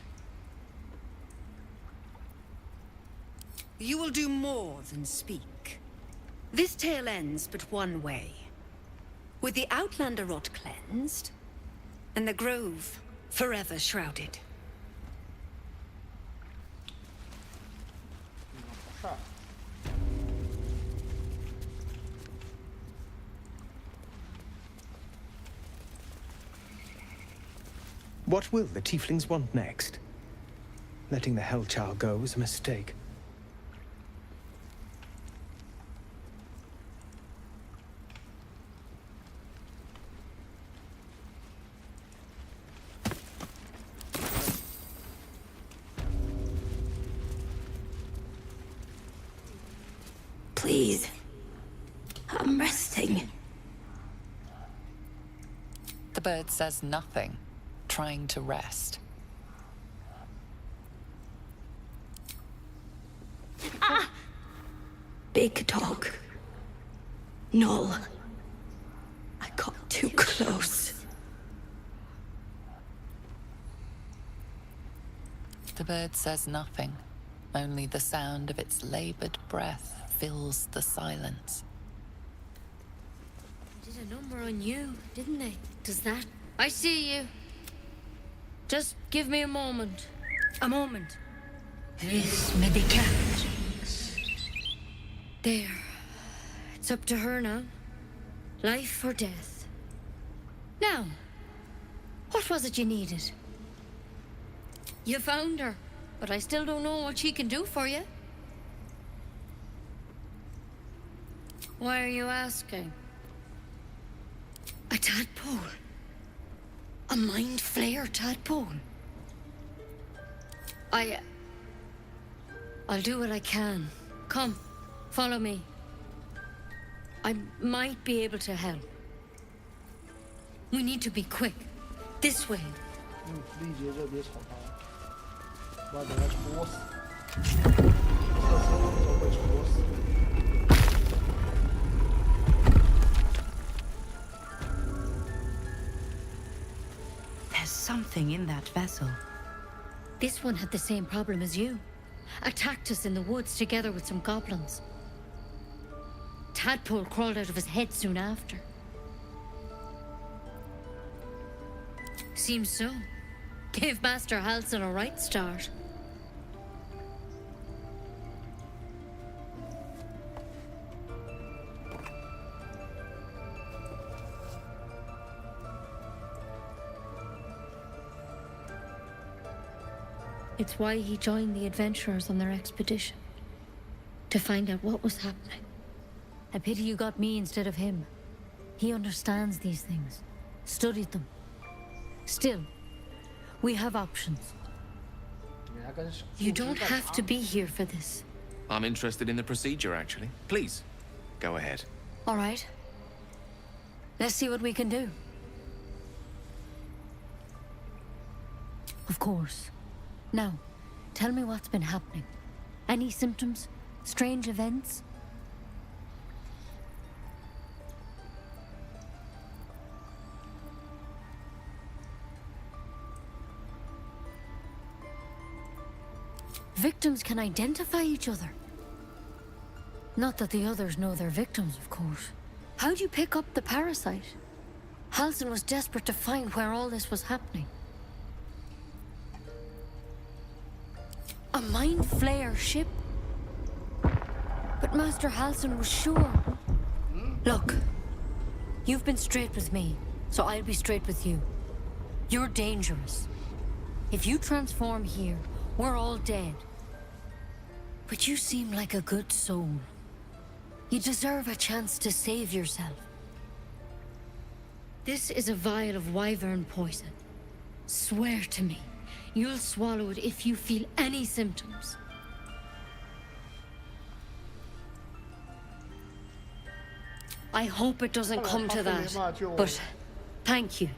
You will do more than speak. This tale ends but one way. With the Outlander rot cleansed, and the grove forever shrouded. What will the tieflings want next? Letting the Hellchild go was a mistake. Please. I'm resting. The bird says nothing, trying to rest. Ah! Big dog. Null. I got too close. The bird says nothing. Only the sound of its labored breath fills the silence. Did a number on you, didn't they? Does that? I see you. Just give me a moment. A moment. This may be cat. There. It's up to her now. Life or death. Now, what was it you needed? You found her, but I still don't know what she can do for you. Why are you asking? A tadpole. A mind flayer tadpole. I'll do what I can. Come, follow me. I might be able to help. We need to be quick. This way. 力竭就别吵他，不然等下戳死。这时候就会戳死。There's something in that vessel. This one had the same problem as you. Attacked us in the woods together with some goblins. Tadpole crawled out of his head soon after. Seems so. Gave Master Halsin a right start. It's why he joined the adventurers on their expedition. To find out what was happening. A pity you got me instead of him. He understands these things. Studied them. Still, we have options. You don't have to be here for this. I'm interested in the procedure, actually. Please, go ahead. All right. Let's see what we can do. Of course. Now, tell me what's been happening. Any symptoms? Strange events? Victims can identify each other. Not that the others know they're victims, of course. How'd you pick up the parasite? Halsin was desperate to find where all this was happening. A mind flayer ship? But Master Halsin was sure. Look, you've been straight with me, so I'll be straight with you. You're dangerous. If you transform here, we're all dead. But you seem like a good soul. You deserve a chance to save yourself. This is a vial of wyvern poison. Swear to me, you'll swallow it if you feel any symptoms. I hope it doesn't come to that, but thank you.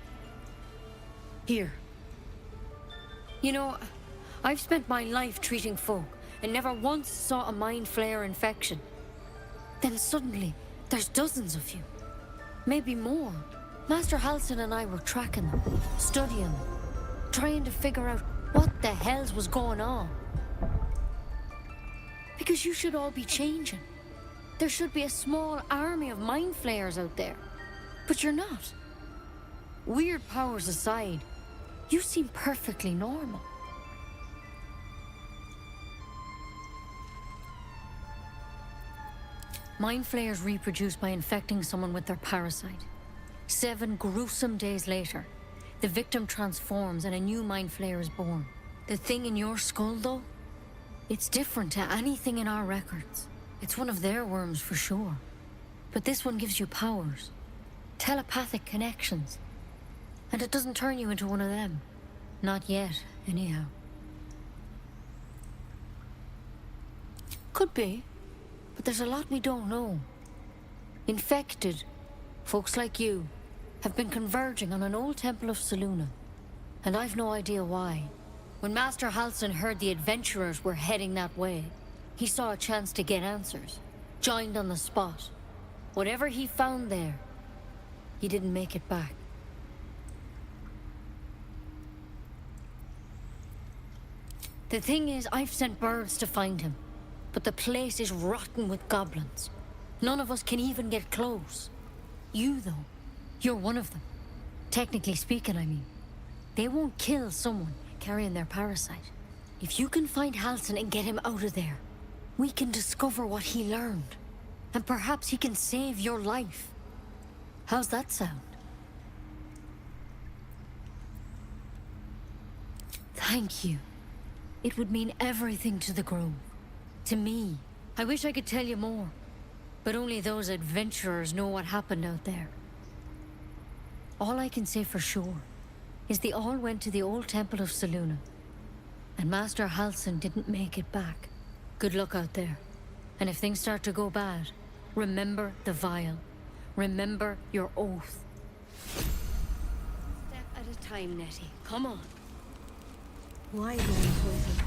Here. You know, I've spent my life treating folk and never once saw a mind flare infection. Then suddenly, there's dozens of you. Maybe more. Master Halsin and I were tracking them, studying them, trying to figure out what the hells was going on. Because you should all be changing. There should be a small army of mind flayers out there. But you're not. Weird powers aside, you seem perfectly normal. Mind flayers reproduce by infecting someone with their parasite. 7 gruesome days later, the victim transforms and a new mind flayer is born. The thing in your skull, though, it's different to anything in our records. It's one of their worms for sure. But this one gives you powers, telepathic connections. And it doesn't turn you into one of them. Not yet, anyhow. Could be, but there's a lot we don't know. Infected, folks like you, have been converging on an old temple of Selûne. And I've no idea why. When Master Halsin heard the adventurers were heading that way, he saw a chance to get answers, joined on the spot. Whatever he found there, he didn't make it back. The thing is, I've sent birds to find him, but the place is rotten with goblins. None of us can even get close. You, though, you're one of them. Technically speaking, I mean. They won't kill someone carrying their parasite. If you can find Halsin and get him out of there, we can discover what he learned. And perhaps he can save your life. How's that sound? Thank you. It would mean everything to the Grove. To me. I wish I could tell you more. But only those adventurers know what happened out there. All I can say for sure is they all went to the old temple of Selûne. And Master Halsin didn't make it back. Good luck out there. And if things start to go bad, remember the vial. Remember your oath. Step at a time, Nettie. Come on. Why poison?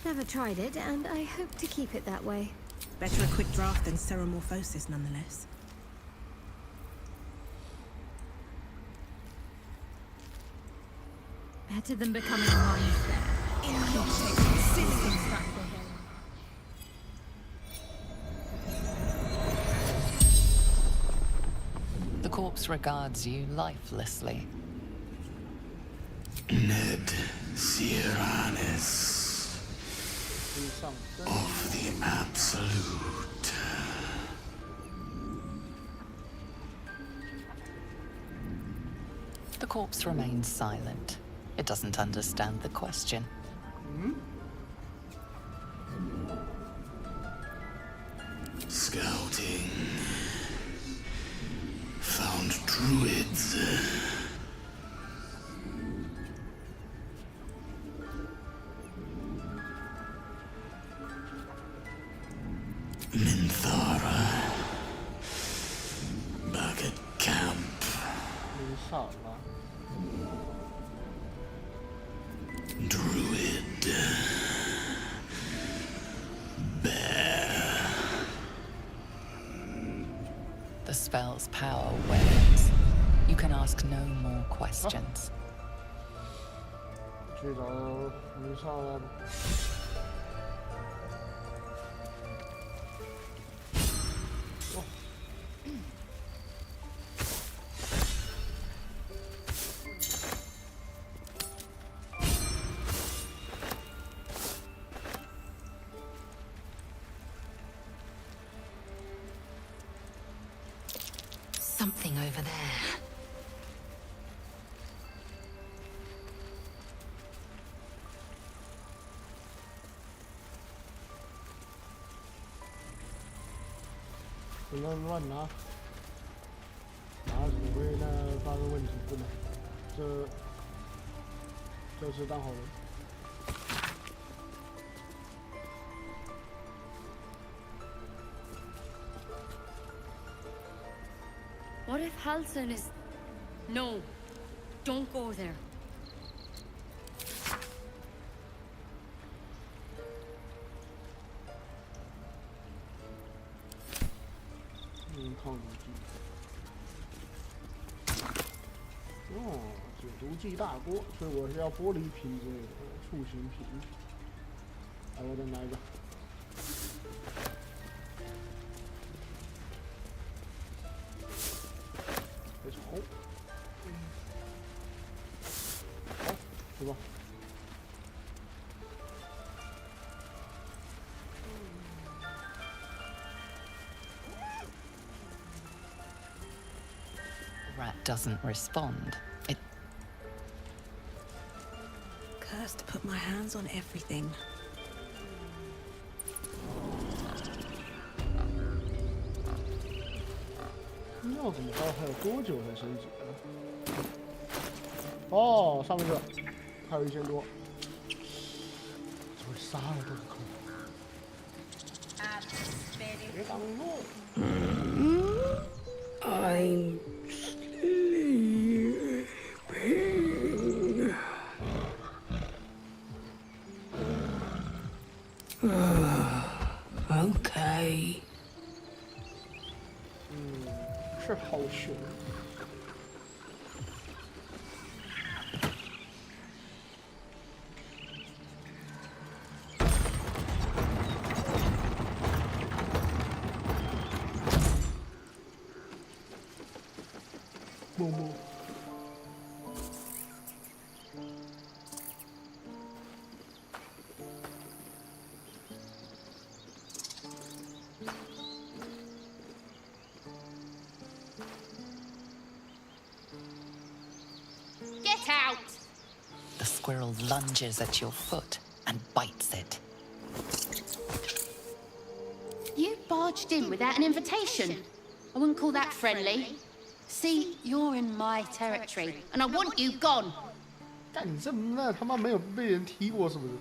Never tried it, and I hope to keep it that way. Better a quick draft than seromorphosis, nonetheless. Better than becoming a mind flayer. The corpse regards you lifelessly. Ned Siranis of the Absolute. The corpse remains silent. It doesn't understand the question. Scouting. Found druids. Minthara. Back at camp. Druid. Bear. The spell's power wanes. You can ask no more questions. Something over there.不要乱拿，拿只会发生问题，不能。这是当好人。What if Halson is... No. Don't go there. 抗毒剂。哦，解毒剂大锅，所以我是要玻璃瓶之类的，塑形瓶。来，我再拿一个。飞虫。好，去吧。 Rat doesn't respond. It... Cursed to put my hands on everything. 药怎么到还有多久才升级啊？哦，上面这还有1000多，这会杀了都可能。别挡路。I'm sleeping. Okay. 是好熊。默默。 Get out! The squirrel lunges at your foot and bites it. You barged in without an invitation. I wouldn't call that friendly. See, you're in my territory, and I want you gone. 但你这那他妈没有被人踢过是不是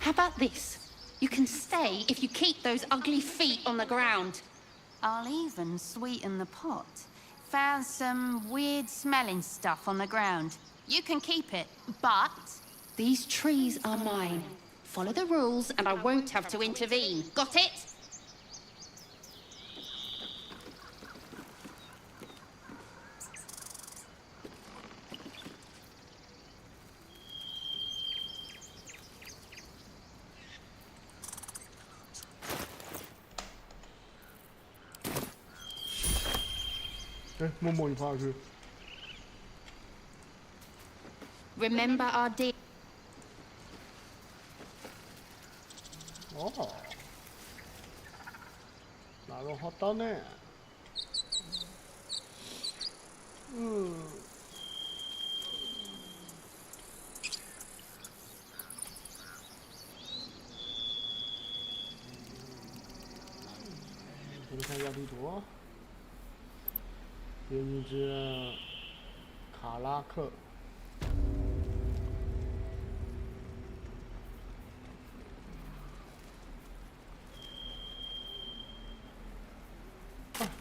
？How about this? You can stay if you keep those ugly feet on the ground. I'll even sweeten the pot. Found some weird smelling stuff on the ground. You can keep it, but... These trees are mine. Follow the rules and I won't have to intervene. Got it? Remember our deal. 哦，なるほどね。我们看一下地图。有一只卡拉克。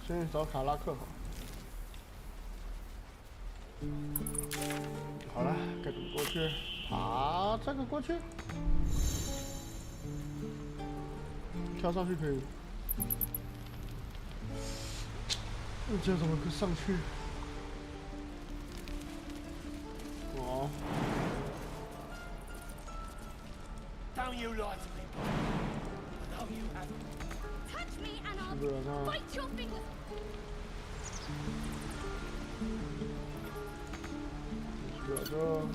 先找卡拉克好。好了，该怎么过去？啊，这个过去，跳上去可以。这怎么上去？哦。Don't you lie to me. No, you haven't. Touch me and I'll bite your fingers. 这有。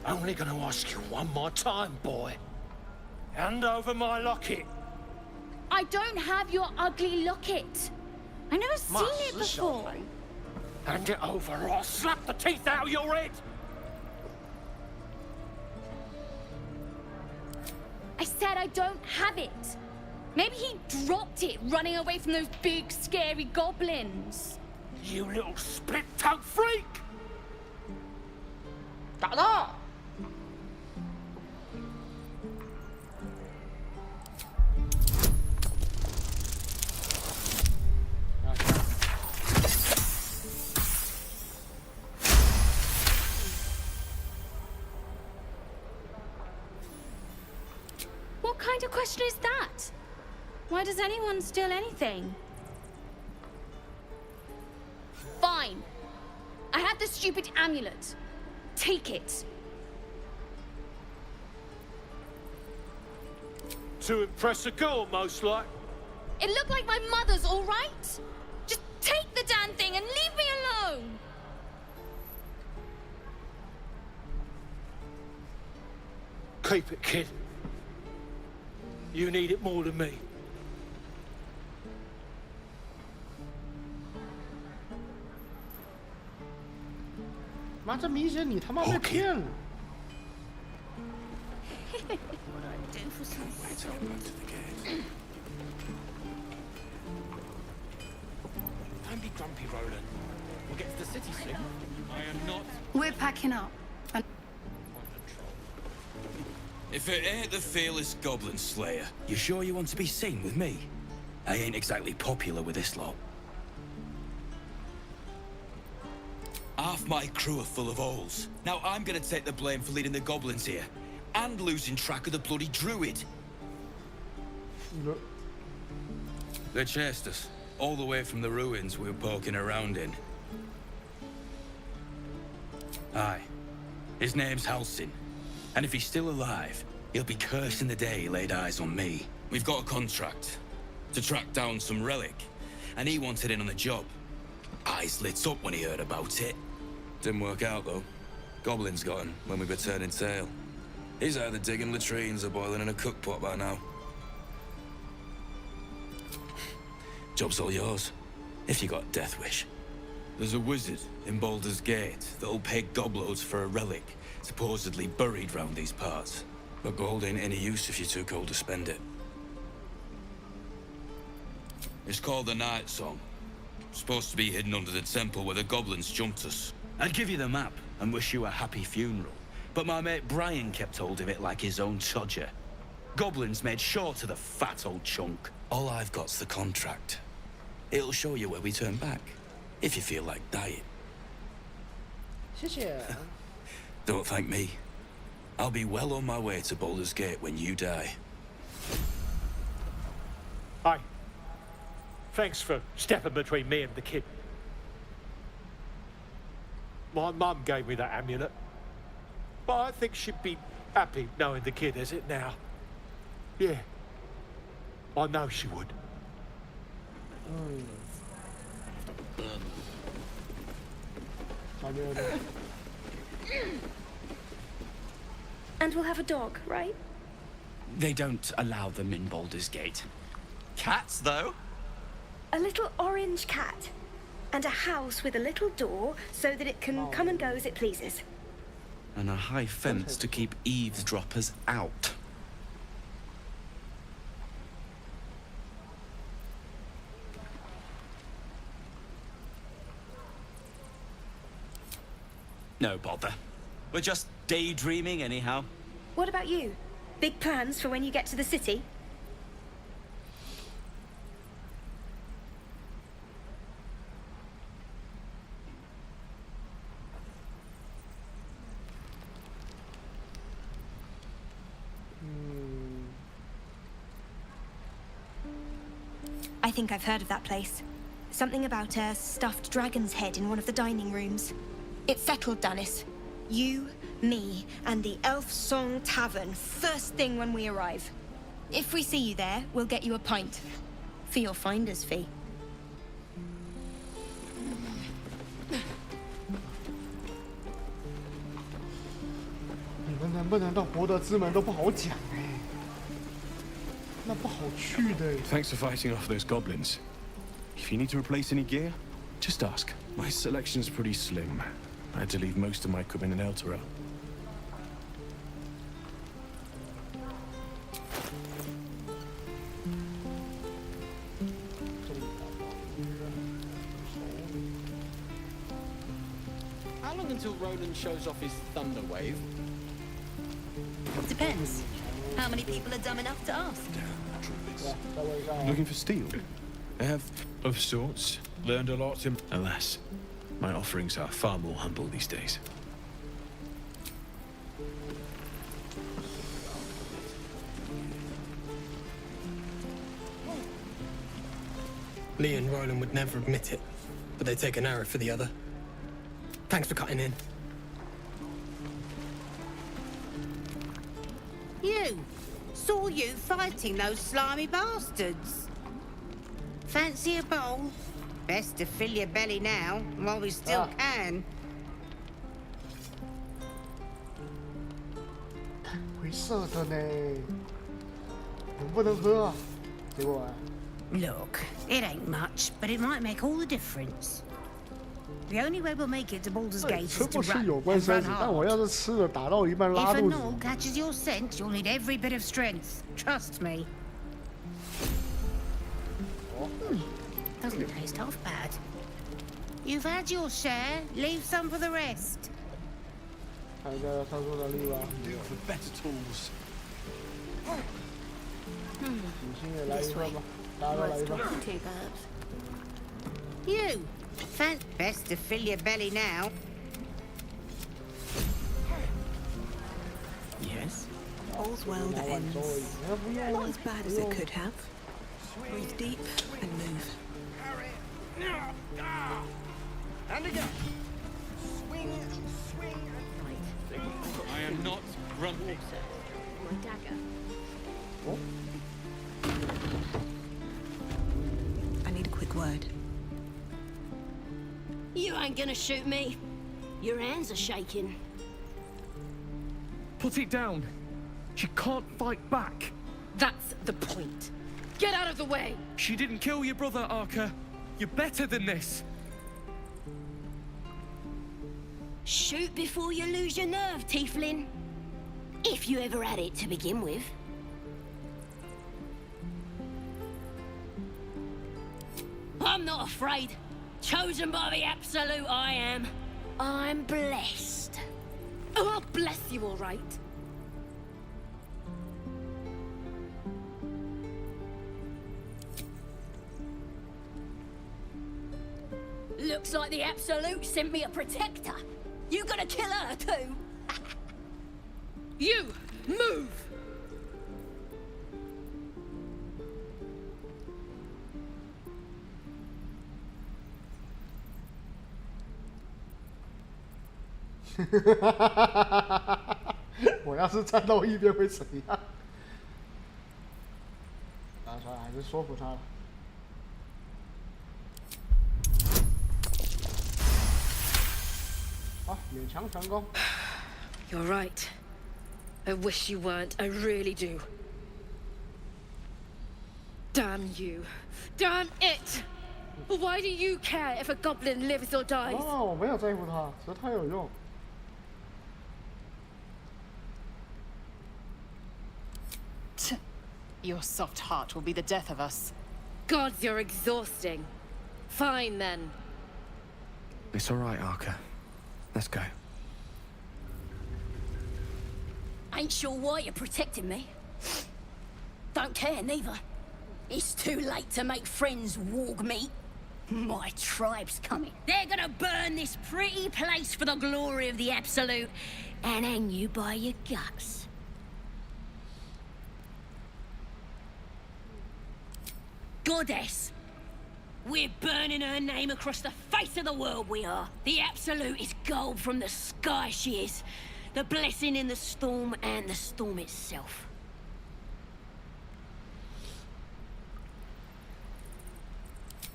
Only gonna ask you one more time, boy. Hand over my locket. I don't have your ugly locket. I've never seen it before. Hand it over or I'll slap the teeth out of your head. I said I don't have it. Maybe he dropped it running away from those big, scary goblins. You little split-tongued freak! 打他！ What kind of question is that? Why does anyone steal anything? Fine. I have the stupid amulet. Take it. To impress a girl, most like. It looked like my mother's, all right? Just take the damn thing and leave me alone. Keep it, kid. You need it more than me. "妈，这明显你他妈被骗了！" Don't be grumpy, Roland. We'll get to the city soon. I am not. We're packing up. If it ain't the fearless Goblin Slayer, you sure you want to be seen with me? I ain't exactly popular with this lot. Half my crew are full of holes. Now I'm gonna take the blame for leading the goblins here, and losing track of the bloody druid. They chased us, all the way from the ruins we were poking around in. Aye. His name's Halsin. And if he's still alive, he'll be cursing the day he laid eyes on me. We've got a contract to track down some relic, and he wanted in on the job. Eyes lit up when he heard about it. Didn't work out, though. Goblins got him when we were turning tail. He's either digging latrines or boiling in a cookpot by now. Job's all yours, if you got a death wish. There's a wizard in Baldur's Gate that'll pay gobloads for a relic supposedly buried round these parts. But gold ain't any use if you're too cold to spend it. It's called the Night Song. Supposed to be hidden under the temple where the goblins jumped us. I'd give you the map and wish you a happy funeral, but my mate Brian kept hold of it like his own Todger. Goblins made sure to the fat old chunk. All I've got's the contract. It'll show you where we turn back, if you feel like dying. 谢谢。 Don't thank me. I'll be well on my way to Baldur's Gate when you die. Hey. Thanks for stepping between me and the kid. My mum gave me that amulet. But I think she'd be happy knowing the kid has it now. Yeah. I know she would. And we'll have a dog, right? They don't allow them in Baldur's Gate. Cats, though? A little orange cat. And a house with a little door so that it can come and go as it pleases. And a high fence to keep eavesdroppers out. No bother. We're just daydreaming anyhow. What about you? Big plans for when you get to the city? I think I've heard of that place. Something about a stuffed dragon's head in one of the dining rooms. It's settled, Danis. You, me, and the Elf Song Tavern first thing when we arrive. If we see you there, we'll get you a pint. For your finder's fee. 能不能到博德之门都不好讲哎，那不好去的。Thanks for fighting off those goblins. If you need to replace any gear, just ask. My selection's pretty slim. I had to leave most of my equipment in Elturel. How long until Roland shows off his thunder wave? Depends. How many people are dumb enough to ask? Looking for steel? I have, of sorts, learned a lot in... Alas, my offerings are far more humble these days. Lee and Roland would never admit it, but they take an arrow for the other. Thanks for cutting in. You! Saw you fighting those slimy bastards. Fancy a bowl? Best to fill your belly now, while we still can. 会射的呢，能不能喝啊？结果。 Look, it ain't much, but it might make all the difference. The only way we'll make it to Baldur's Gate is to run, and run hard. If a gnoll catches your scent, you'll need every bit of strength. Trust me. Doesn't taste half bad. You've had your share. Leave some for the rest. For better tools. This way. Worth talking to, perhaps. You! Best to fill your belly now. Yes? All's well that ends. Not as bad as it could have. Breathe deep and move. And again. Swing, swing. I am not grumpy. My dagger. I need a quick word. You ain't gonna shoot me. Your hands are shaking. Put it down. She can't fight back. That's the point. Get out of the way! She didn't kill your brother, Arca. You're better than this. Shoot before you lose your nerve, Tiefling. If you ever had it to begin with. I'm not afraid. Chosen by the Absolute, I am. I'm blessed. Oh, I'll bless you, all right. Looks like the Absolute sent me a protector. You gonna kill her too? You, move!我要是站到一边会怎样？算了，还是说服他了。好，勉强成功。You're right. I wish you weren't. I really do. Damn you. Damn it! Why do you care if a goblin lives or dies? 哦，我没有在乎他，只是他有用。 Your soft heart will be the death of us. Gods, you're exhausting. Fine, then. It's all right, Arca. Let's go. Ain't sure why you're protecting me. Don't care, neither. It's too late to make friends, warg meat. My tribe's coming. They're gonna burn this pretty place for the glory of the Absolute and hang you by your guts. Goddess. We're burning her name across the face of the world, we are. The Absolute is gold from the sky, she is. The blessing in the storm and the storm itself.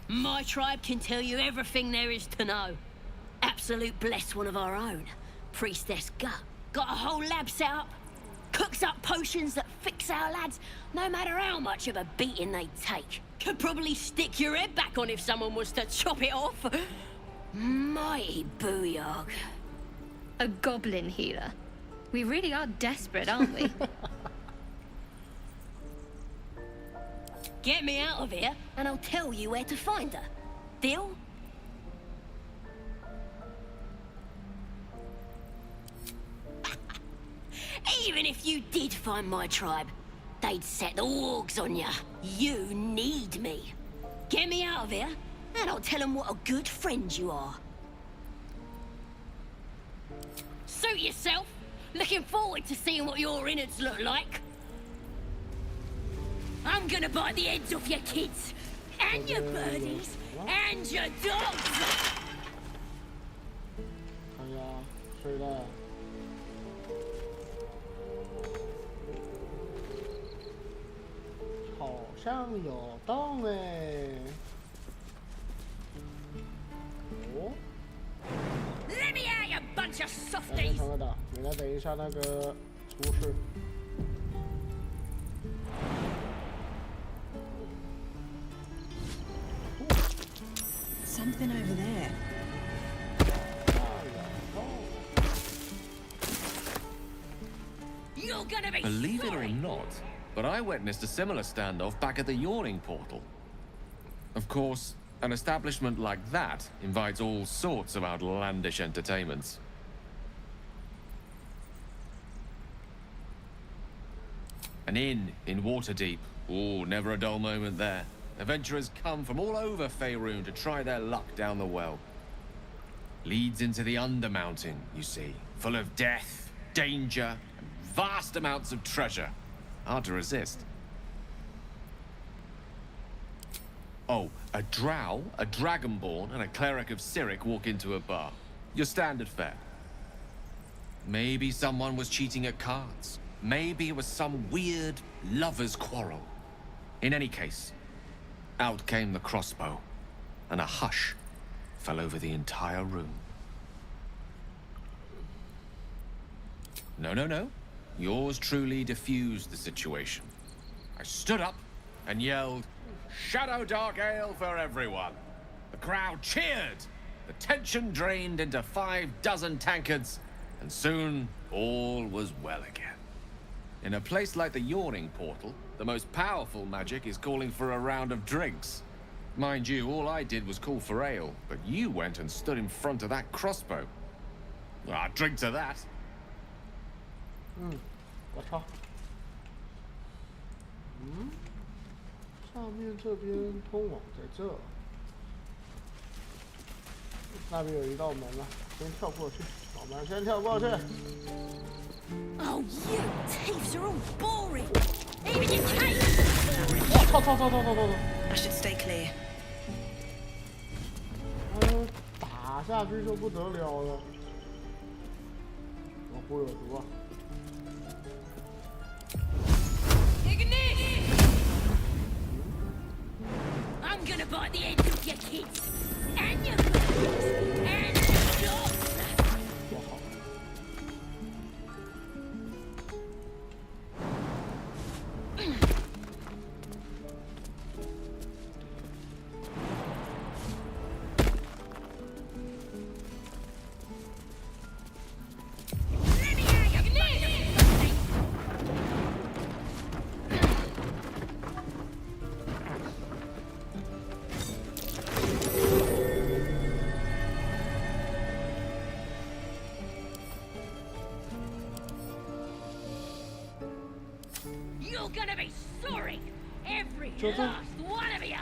My tribe can tell you everything there is to know. Absolute bless one of our own. Priestess Gut. Got a whole lab set up, Cooks up potions that fix our lads, no matter how much of a beating they take. Could probably stick your head back on if someone was to chop it off. Mighty booyog. A goblin healer. We really are desperate, aren't we? Get me out of here, and I'll tell you where to find her. Deal? Even if you did find my tribe, they'd set the wargs on ya. You need me. Get me out of here, and I'll tell them what a good friend you are. Suit yourself. Looking forward to seeing what your innards look like. I'm gonna bite the heads off your kids, and your birdies, and your dogs. 看一下，睡了。好像有洞哎。哦。Let me out, you bunch of 来， softies. 长哥的，你来等一下那个厨师。 Something over there. You're gonna be Believe it or sorry. not, but I witnessed a similar standoff back at the Yawning Portal. Of course, an establishment like that invites all sorts of outlandish entertainments. An inn in Waterdeep. Oh, never a dull moment there. Adventurers come from all over Faerun to try their luck down the well. Leads into the Undermountain, you see, full of death, danger, and vast amounts of treasure. Hard to resist. Oh, a drow, a dragonborn, and a cleric of Cyric walk into a bar. Your standard fare. Maybe someone was cheating at cards. Maybe it was some weird lover's quarrel. In any case, out came the crossbow, and a hush fell over the entire room. No, no, no. Yours truly diffused the situation. I stood up and yelled, "Shadow Dark Ale for everyone!" The crowd cheered. The tension drained into 6 tankards, and soon all was well again. In a place like the Yawning Portal, the most powerful magic is calling for a round of drinks. Mind you, all I did was call for ale, but you went and stood in front of that crossbow. I'll drink to that. 我操！上面这边通往在这，那边有一道门了，先跳过去。我们先跳过去。 Oh, you thieves are all boring. Even your cake. 操！ I should stay clear. 打下去就不得了了。我不有毒啊！ I'm gonna bite the heads off your kids, and your birds, and your dogs. You're gonna be sorry, every last one of you.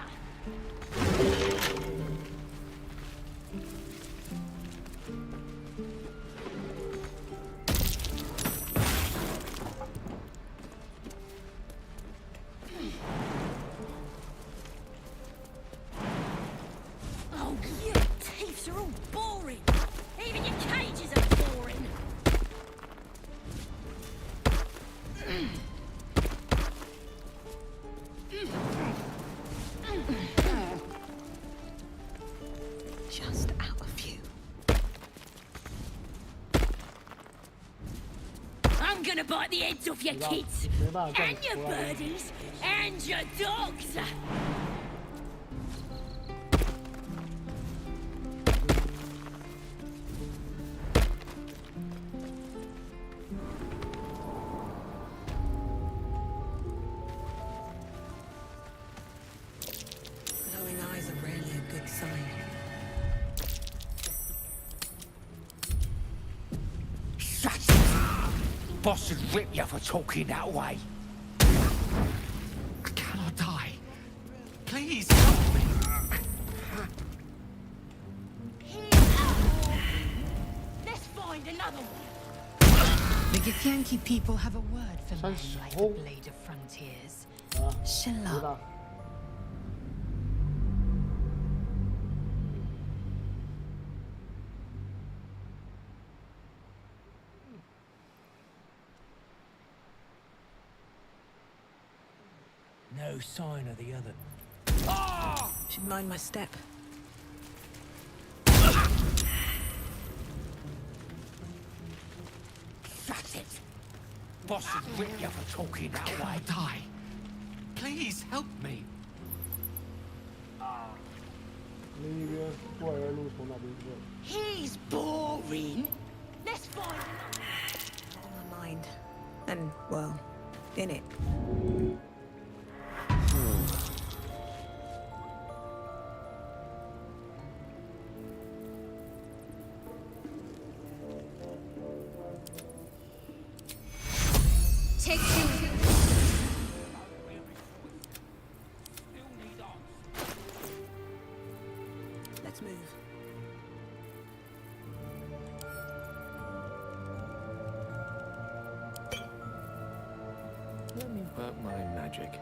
Oh, you thieves are all boring. Even your cages are boring. gonna bite the heads off your kids, and your birdies, and your dogs. Glowing eyes are rarely a good sign. Shut it! Boss would rip you for talking that way. Can I die? Please help me. Let's find another one. The Githyanki people have a word for men like the Blade of Frontiers. Shalom. No sign of the other. Should mind my step. Shut it! Boss would rip you for talking that Can I way. die? Please help me. 另一边过来的路从哪边过？ He's boring. Let's find another. On my mind. And, well, in it. Take two. Let's move. Let me work my magic.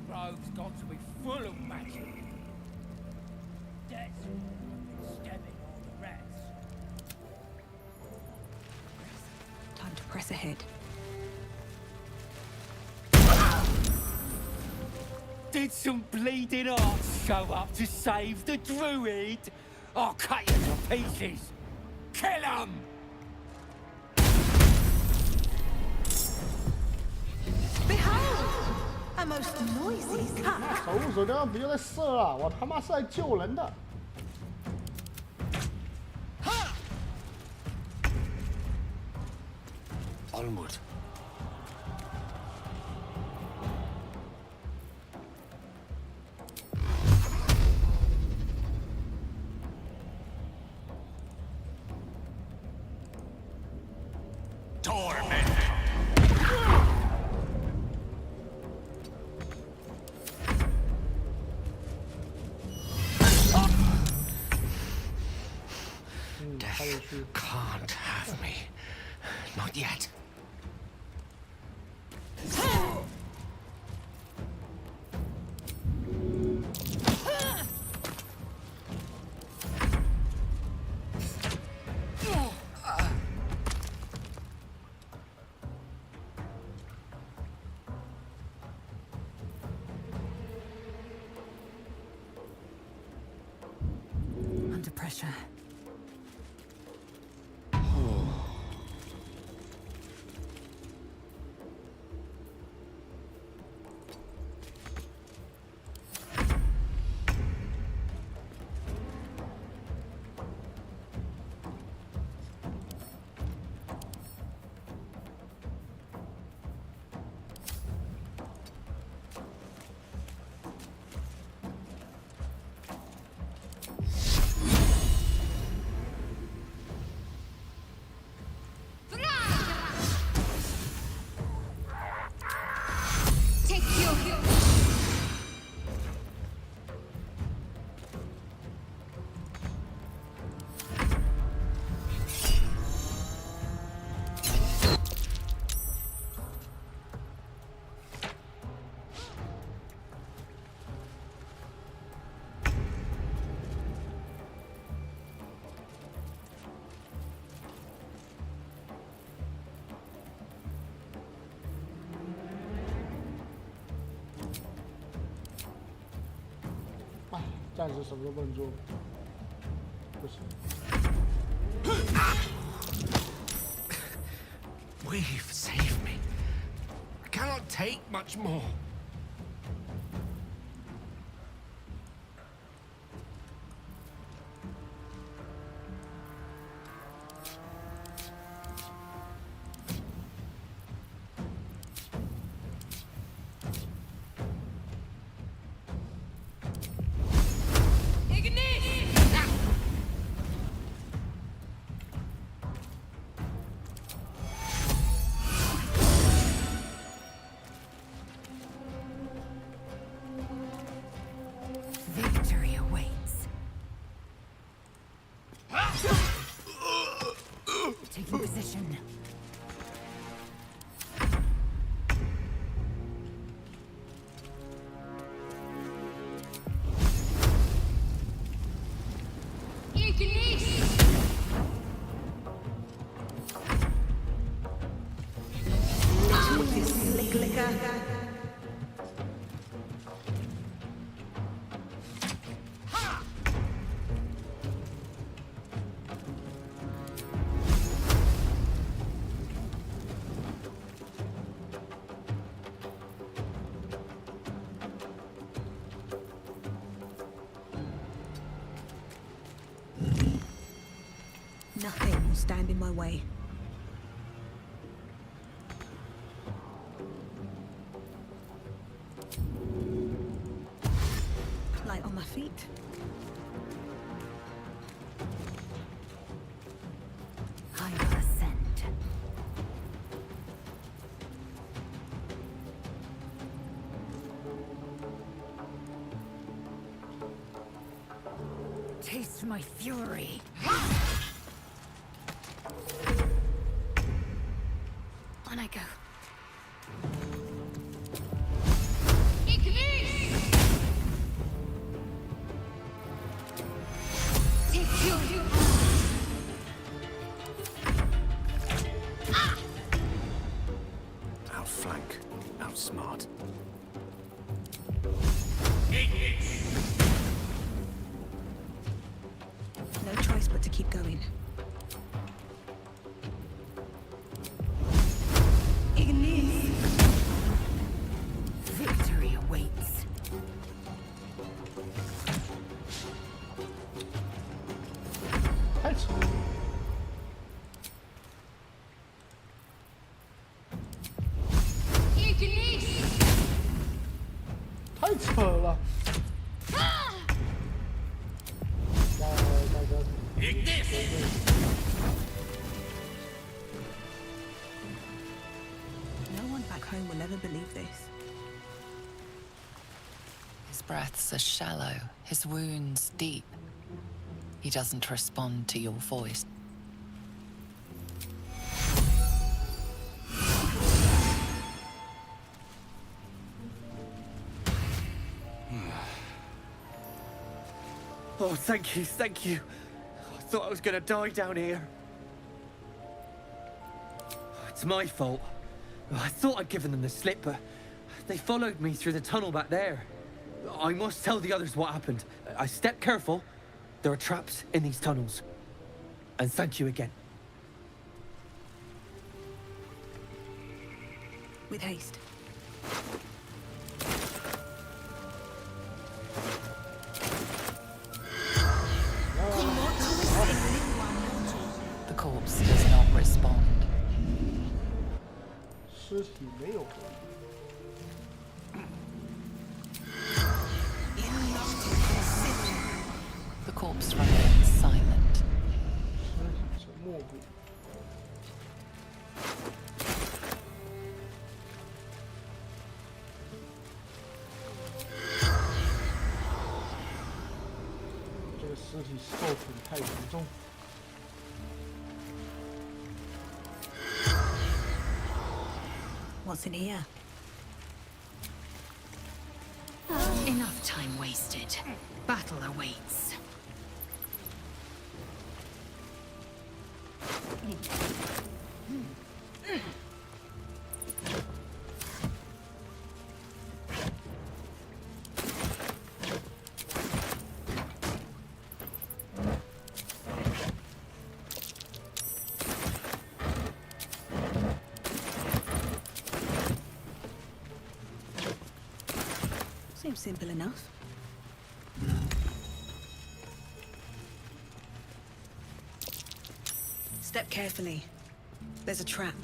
Grove's got to be full of magic. Death, stabbing all the rats. Time to press ahead. Did some bleeding arts show up to save the druid? I'll cut you to pieces. Kill him! Behold! A most noisy cat. 守护手电别再射了，我他妈是来救人的。 Onward. Death can't have me. Not yet. Under pressure. 暂时什么都不能做，不行。 We've saved me. I cannot take much more. Victory awaits. Taking position. Nothing will stand in my way. Light on my feet. I will ascend. Taste my fury. On I go. Outflank, outsmart. No choice but to keep going. Victory awaits.太扯了！ No one back home will ever believe this. His breaths are shallow, his wounds deep. He doesn't respond to your voice. Oh, thank you, thank you. I thought I was gonna die down here. It's my fault. I thought I'd given them the slip, but they followed me through the tunnel back there. I must tell the others what happened. I stepped careful. There are traps in these tunnels. And thank you again. With haste. The corpse does not respond. 尸体没有回应。 The corpse remains silent. 尸体沉默不语。这个尸体受损太严重。 What's in here? Enough time wasted. Battle awaits. Seems simple enough. Step carefully. There's a trap.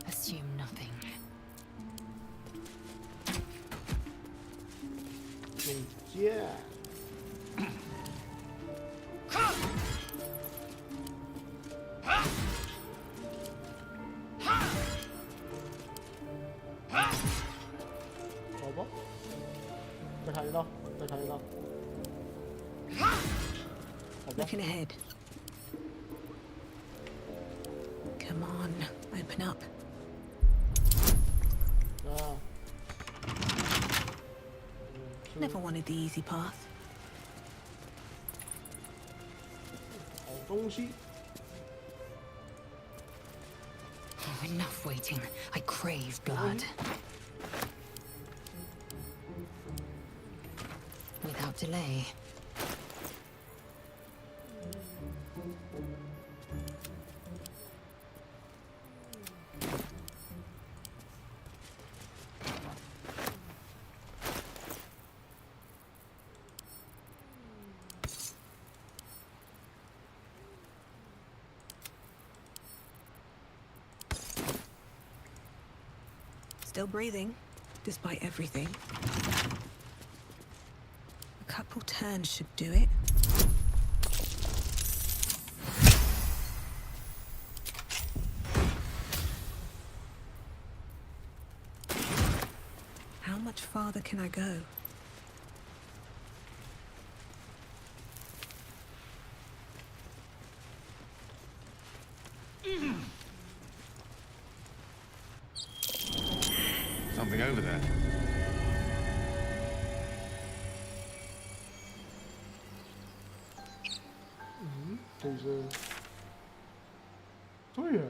Assume nothing. 用剑。好吧，再砍一刀，再砍一刀。Looking ahead. Come on, open up. Never wanted the easy path. 好东西。 Oh, enough waiting. I crave blood. Without delay. Still breathing, despite everything. A couple turns should do it. How much farther can I go? Something over there. Mm-hmm. 这是，对呀。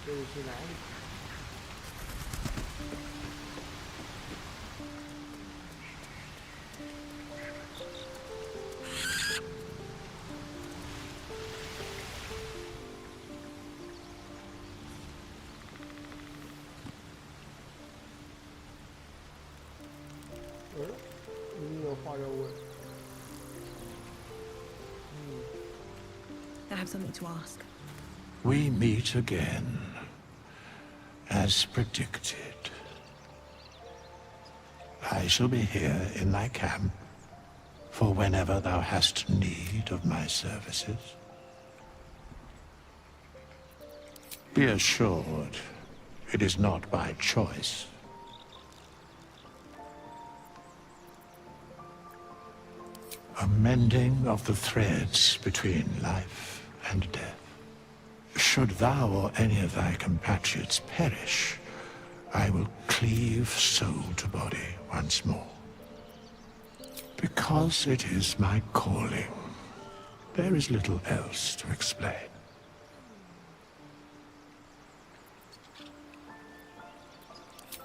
这里是哪里？你有话要问。I have something to ask. We meet again, as predicted. I shall be here in thy camp, for whenever thou hast need of my services. Be assured, it is not by choice. A mending of the threads between life and death. Should thou or any of thy compatriots perish, I will cleave soul to body once more. Because it is my calling, there is little else to explain.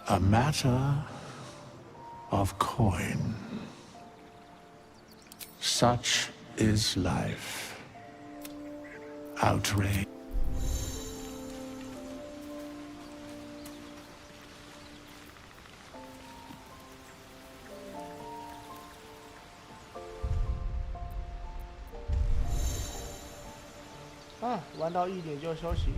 A matter of coin. Such is life. Outrage.啊，玩到1点就休息。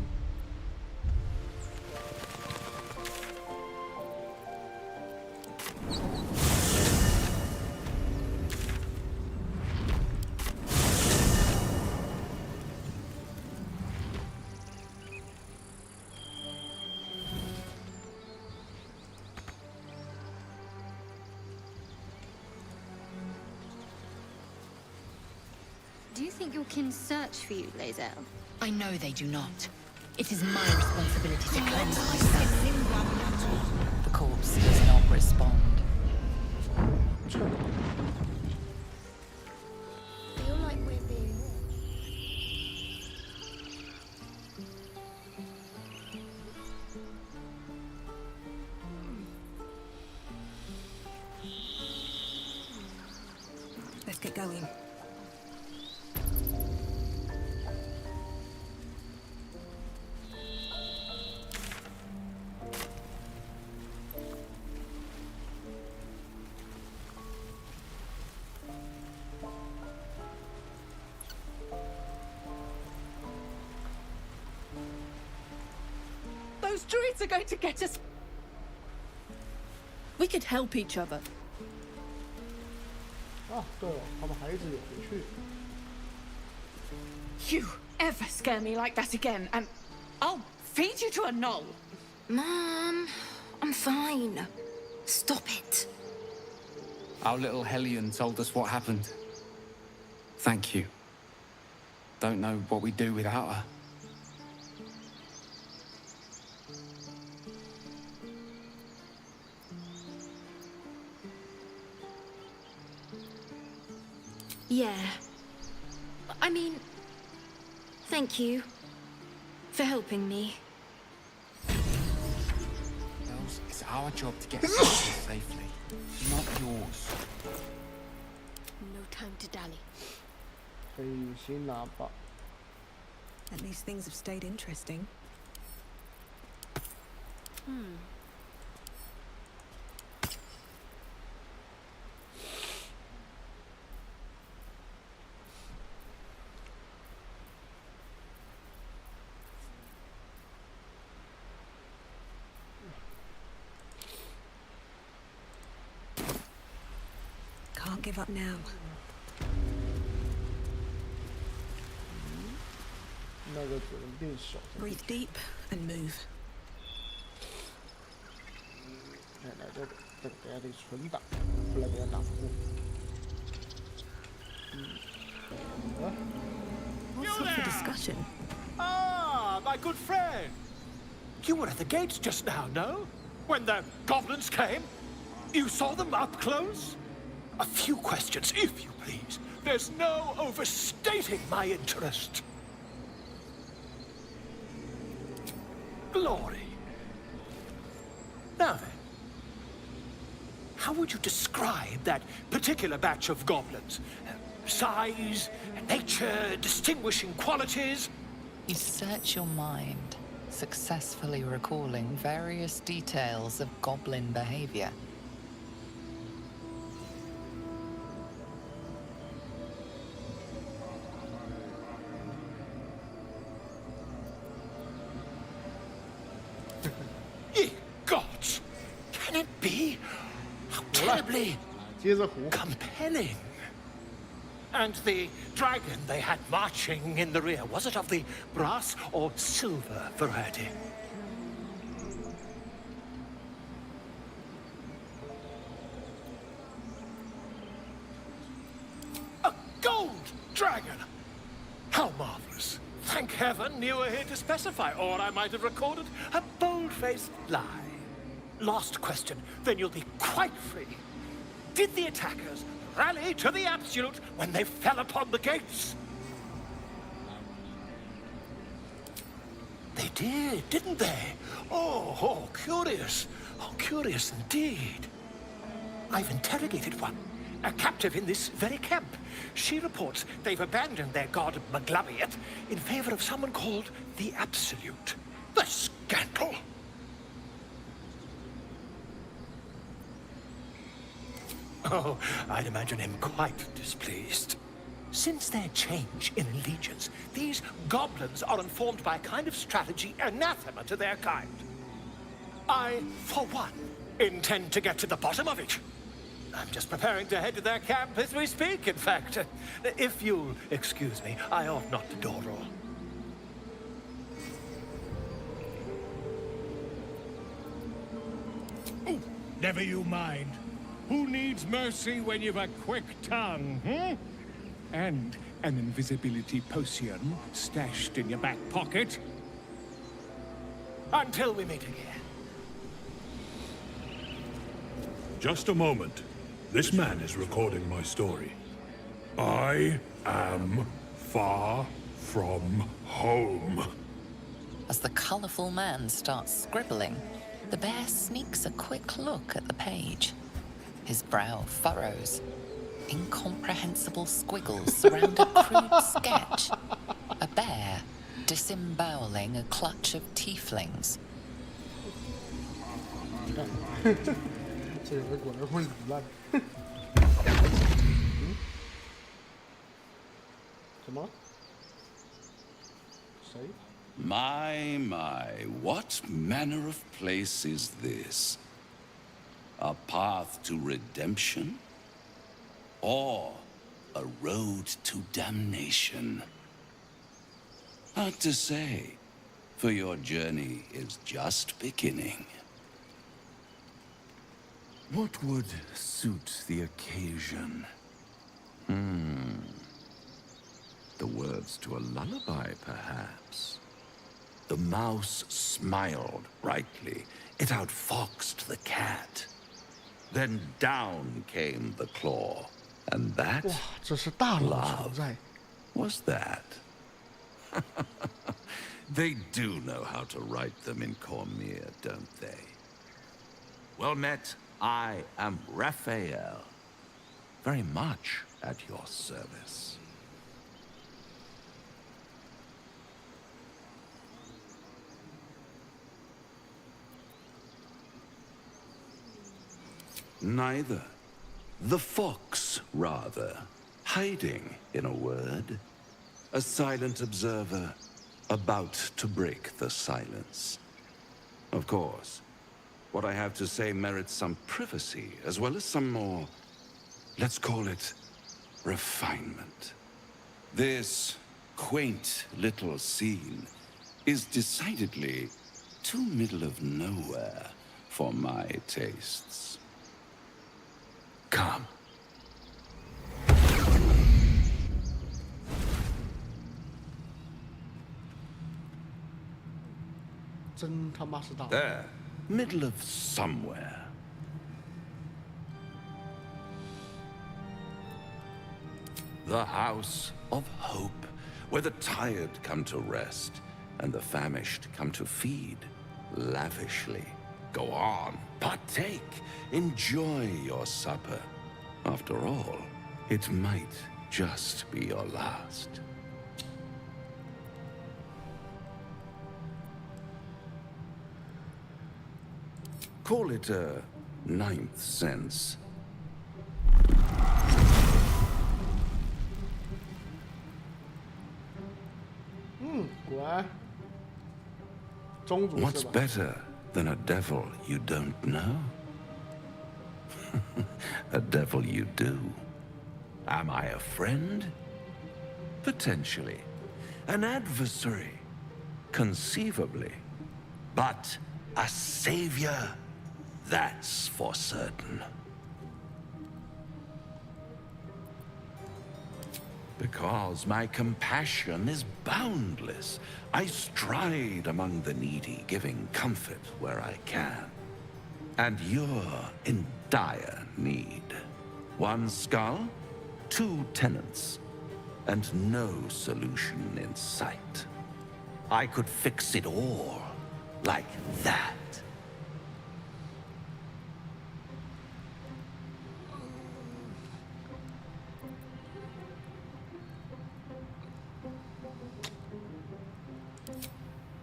Do you think your kin search for you, Lae'zel? I know they do not. It is my responsibility to cleanse myself. The call it going. Those druids are going to get us. We could help each other. 啊，对了，他们孩子也回去。You ever scare me like that again, and I'll feed you to a knoll. Mom, I'm fine. Stop it. Our little Hellion told us what happened. Thank you. Don't know what we'd do without her. Yeah. I mean, thank you for helping me. Bells, it's our job to get her safely, not yours. No time to dally. 可以先拿吧。 At least things have stayed interesting. Hmm. Can't give up now. Breathe deep and move. 来这给他得存档，不然给他打不过。What's up for discussion? Ah, my good friend. You were at the gates just now, no? When the goblins came? You saw them up close? A few questions, if you please. There's no overstating my interest. Glory. Now then, how would you describe that particular batch of goblins? Size, nature, distinguishing qualities? You search your mind, successfully recalling various details of goblin behavior. Ye gods! Can it be? How terribly compelling. And the dragon they had marching in the rear, was it of the brass or silver variety? A gold dragon! How marvelous. Thank heaven you were here to specify, or I might have recorded a bold-faced lie. Last question, then you'll be quite free. Did the attackers rally to the absolute when they fell upon the gates? They did, didn't they? Oh, curious. Oh, curious indeed. I've interrogated one, a captive in this very camp. She reports they've abandoned their god Maglabiet in favor of someone called the Absolute. The scandal! Oh, I'd imagine him quite displeased. Since their change in allegiance, these goblins are informed by a kind of strategy anathema to their kind. I, for one, intend to get to the bottom of it. I'm just preparing to head to their camp as we speak, in fact. If you'll excuse me, I ought not to dawdle. Never you mind. Who needs mercy when you've a quick tongue, hmm? And an invisibility potion stashed in your back pocket? Until we meet again. Just a moment. This man is recording my story. I am far from home. As the colourful man starts scribbling, the bear sneaks a quick look at the page. His brow furrows. incomprehensible squiggles surround a crude sketch. A bear disemboweling a clutch of tieflings. 这人果然会腐烂。什么？谁？ My, what manner of place is this? A path to redemption? Or a road to damnation? Hard to say, for your journey is just beginning. What would suit the occasion? The words to a lullaby, perhaps. The mouse smiled brightly. It outfoxed the cat. Then down came the claw. And that, 哇，这是大佬存在。 was that. They do know how to write them in Cormier, don't they? Well met, I am Raphael. Very much at your service. Neither. The fox, rather. Hiding, in a word. A silent observer, about to break the silence. Of course, what I have to say merits some privacy, as well as some more, let's call it, refinement. This quaint little scene is decidedly too middle of nowhere for my tastes. Come. 真他妈是大佬。 There, middle of somewhere. The House of Hope, where the tired come to rest, and the famished come to feed, lavishly. Go on, partake, enjoy your supper. After all, it might just be your last. Call it a ninth sense. What's better than a devil you don't know? A devil you do. Am I a friend? Potentially. An adversary? Conceivably. But a savior? That's for certain. Because my compassion is boundless. I stride among the needy, giving comfort where I can. And you're in dire need. One skull, two tenants, and no solution in sight. I could fix it all like that.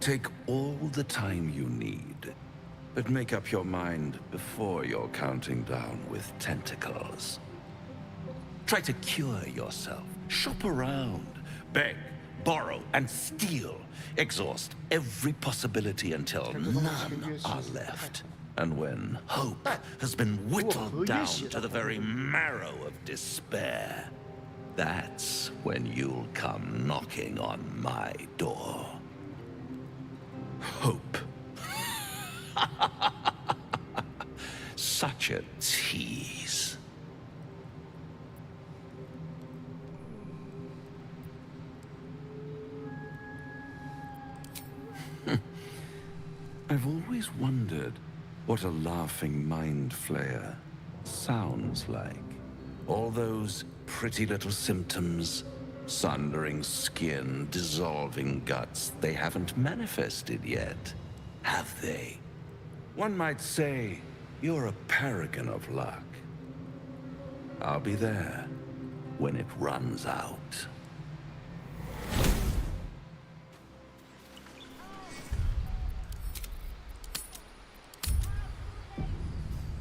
Take all the time you need, but make up your mind before you're counting down with tentacles. Try to cure yourself. Shop around. Beg, borrow, and steal. Exhaust every possibility until none are left. And when hope has been whittled down to the very marrow of despair, that's when you'll come knocking on my door. Hope. Such a tease. I've always wondered what a laughing mind flayer sounds like. All those pretty little symptoms, sundering skin, dissolving guts, they haven't manifested yet, have they? One might say you're a paragon of luck. I'll be there when it runs out.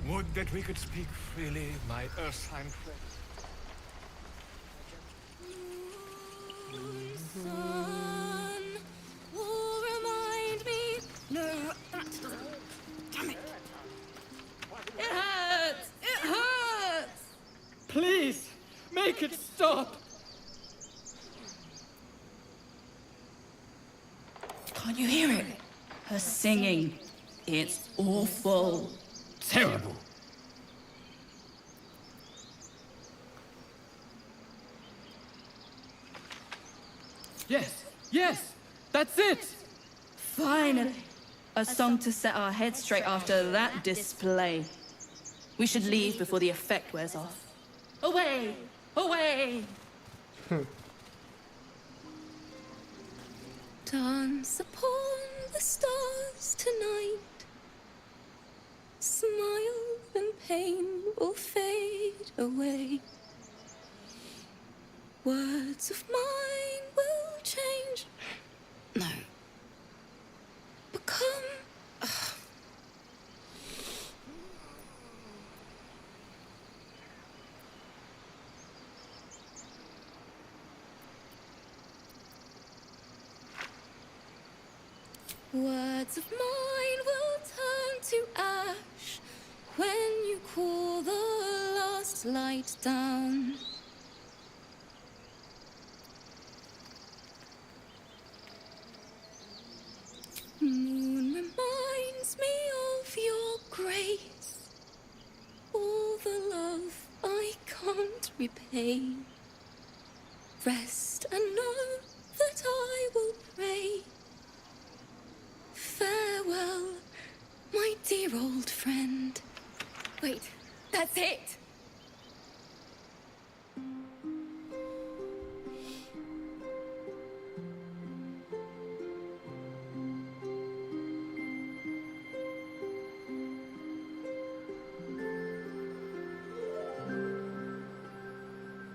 Would that we could speak freely, my Ursine friend. Sun will remind me. No, that doesn't. Damn it. It hurts. It hurts. Please, make it stop. Can't you hear it? Her singing. It's awful. Terrible. Yes, yes, that's it. Finally. A song to set our heads straight after that display. We should leave before the effect wears off. Away! Away! Dance upon the stars tonight. Smile and pain will fade away. Words of mine will change. No. Become. Words of mine will turn to ash when you cool the last light down. Moon reminds me of your grace, all the love I can't repay. Rest and know that I will pray. Farewell, my dear old friend. Wait, that's it!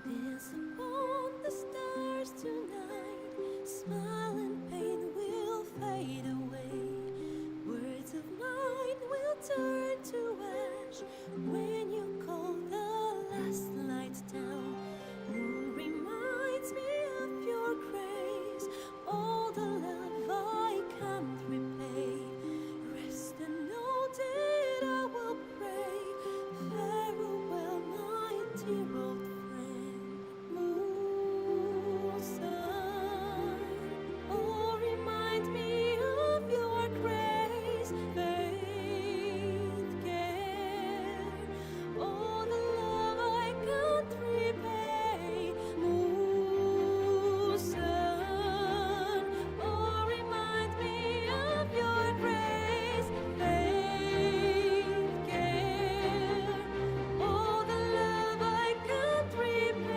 Dance upon the stars tonight. Smile and pain will fade away. Words of mine will turn to ash when you call the last light down. Moon reminds me of your grace, all the love I can't repay. Rest and know that I will pray. Farewell, my dear old friend. Moon, sun, oh, remind me of your grace, faith, care, all the love I can't repay. Moon, sun, oh, remind me of your grace, faith, care, all the love I can't repay.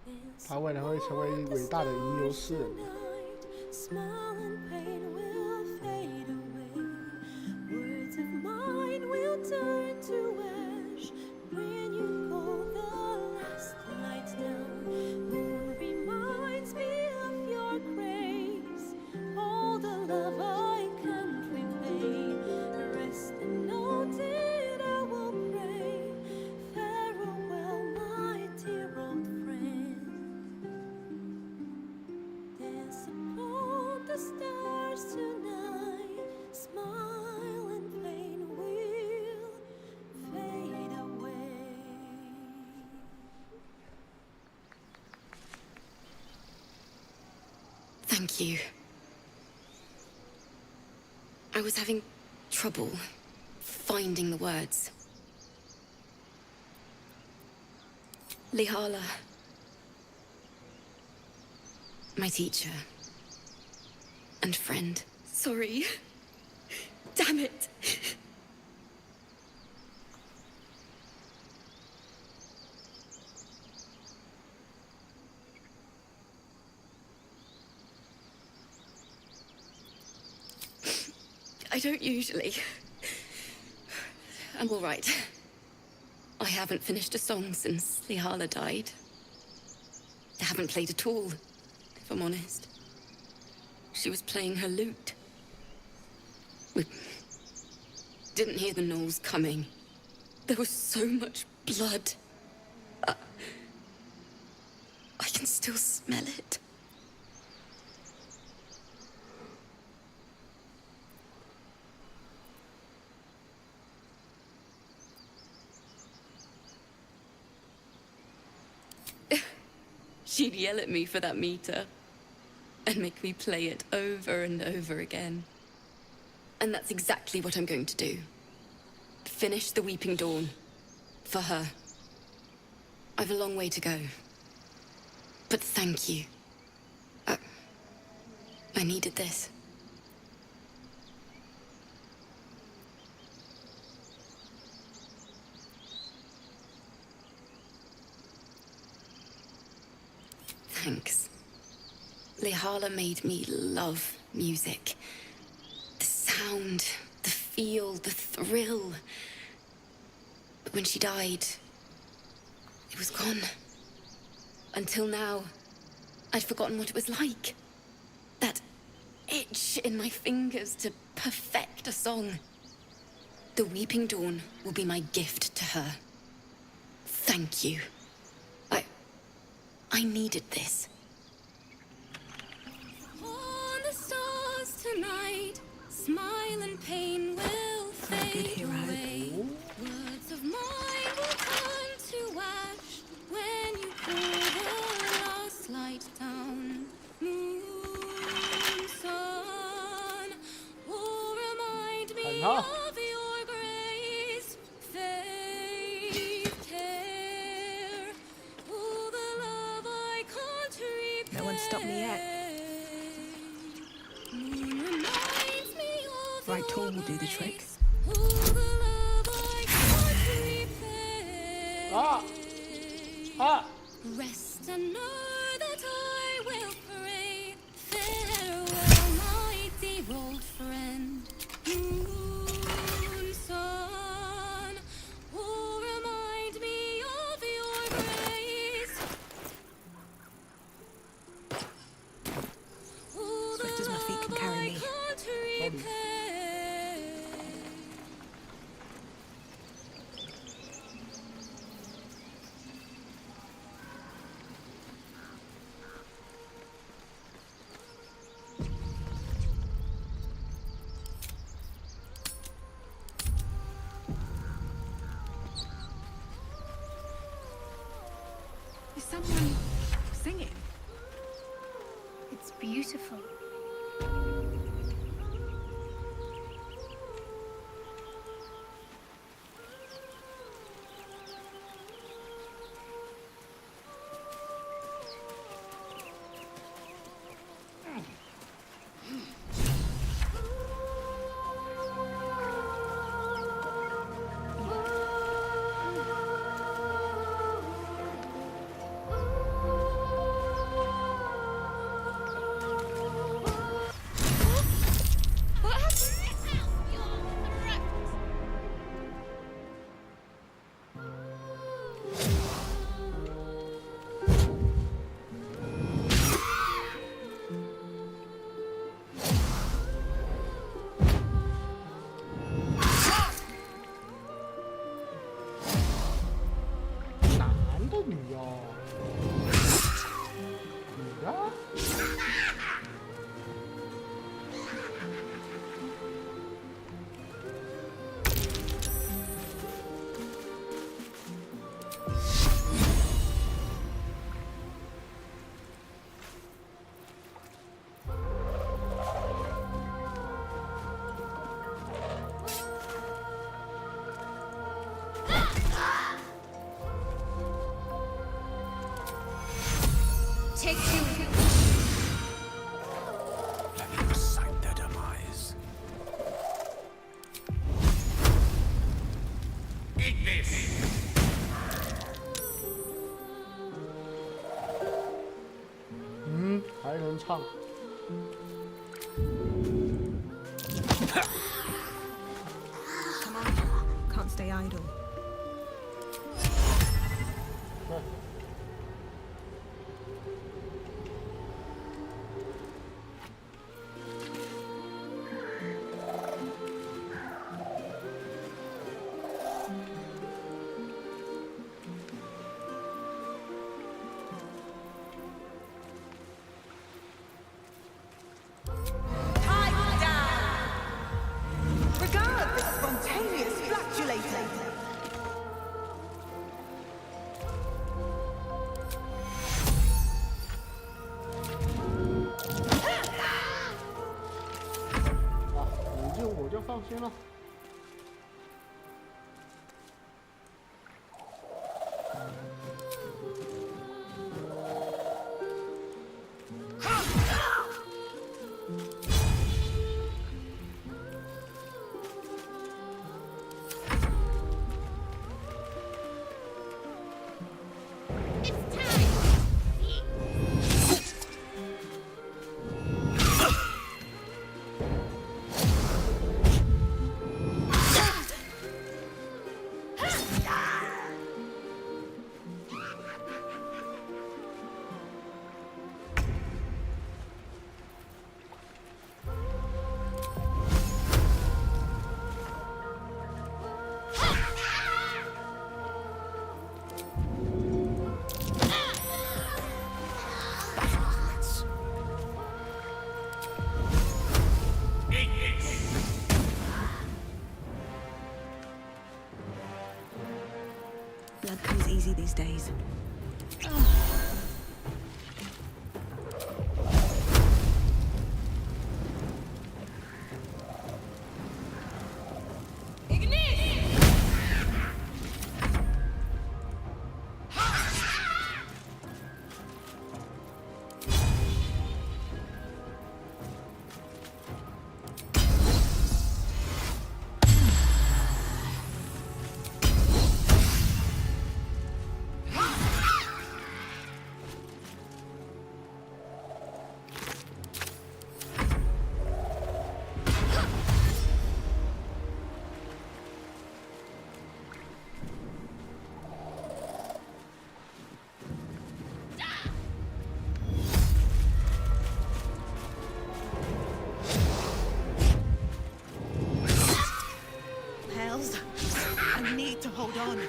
Dance 他未来会成为伟大的吟游诗人。 Smile and pain will fade away. Words of mine will turn to ash when you call the last light down. Moon reminds me of your grace, all the love I can't repay. Rest and know that I will pray. Farewell, my dear old friend. Dance upon the Thank you. I was having trouble finding the words. Lihala, my teacher and friend. Sorry. Damn it. I don't usually. I'm all right. I haven't finished a song since Lihala died. I haven't played at all, if I'm honest. She was playing her lute. We didn't hear the gnolls coming. There was so much blood. I can still smell it. She'd yell at me for that meter and make me play it over and over again. And that's exactly what I'm going to do. Finish the Weeping Dawn. For her. I've a long way to go. But thank you. I needed this. Thanks. Lihala made me love music. The sound, the feel, the thrill. But when she died, it was gone. Until now, I'd forgotten what it was like. That itch in my fingers to perfect a song. The Weeping Dawn will be my gift to her. Thank you. I needed this. On the stars tonight, smile and pain will fade away. Words of mine will turn to ash when you pour the last light down. Moon, sun, will remind me of your grace. Faith, care, all the love I can't repay. No one stopped me yet. Moon reminds me of Right tool will do the trick. all the love I can't repay. Rest and know that I will pray. Farewell, my dear old friend. Moon, sun, all remind me of your grace. All Swift as my feet can the carry love I me. can't repay. Is someone singing? It's beautiful. 唱。Come on, can't stay idle. 放心了。Blood comes easy these days. I need to hold on.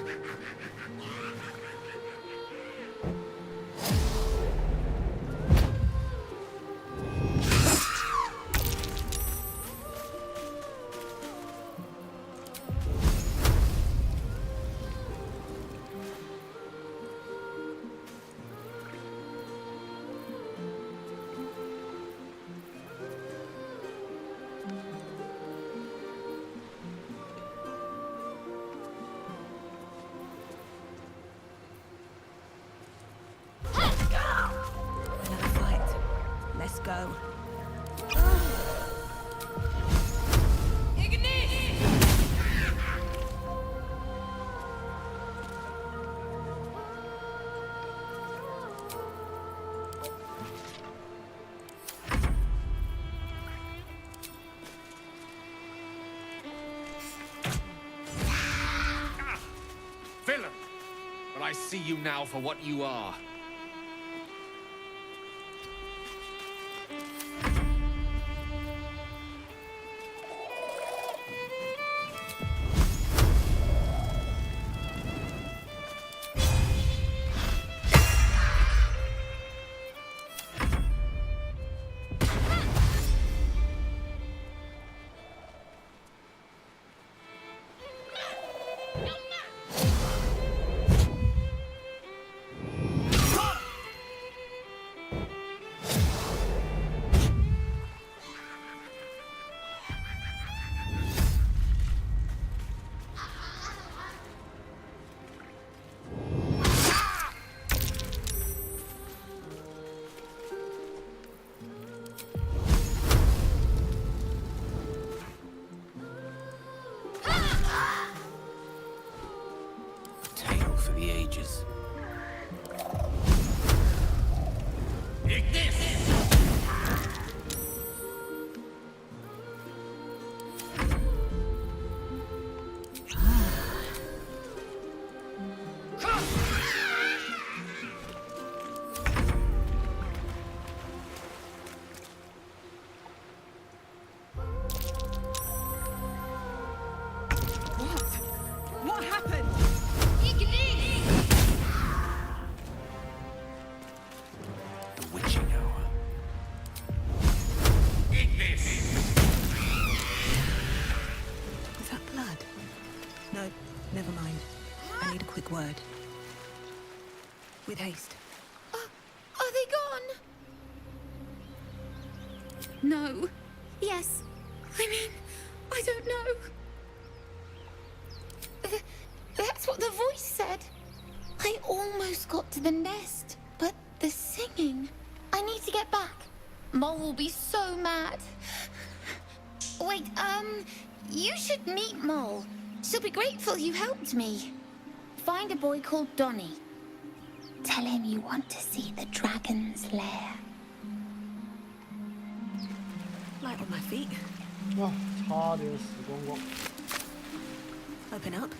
Let's go. Villain! But I see you now for what you are. For the ages. What happened? The witching hour. Eat this! Is that blood? No, never mind. I need a quick word. With haste. Are they gone? No. Yes. I mean, I don't know. That's what the voice said. I almost got to the nest, but the singing... I need to get back. Mole will be so mad. Wait, you should meet Mole. She'll be grateful you helped me. Find a boy called Donny. Tell him you want to see the dragon's lair. Light on my feet. 哇，差点死光光。 Open up.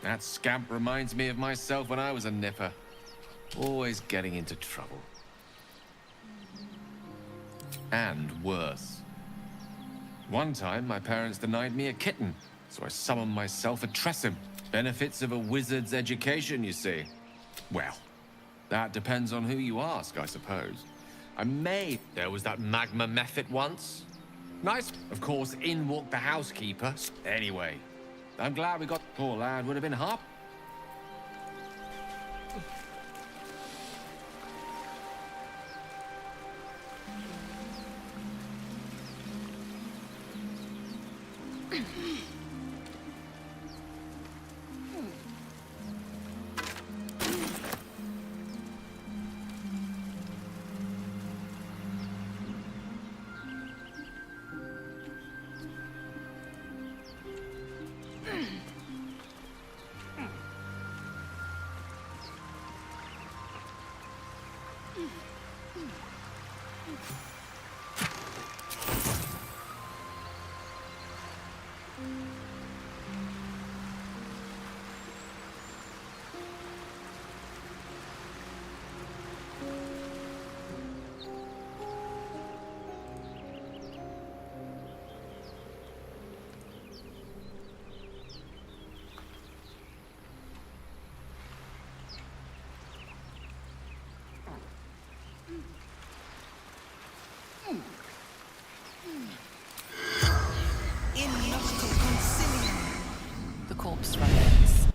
That scamp reminds me of myself when I was a nipper. Always getting into trouble. And worse. One time, my parents denied me a kitten, so I summoned myself a Tressim. Benefits of a wizard's education, you see. Well, that depends on who you ask, I suppose. There was that magma method once. Nice. Of course, in walked the housekeeper. Anyway, I'm glad we got... Poor lad would have been hop. The corpse remains.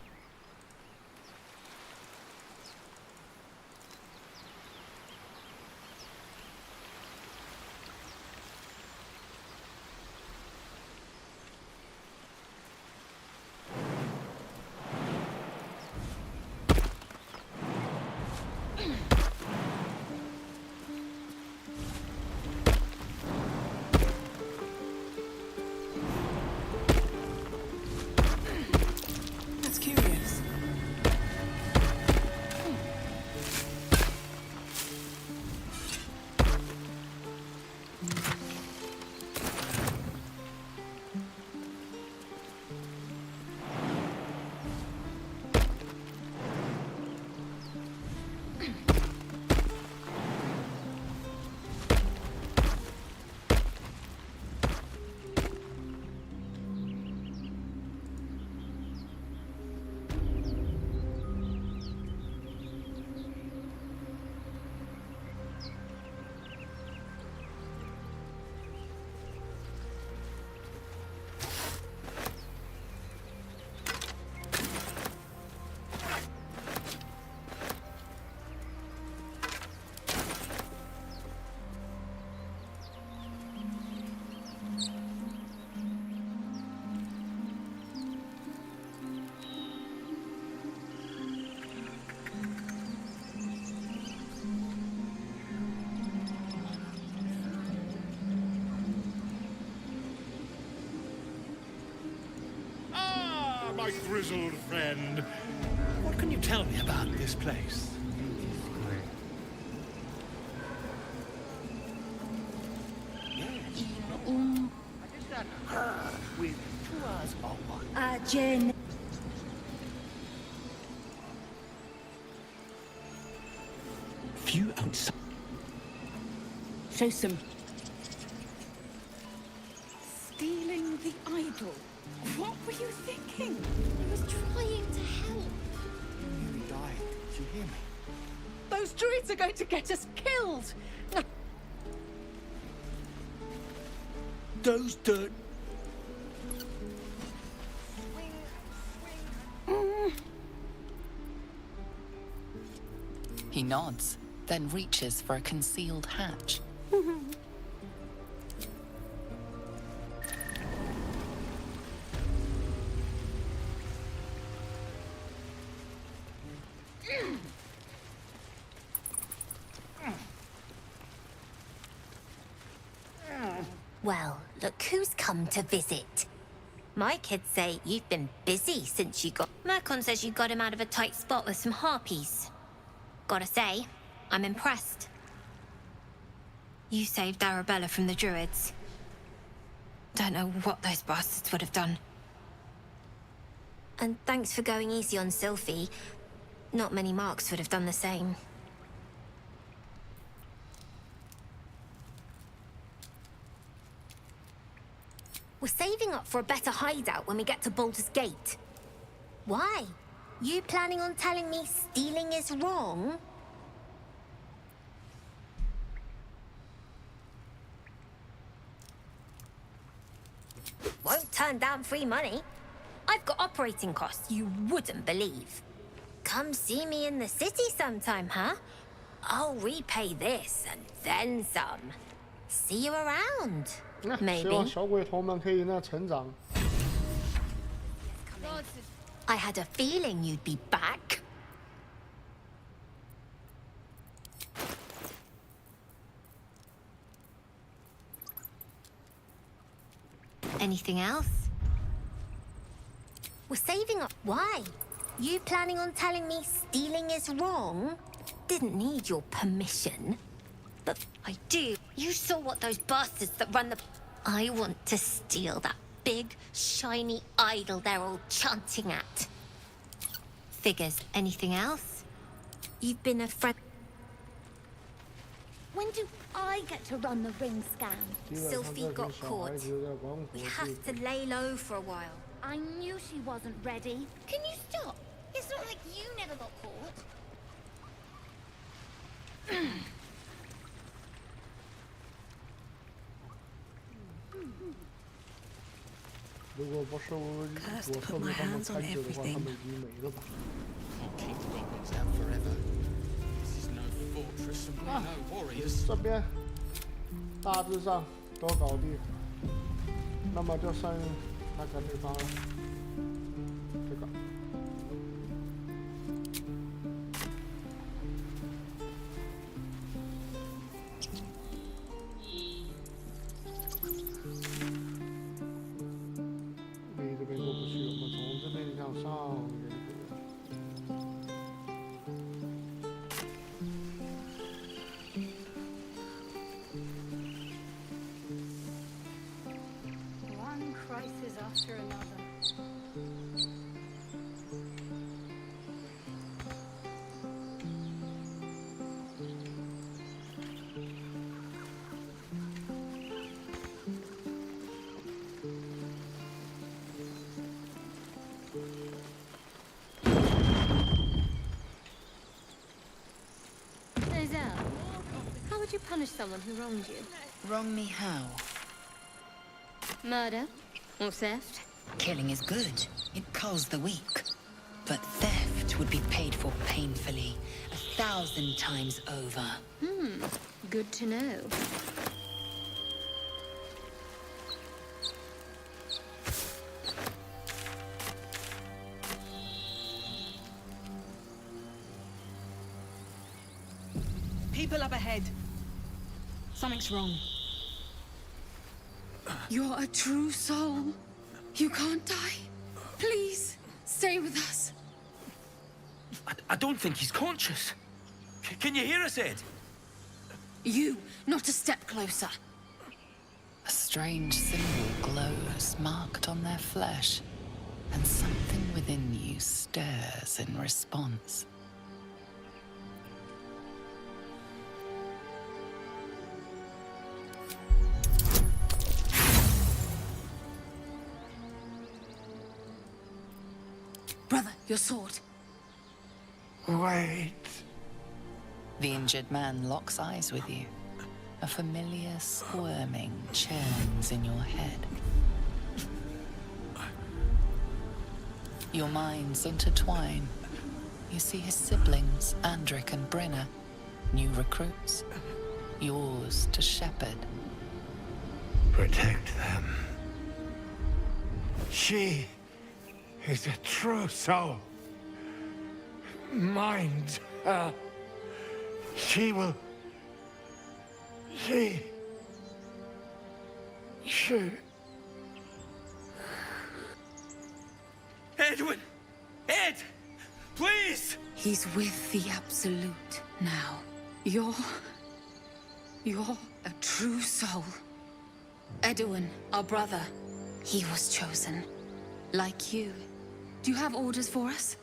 That's curious. My grizzled friend. What can you tell me about this place? With 2 hours or one. Jen. Few outside. Show some. Stealing the idol. What were you thinking? I was trying to help. You nearly died. Did you hear me? Those druids are going to get us killed. Those dirt. He nods, then reaches for a concealed hatch. Well, look who's come to visit. My kids say you've been busy since you got... Mercon says you got him out of a tight spot with some harpies. Gotta say, I'm impressed. You saved Arabella from the druids. Don't know what those bastards would have done. And thanks for going easy on Sylphie. Not many marks would have done the same. We're saving up for a better hideout when we get to Baldur's Gate. Why? You planning on telling me stealing is wrong? Won't turn down free money. I've got operating costs you wouldn't believe. Come see me in the city sometime, huh? I'll repay this and then some. See you around. Maybe. 希望小鬼头们可以那成长。 I had a feeling you'd be back. Anything else? We're saving up. Why? You planning on telling me stealing is wrong? Didn't need your permission. But I do. You saw what those bastards that run the... I want to steal that big, shiny idol they're all chanting at. Figures. Anything else? You've been a friend... When do I get to run the ring scan? Sylphie got caught. We have to lay low for a while. I knew she wasn't ready. Can you stop? It's not like you never got caught. 如果不是我说明他们参与的话，他们已经没了吧。 Can't keep the goblins out forever. This is no fortress and we're no warriors. 这边大致上都搞定，那么就剩那个地方了。这个。 这边过不去，我们从这边向上。One crisis after another. How would you punish someone who wronged you? Wrong me how? Murder? Or theft? Killing is good. It culls the weak. But theft would be paid for painfully, 1,000 times over. Good to know. People up ahead. Something's wrong. You're a true soul. You can't die. Please, stay with us. I don't think he's conscious. Can you hear us, Ed? You, not a step closer. A strange symbol glows, marked on their flesh, and something within you stirs in response. Brother, your sword. Wait. The injured man locks eyes with you. A familiar squirming churns in your head. Your minds intertwine. You see his siblings, Andric and Brenna, new recruits. Yours to shepherd. Protect them. She is a true soul. Mind her. She will... She... Edwin! Ed! Please! He's with the Absolute now. You're a true soul. Edwin, our brother, he was chosen. Like you. Do you have orders for us?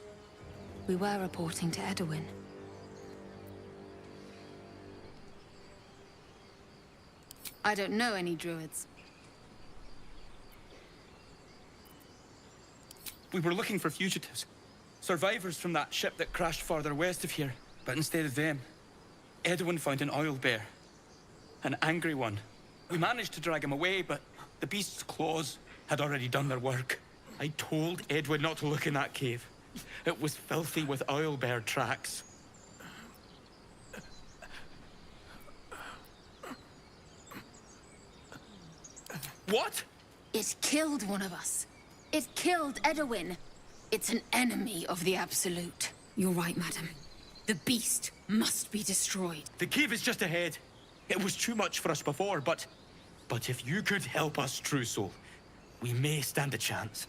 We were reporting to Edwin. I don't know any druids. We were looking for fugitives. Survivors from that ship that crashed farther west of here. But instead of them, Edwin found an oil bear. An angry one. We managed to drag him away, but the beast's claws had already done their work. I told Edwin not to look in that cave. It was filthy with oil bear tracks. What? It killed one of us. It killed Edwin. It's an enemy of the Absolute. You're right, madam. The beast must be destroyed. The cave is just ahead. It was too much for us before, but if you could help us, True Soul, we may stand a chance.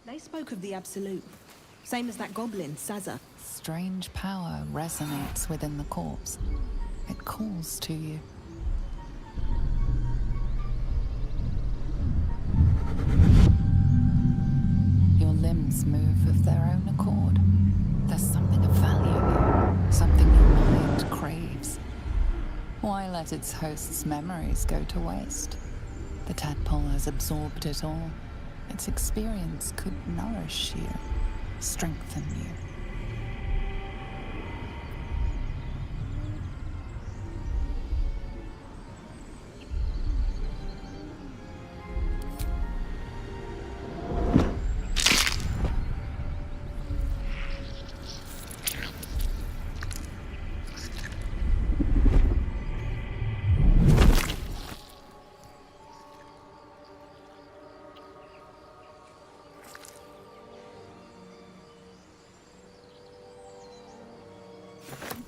They spoke of the Absolute. Same as that goblin, Sazza. Strange power resonates within the corpse. It calls to you. Your limbs move of their own accord. There's something of value here, something your mind craves. Why let its host's memories go to waste? The tadpole has absorbed it all. Its experience could nourish you, strengthen you.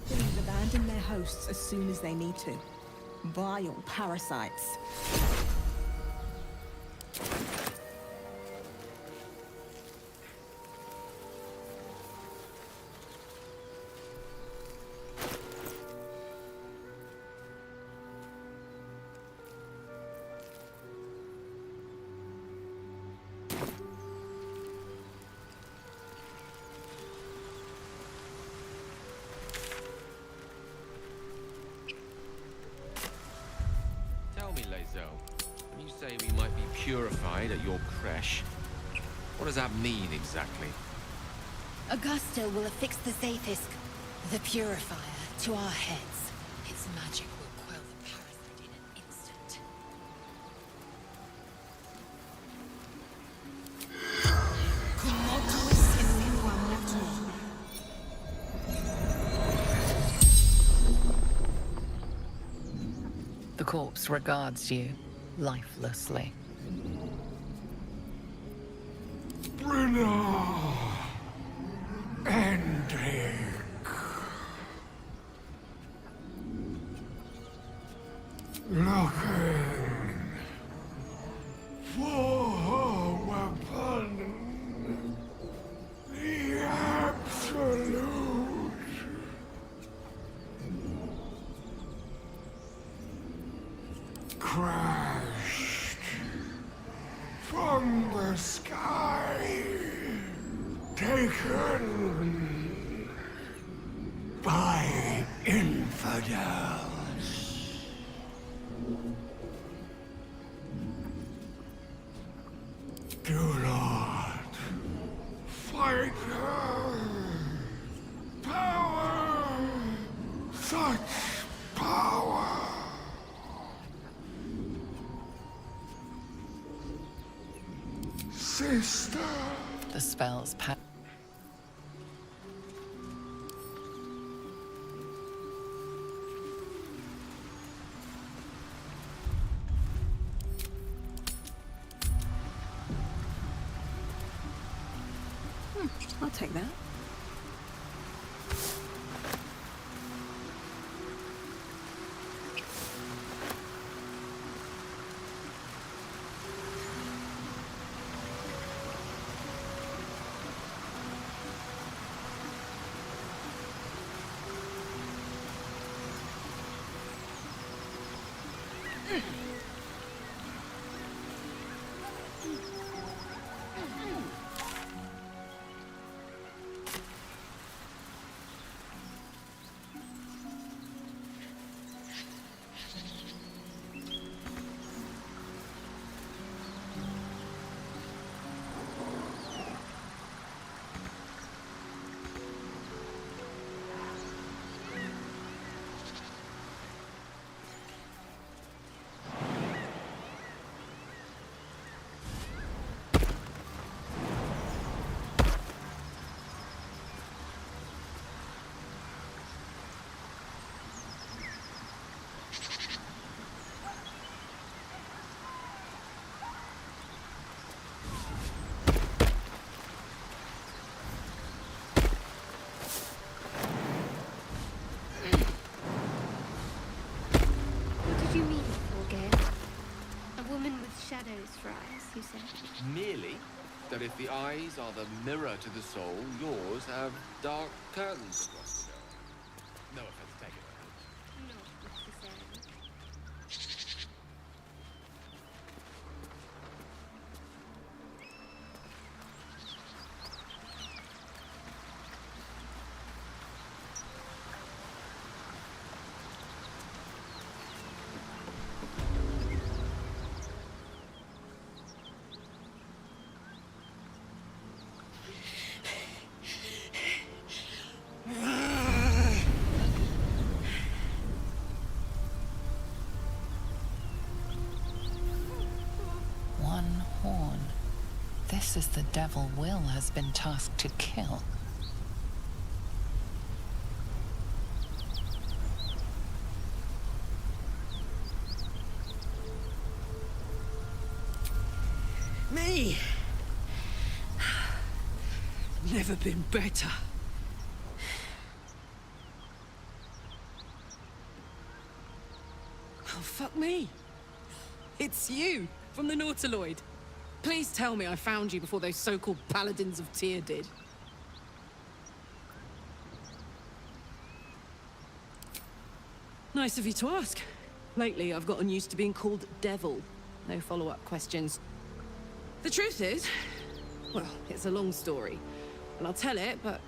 Things abandon their hosts as soon as they need to. Vile parasites. Tell me, Lae'zel, when you say we might be purified at your creche, what does that mean exactly? Augusta will affix the Zaithisk, the Purifier, to our heads. Its magic will quell the parasite in an instant. The corpse regards you lifelessly. Brenna! Andric! Looking for a weapon. The Absolute. Crashed from the sky, taken by infidels. The spell's power. I'll take that. Shadows for eyes, you said? Merely that if the eyes are the mirror to the soul, yours have dark curtains across the door. No offense taken. Not necessarily. This is the devil Will has been tasked to kill. Me! Never been better. Oh, fuck me. It's you, from the Nautiloid. Please tell me I found you before those so-called Paladins of Tyr did. Nice of you to ask. Lately, I've gotten used to being called Devil. No follow-up questions. The truth is, well, it's a long story. And I'll tell it, but...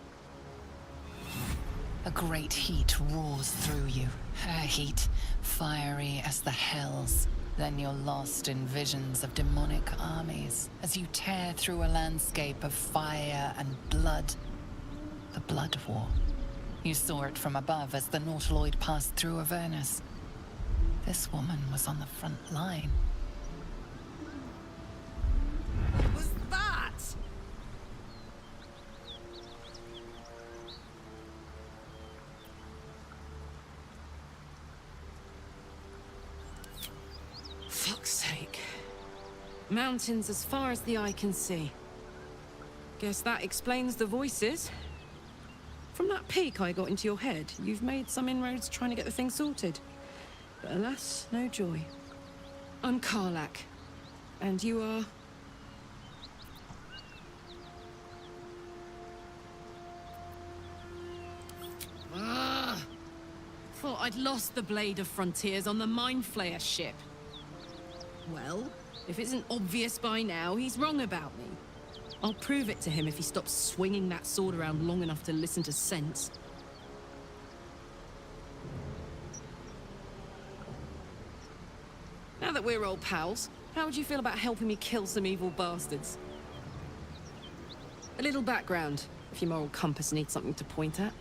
A great heat roars through you. Her heat, fiery as the hells. Then you're lost in visions of demonic armies as you tear through a landscape of fire and blood. The Blood War. You saw it from above as the Nautiloid passed through Avernus. This woman was on the front line. What was that? Fuck's sake. Mountains as far as the eye can see. Guess that explains the voices. From that peek I got into your head, you've made some inroads trying to get the thing sorted. But alas, no joy. I'm Karlach. And you are... Thought I'd lost the Blade of Frontiers on the Mind Flayer ship. Well, if it isn't obvious by now, he's wrong about me. I'll prove it to him if he stops swinging that sword around long enough to listen to sense. Now that we're old pals, how would you feel about helping me kill some evil bastards? A little background, if your moral compass needs something to point at.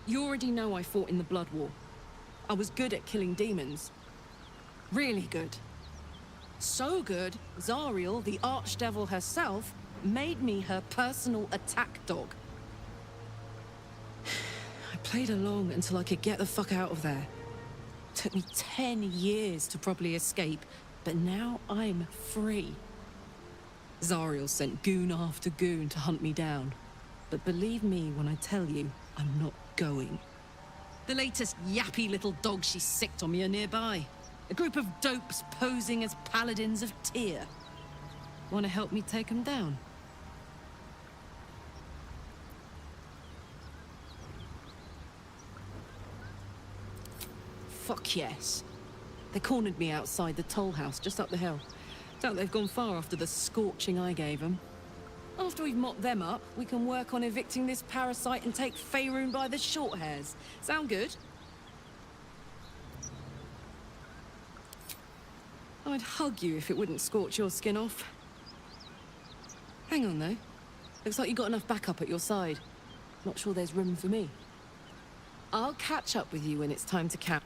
You already know I fought in the Blood War. I was good at killing demons. Really good. So good, Zariel, the archdevil herself, made me her personal attack dog. I played along until I could get the fuck out of there. Took me 10 years to properly escape, but now I'm free. Zariel sent goon after goon to hunt me down. But believe me when I tell you, I'm not going. The latest yappy little dogs she sicked on me are nearby. A group of dopes posing as paladins of Tyr. Want to help me take them down? Fuck yes. They cornered me outside the toll house just up the hill. Doubt they've gone far after the scorching I gave them. After we've mopped them up, we can work on evicting this parasite and take Faerun by the short hairs. Sound good? I'd hug you if it wouldn't scorch your skin off. Hang on, though. Looks like you got enough backup at your side. Not sure there's room for me. I'll catch up with you when it's time to camp.